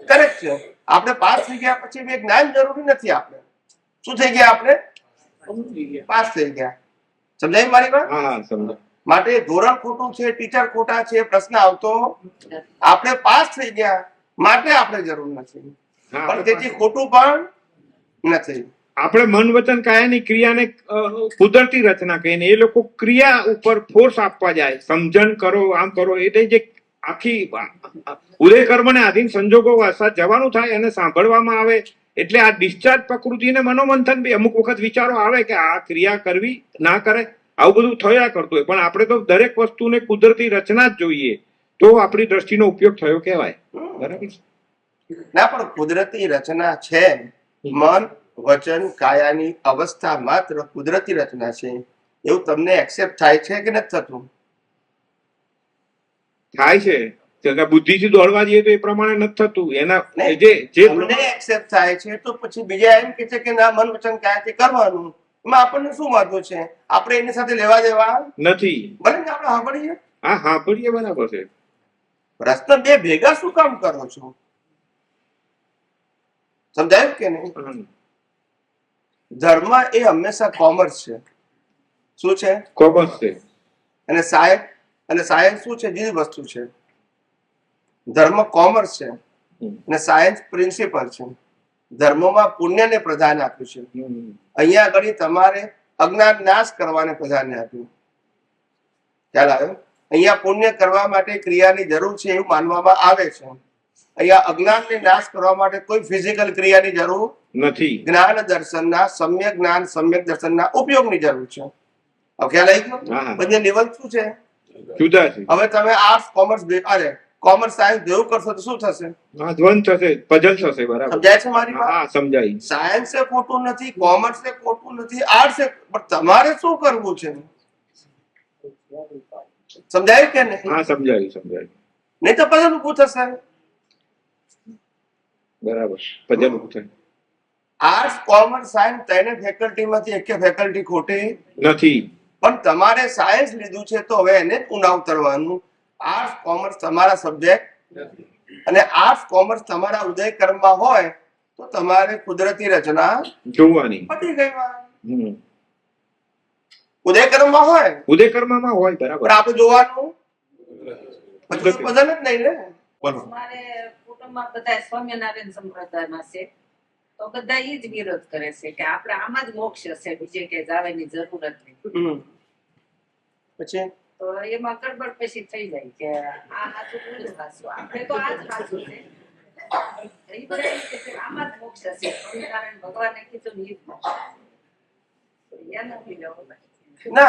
કરેક્ટ છે. આપણે પાસ થઈ ગયા પછી બી જ્ઞાન જરૂરી નથી. આપણે શું થઈ ગયા? આપણે પાસ થઈ ગયા. સમજાય મારી વાત? હા હા સમજો. માટે ધોરણ ખોટું છે, ટીચર ખોટા છે, પ્રશ્ન આવતો આપણે પાસ થઈ ગયા માટે આપણે જરૂર નથી, હા, પણ તેથી ખોટું પણ નથી. આપણે મન વચન કાયાની ક્રિયાને કુદરતી રચના કહીને એ લોકો ક્રિયા ઉપર ફોર્સ આપવા જાય, સમજણ કરો, આમ કરો, એટલે જે આખી ઉદય કર્મને આધીન સંજોગો વરસાદ જવાનું થાય અને સાંભળવામાં આવે, એટલે આ ડિસ્ચાર્જ પ્રકૃતિને મનોમંથન બી અમુક વખત વિચારો આવે કે આ ક્રિયા કરવી ના કરે, આવું બધું થયા કરતું હોય. પણ આપણે તો દરેક વસ્તુને કુદરતી રચના જ જોઈએ, તો આપણી દ્રષ્ટિનો ઉપયોગ થયો કહેવાય. બરાબર છે? ના, પણ કુદરતી રચના છે. મન વચન કાયાની અવસ્થા માત્ર કુદરતી રચના છે, એવું તમને એક્સેપ્ટ થાય છે કે નથી થતું? થાય છે. બુદ્ધિથી દોડવા જઈએ તો એ પ્રમાણે નથી થતું. એના નહીં, જે તમને એક્સેપ્ટ થાય છે તો પછી બીજા એમ કે છે કે ના, મન વચન કાયાથી કરવાનું, એમાં આપણને શું વાંધો છે? આપણે એની સાથે લેવા દેવા નથી. ભલે ને આપણે સાંભળીએ. હા હા બોલીએ, બરાબર છે. પ્રશ્ન બે ભેગા શું કામ કરો છો? સમજાયું કે નહીં? હમ. ધર્મ એ હંમેશા કોમર્સ છે. શું છે? કોમર્સ છે. અને સાયન્સ શું છે? જુદી વસ્તુ છે. ધર્મ કોમર્સ છે અને સાયન્સ પ્રિન્સિપલ છે. ધર્મમાં પુણ્યને પ્રધાન આપ્યું છે, હમ. અહીંયા આગળ તમારે અજ્ઞાન નાશ કરવાને પ્રધાન્ય આપ્યું. ખ્યાલ આવ્યો? અહીંયા પુણ્ય કરવા માટે ક્રિયાની જરૂર છે એવું માનવામાં આવે છે. અહીંયા અજ્ઞાનને નાશ કરવા માટે કોઈ ફિઝિકલ ક્રિયાની જરૂર નથી. જ્ઞાન દર્શનના સમ્યક જ્ઞાન સમ્યક દર્શનના ઉપયોગની જરૂર છે. હવે ખ્યાલ આવી ગયો? હા, હા. બંને લેવલ શું છે? જુદા છે. હવે તમે આર્ટ્સ કોમર્સ કોમર્સ સાયન્સ જેવું કરશો તો શું થશે? હા, દ્વંદ થશે, પઝલ થશે. બરાબર. સમજાય છે મારી વાત? હા સમજાય. સાયન્સ એ ખોટું નથી, કોમર્સ એ ખોટું નથી, આર્ટ્સ એ, પણ તમારે શું કરવું છે? સમજાય કે નહીં? હા સમજાય. નહીં તો પછી ઊભું થશે. બરાબર. પઝલ ઉભું થાય. આર્ટ્સ કોમર્સ સાયન્સ ત્રણે ફેકલ્ટીમાંથી એક ફેકલ્ટી ખોટી નથી. પણ તમારે સાયન્સ લીધું છે તો હવે એને ઉના ઉતરવાનું. આર્ટ્સ કોમર્સ તમારા સબ્જેક્ટ, અને આર્ટ્સ કોમર્સ તમારા ઉદય કર્મમાં હોય તો તમારે કુદરતી રચના જોવાની. પતી ગઈ વાત. હમ. ઉદય કર્મમાં હોય ઉદય કર્મમાં હોય. બરાબર. પણ આપણે જોવાનું પછી તો બદલ જ નહીં ને. બોલો. મારે કુટુંબમાં બધા સ્વામિનારાયણ સંપ્રદાયમાં છે, તો બધા ઈ જ વિરોધ કરે છે કે આપણે આમાં જ મોક્ષ છે, બીજે કે જવાની જરૂર જ નહીં. હમ. પછી તો એમાં ગડબડ પછી થઈ જાય કે આ હાચું પેલું હાચું, આપણે તો આ જ હાચું છે. ઈ બધા એમ કે છે કે આમાં જ મોક્ષ છે, સ્વામિનારાયણ ભગવાને કીધું ને ઈ જ મોક્ષ છે. તો એનું બી લેવું પડે. ના,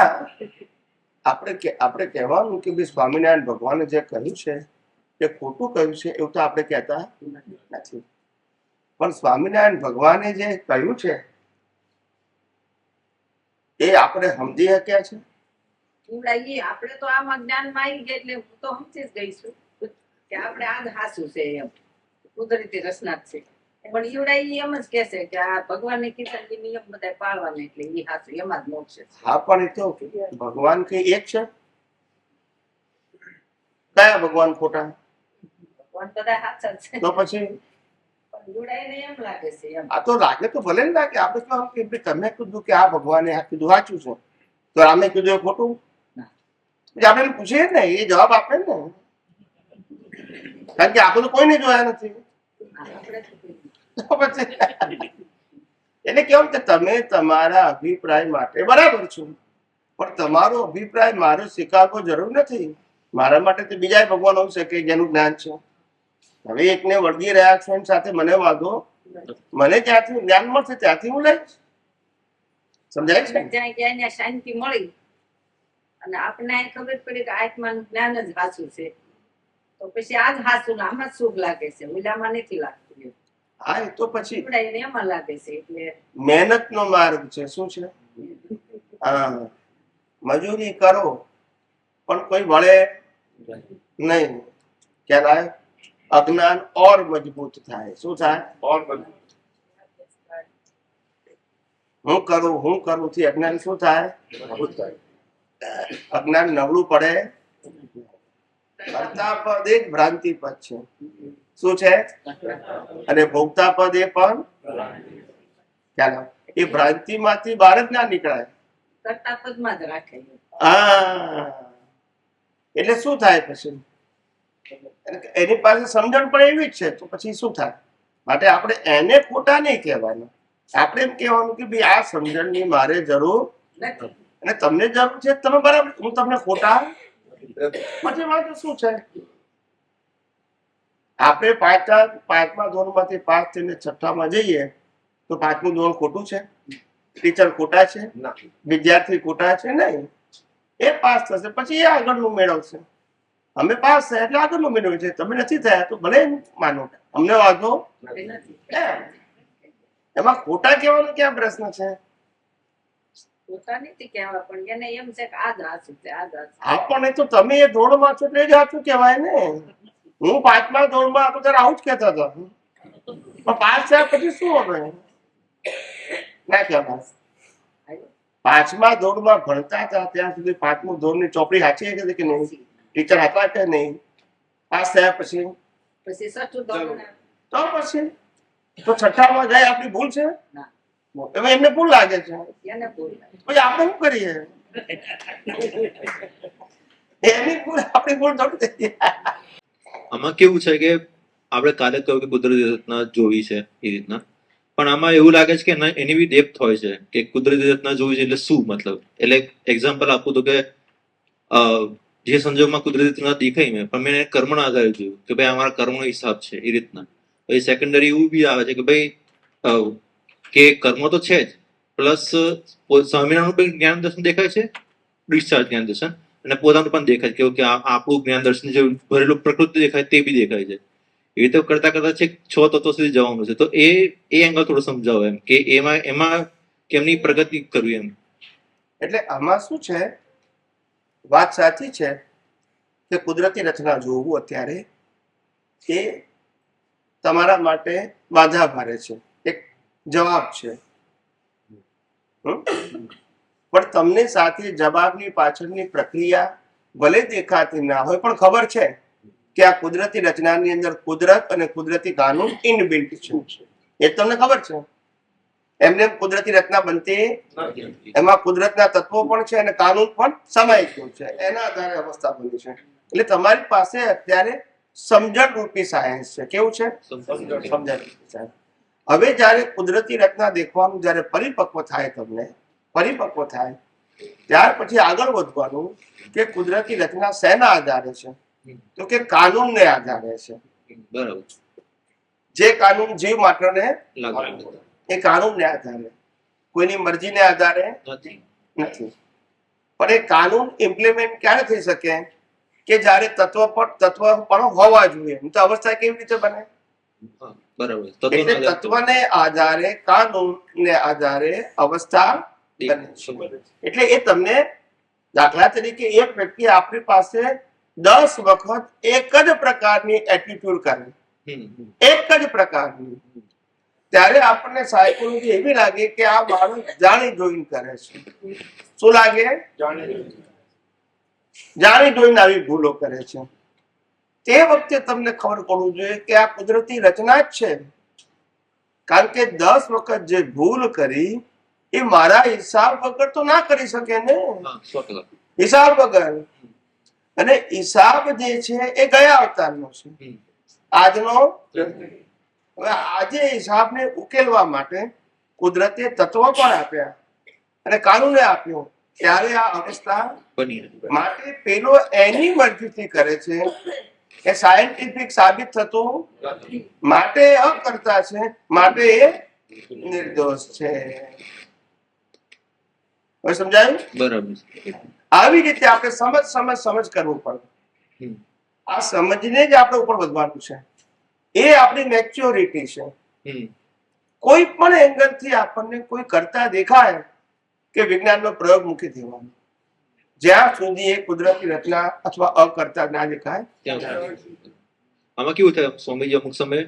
આપણે કહેવાનું કે ભાઈ સ્વામિનારાયણ ભગવાને જે કહ્યું છે એ ખોટું કહ્યું છે એવું તો આપણે કહેતા નથી. પણ સ્વામિનારાયણ ભગવાને જે કહ્યું છે એ આપણે સમજી શક્યા છે? આપણે તો આમાં જ્ઞાનમાં આવી ગયા એટલે હું તો સમજી જ ગઈ છું કે આપણે આ જ હાચું છે, એમ કુદરતી રચના જ છે. પણ ઈવડા ઈ એમ જ કે છે કે આ ભગવાને કીધા એ નિયમ બધા પાળવાના, એટલે ઈ હાચું, એમાં જ મોક્ષ છે. હા, પણ એ તો ભગવાન કઈ એક છે? કયા ભગવાન ખોટા? ભગવાન બધા હાચા જ છે. તો પછી જોડાઈને એમ લાગે છે એમ. આ તો લાગે તો ભલે ને લાગે. આપણે તો આમ કે ભાઈ તમે કીધું કે આ ભગવાને આ કીધું સાચું છે, તો રામે કીધું એ ખોટું. પછી આપણે એને પૂછીએ ને, એ જવાબ આપે ને, કારણ કે આપણે તો કોઈને જોયા નથી. આપણે તો કીધું. તો પછી એટલે કેવું કે તમે તમારા અભિપ્રાય માટે બરાબર છો, પણ તમારો અભિપ્રાય મારો સ્વીકારવો જરૂર નથી. મારા માટે તો બીજા ભગવાન હોઈ શકે જેનું જ્ઞાન છે. હવે એકને વળગી રહ્યા છો એની સાથે મને વાંધો, મને જ્યાંથી જ્ઞાન મળશે ત્યાંથી હું લઈશ. સમજાય છે? જ્યાં ગયા ત્યાં શાંતિ મળી અને આપણને આ ખબર પડી કે આત્માનું જ્ઞાન જ સાચું છે, તો પછી આ જ સાચું ને આમાં જ શુભ લાગે છે, ઓલામાં નથી લાગતું. હા, એ તો પછી જોડાઈને એમાં લાગે છે એટલે મહેનતનો માર્ગ છે. શું છે? હા, મજૂરી કરો પણ કોઈ વળે નહીં. ક્યારે અજ્ઞાન ઓર મજબૂત થાય. શું થાય? ઓર મજબૂત. હું કરું થી અજ્ઞાન શું થાય? અજ્ઞાન નબળું પડે. કર્તા પદ એક ભ્રાંતિ પદ છે. શું છે? અને ભોગતા પદ એ પણ ખ્યાલ. એ ભ્રાંતિ માંથી બહાર જ ના નીકળાય. કરતા પદમાં જ રાખે. હા, એટલે શું થાય પછી? એની પાસે સમજણ પણ એવી જ છે, તો પછી શું થાય? માટે આપણે એને ખોટા નહીં કહેવાના. આપણે એમ કહેવાનું કે ભાઈ આ સમજણની મારે જરૂર નથી. અને તમને જરૂર છે, તમે બરાબર, હું તમને ખોટા. પછી વાંધો શું છે? આપણે પાંચમા ધોરણમાંથી પાસ થઈને છઠ્ઠામાં જઈએ તો પાંચમું ધોરણ ખોટું છે? ટીચર ખોટા છે? વિદ્યાર્થી ખોટા છે? નહીં. એ પાસ થશે પછી એ આગળનું મેળવશે. અમે પાસ થયા એટલે આગળનું મેળવ્યું છે. તમે નથી થયા તો ભલે માનો, અમને વાંધો નથી. એમાં ખોટા કહેવાનો ક્યાં પ્રશ્ન છે? પોતા નથી કહેવા, પણ એને એમ છે કે આ જ સાચું છે, આ જ સાચું. હા, પણ એ તો તમે એ ધોરણમાં છો એટલે જ સાચું કહેવાય ને. હું પાંચમા ધોરણમાં હતો ત્યારે આવું જ કહેતો હતો, પણ પાસ થયા પછી શું હવે ના કહેવાય. પાંચમા ધોરણમાં ભણતા હતા ત્યાં સુધી પાંચમું ધોરણની ચોપડી સાચી હતી કે નહીં? ટીચર હતા કે નહીં? પાસ થયા પછી પછી સચું ધોરણ તો પછી તો છઠ્ઠામાં જાય આપણી ભૂલ છે? ના. હવે એમને ભૂલ લાગે છે, એને ભૂલ. પછી આપણે શું કરીએ? એની ભૂલ આપણી ભૂલ થોડી થઈ. આમાં કેવું છે કે આપણે કાલે કહ્યું કે કુદરતી રચના જોવી છે એ રીતના, પણ આમાં એવું લાગે છે કે એની બી ડેપ્થ હોય છે કે કુદરતી રચના જોવી છે એટલે શું મતલબ. એટલે એક્ઝામ્પલ આપું તો કે જે સંજોગમાં કુદરતી રચના દેખાઈ મેં, પણ મેં કર્મના આધારે જોયું કે ભાઈ અમારા કર્મનો હિસાબ છે એ રીતના. પછી સેકન્ડરી એવું બી આવે છે કે ભાઈ કે કર્મ તો છે જ, પ્લસ સ્વામિનારાયણનું પણ જ્ઞાન દર્શન દેખાય છે, ડિસ્ચાર્જ જ્ઞાન દર્શન, અને પોતાનું પણ દેખાય છે કે આપણું જ્ઞાન દર્શન જે ભરેલું પ્રકૃતિ દેખાય તે બી દેખાય છે. એ રીતે કરતા કરતા છે 6 તત્વો સુધી જવાનું છે. તો એ એંગલ થોડું સમજાવો એમ કે એમાં કેમની પ્રગતિ કરવી એમ. એટલે આમાં શું છે, વાત સાચી છે કે કુદરતી રચના જોવું અત્યારે એ તમારા માટે બાધા ભારે છે, એક જવાબ છે. પણ તમને સાથે જવાબની પાછળની પ્રક્રિયા ભલે દેખાતી ના હોય, પણ ખબર છે કે આ કુદરતી રચનાની અંદર કુદરત અને કુદરતી કાનૂન ઇનબિલ્ટ છે. એ તમને ખબર છે. એમને કુદરતી રચના બનતી, એમાં કુદરતના તત્વો પણ છે અને કાનૂન પણ સમાયેલું છે, એના આધારે અવસ્થા બની છે. એટલે તમારી પાસે અત્યારે સમજણ રૂપી સાયન્સ છે. કેવું છે? સમજણ રૂપી સાયન્સ. હવે જયારે કુદરતી રચના દેખવાનું જયારે પરિપક્વ થાય, તમને પરિપક્વ થાય ત્યાર પછી આગળ વધવાનું કે કુદરતી રચના શેના આધારે છે? તો કે કાનૂનને આધારે છે. બરાબર. જે કાનૂન જીવ માત્રને લાગુ એ કાનૂનને આધારે, કોઈની મરજીને આધારે નથી. પણ એ કાનૂન ઇમ્પ્લિમેન્ટ ક્યારે થઈ શકે? કે જ્યારે તત્વ પણ હોવા જોઈએ. તો અવસ્થા કેવી રીતે બને? બરાબર. એટલે તત્વને આધારે, કાનૂનને આધારે અવસ્થા બને છે. એટલે એ તમને દાખલા તરીકે એક વ્યક્તિ આપણી પાસે 10 વખત એક જ પ્રકારની એટીટ્યુડ કરે, એક જ પ્રકારની, ત્યારે આપણને સાયકોલોજી એવી લાગે કે આ માણસ જાણી જોઈને કરે છે. શું લાગે? જાણી જોઈને આવી ભૂલો કરે છે. તે વખતે તમને ખબર પડવું જોઈએ કે આ કુદરતી રચના જ છે. કારણ કે 10 વખત જે ભૂલ કરી એ મારા હિસાબ વગર તો ના કરી શકે ને, હા 100%. હિસાબ વગર. અને હિસાબ જે છે એ ગયા અવતારનો છે, હમ. આજનો. હવે આજે હિસાબને ઉકેલવા માટે કુદરતે તત્વો પણ આપ્યા અને કાનૂને આપ્યો, ત્યારે આ અવસ્થા બની રહે. માટે પેલો એની મરજીથી કરે છે એ સાયન્ટિફિક સાબિત થતું માટે અકર્તા છે, માટે એ નિર્દોષ છે. હવે સમજાયું? બરાબર છે. આવી રીતે આપણે સમજ કરવું પડે. હમ. આ સમજને જ આપણે ઉપર વધવાનું છે, એ આપણી મેચ્યોરિટી છે. હમ. કોઈ પણ એંગલથી આપણને કોઈ કરતા દેખાય કે વિજ્ઞાનનો પ્રયોગ મૂકી દેવાનો, જ્યાં સુધી એ કુદરતી રચના અથવા અકર્તા ના દેખાય. ત્યાં સુધી. આમાં કેવું થાય સ્વામીજી, અમુક સમય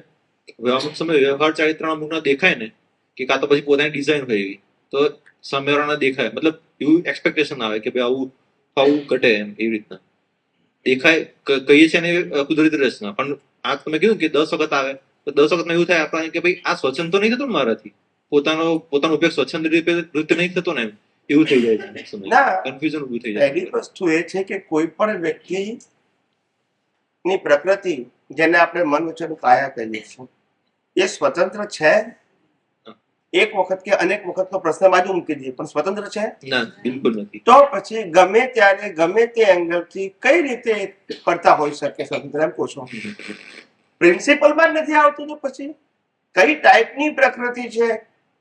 વ્યવહાર ચારિત્ર અમુકના દેખાય ને, કે કાં તો પછી પોતાની ડિઝાઇન હોય એવી, તો સામેવાળાના દેખાય, મતલબ એવું એક્સપેક્ટેશન આવે કે ભાઈ આવું ઘટે એમ, એવી રીતના દેખાય. કહીએ છીએ ને કુદરતી રચના, પણ આ તમે કીધું કે 10 વખત આવે તો 10 વખતમાં એવું થાય આપણને કે ભાઈ આ સ્વચ્છંદ તો નહીં થતું ને મારાથી, પોતાનો ઉપયોગ સ્વચ્છંદ રીતે નહીં થતો ને, એમ એવું થઈ જાય છે. ના, કન્ફ્યુઝન ઊભું થઈ જાય. પહેલી વસ્તુ એ છે કે કોઈ પણ વ્યક્તિની પ્રકૃતિ, જેને આપણે મન વચન કાયા કહીએ છીએ, એ સ્વતંત્ર છે? એક વખત કે અનેક વખતનો પ્રશ્ન બાજુ મૂકી દઈએ, પણ સ્વતંત્ર છે? ના, બિલકુલ નથી. તો પછી ગમે ત્યારે ગમે તે એંગલથી કઈ રીતે કરતા હોઈ શકે સ્વતંત્ર, એમ પૂછો. પ્રિન્સિપલમાં જ નથી આવતું તો પછી કઈ ટાઈપની પ્રકૃતિ છે,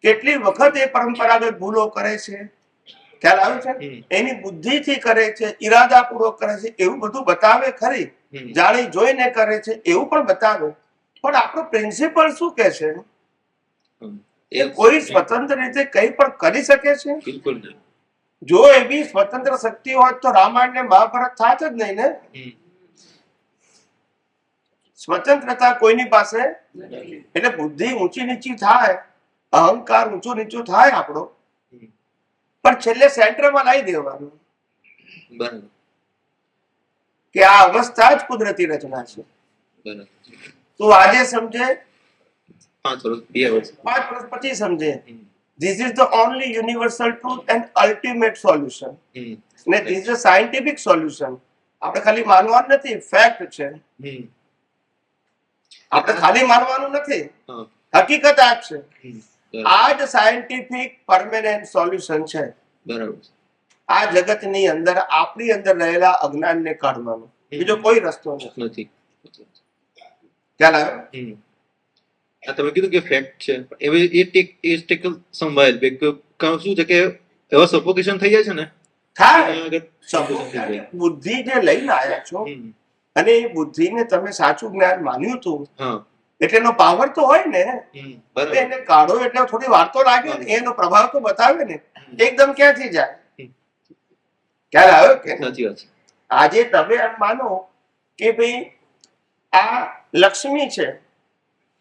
કેટલી વખત એ પરંપરાગત ભૂલો કરે છે, ખ્યાલ આવે છે? એની બુદ્ધિથી કરે છે, ઈરાદાપૂર્વક કરે છે, એવું બધું બતાવે ખરી. જાણી જોઈને કરે છે એવું પણ બતાવે, પણ આપણો પ્રિન્સિપલ શું કે છે? એ કોઈ સ્વતંત્ર રીતે કઈ પણ કરી શકે છે? બિલકુલ નહીં. જો એવી સ્વતંત્ર શક્તિ હોય તો રામાયણ ને મહાભારત થાત જ નહીં ને. સ્વતંત્રતા કોઈની પાસે, એટલે બુદ્ધિ ઊંચી નીચી થાય, અહંકાર ઊંચો નીચો થાય આપણો, પણ છેલ્લે સેન્ટરમાં લાવી દેવાનું બરાબર. કે આ અવસ્થા જ કુદરતી રચના છે. બરાબર. તું આજે સમજે, 5 વર્ષ 2 વર્ષ 5 વર્ષ પછી સમજે. This is the only universal truth and ultimate solution. ને this is a scientific solution. આપણે ખાલી માનવાનું નથી, ફેક્ટ છે. આપણે ખાલી માનવાનું નથી, હકીકત આ છે. આ જ સાયન્ટિફિક પરમેનન્ટ સોલ્યુશન છે. બરાબર. આ જગતની અંદર આપણી અંદર રહેલા અજ્ઞાનને કાઢવાનો બીજો કોઈ રસ્તો નથી. ખ્યાલ આવ્યો? આ તમે કીધું કે ફેક્ટ છે, એવી એ ટેકલ સંભાળે શું છે કે એવા સફોકેશન થઈ જાય છે ને, થાય. બુદ્ધિ જે લઈને આવ્યા છો અને એ બુદ્ધિને તમે સાચું જ્ઞાન માન્યું હતું, એટલે એનો પાવર તો હોય ને. એને કાઢો એટલે થોડી વાર તો લાગે ને, એનો પ્રભાવ તો બતાવે ને. એકદમ ક્યાંથી જાય? ખ્યાલ આવ્યો કે? સાચી વાત છે. આજે તમે એમ માનો કે ભાઈ આ લક્ષ્મી છે,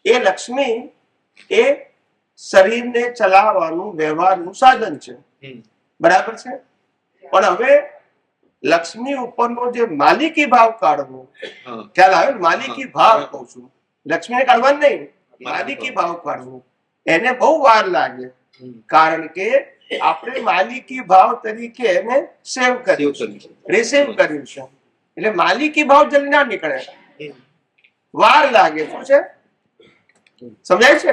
એ લક્ષ્મી એ શરીરને ચલાવવાનું વ્યવહારનું સાધન છે, બરાબર છે. પણ હવે લક્ષ્મી ઉપરનો જે માલિકી ભાવ કાઢવો, ખ્યાલ આવે? માલિકી ભાવ કહું છું, લક્ષ્મીને કાઢવાનું નહીં, માલિકી ભાવ કાઢવો, એને બહુ વાર લાગે. કારણ કે આપણે માલિકી ભાવ તરીકે એને સેવ કર્યું છે, રિસીવ કર્યું છે, એટલે માલિકી ભાવ જલ્દી ના નીકળે, વાર લાગે. શું છે? સમજાય છે?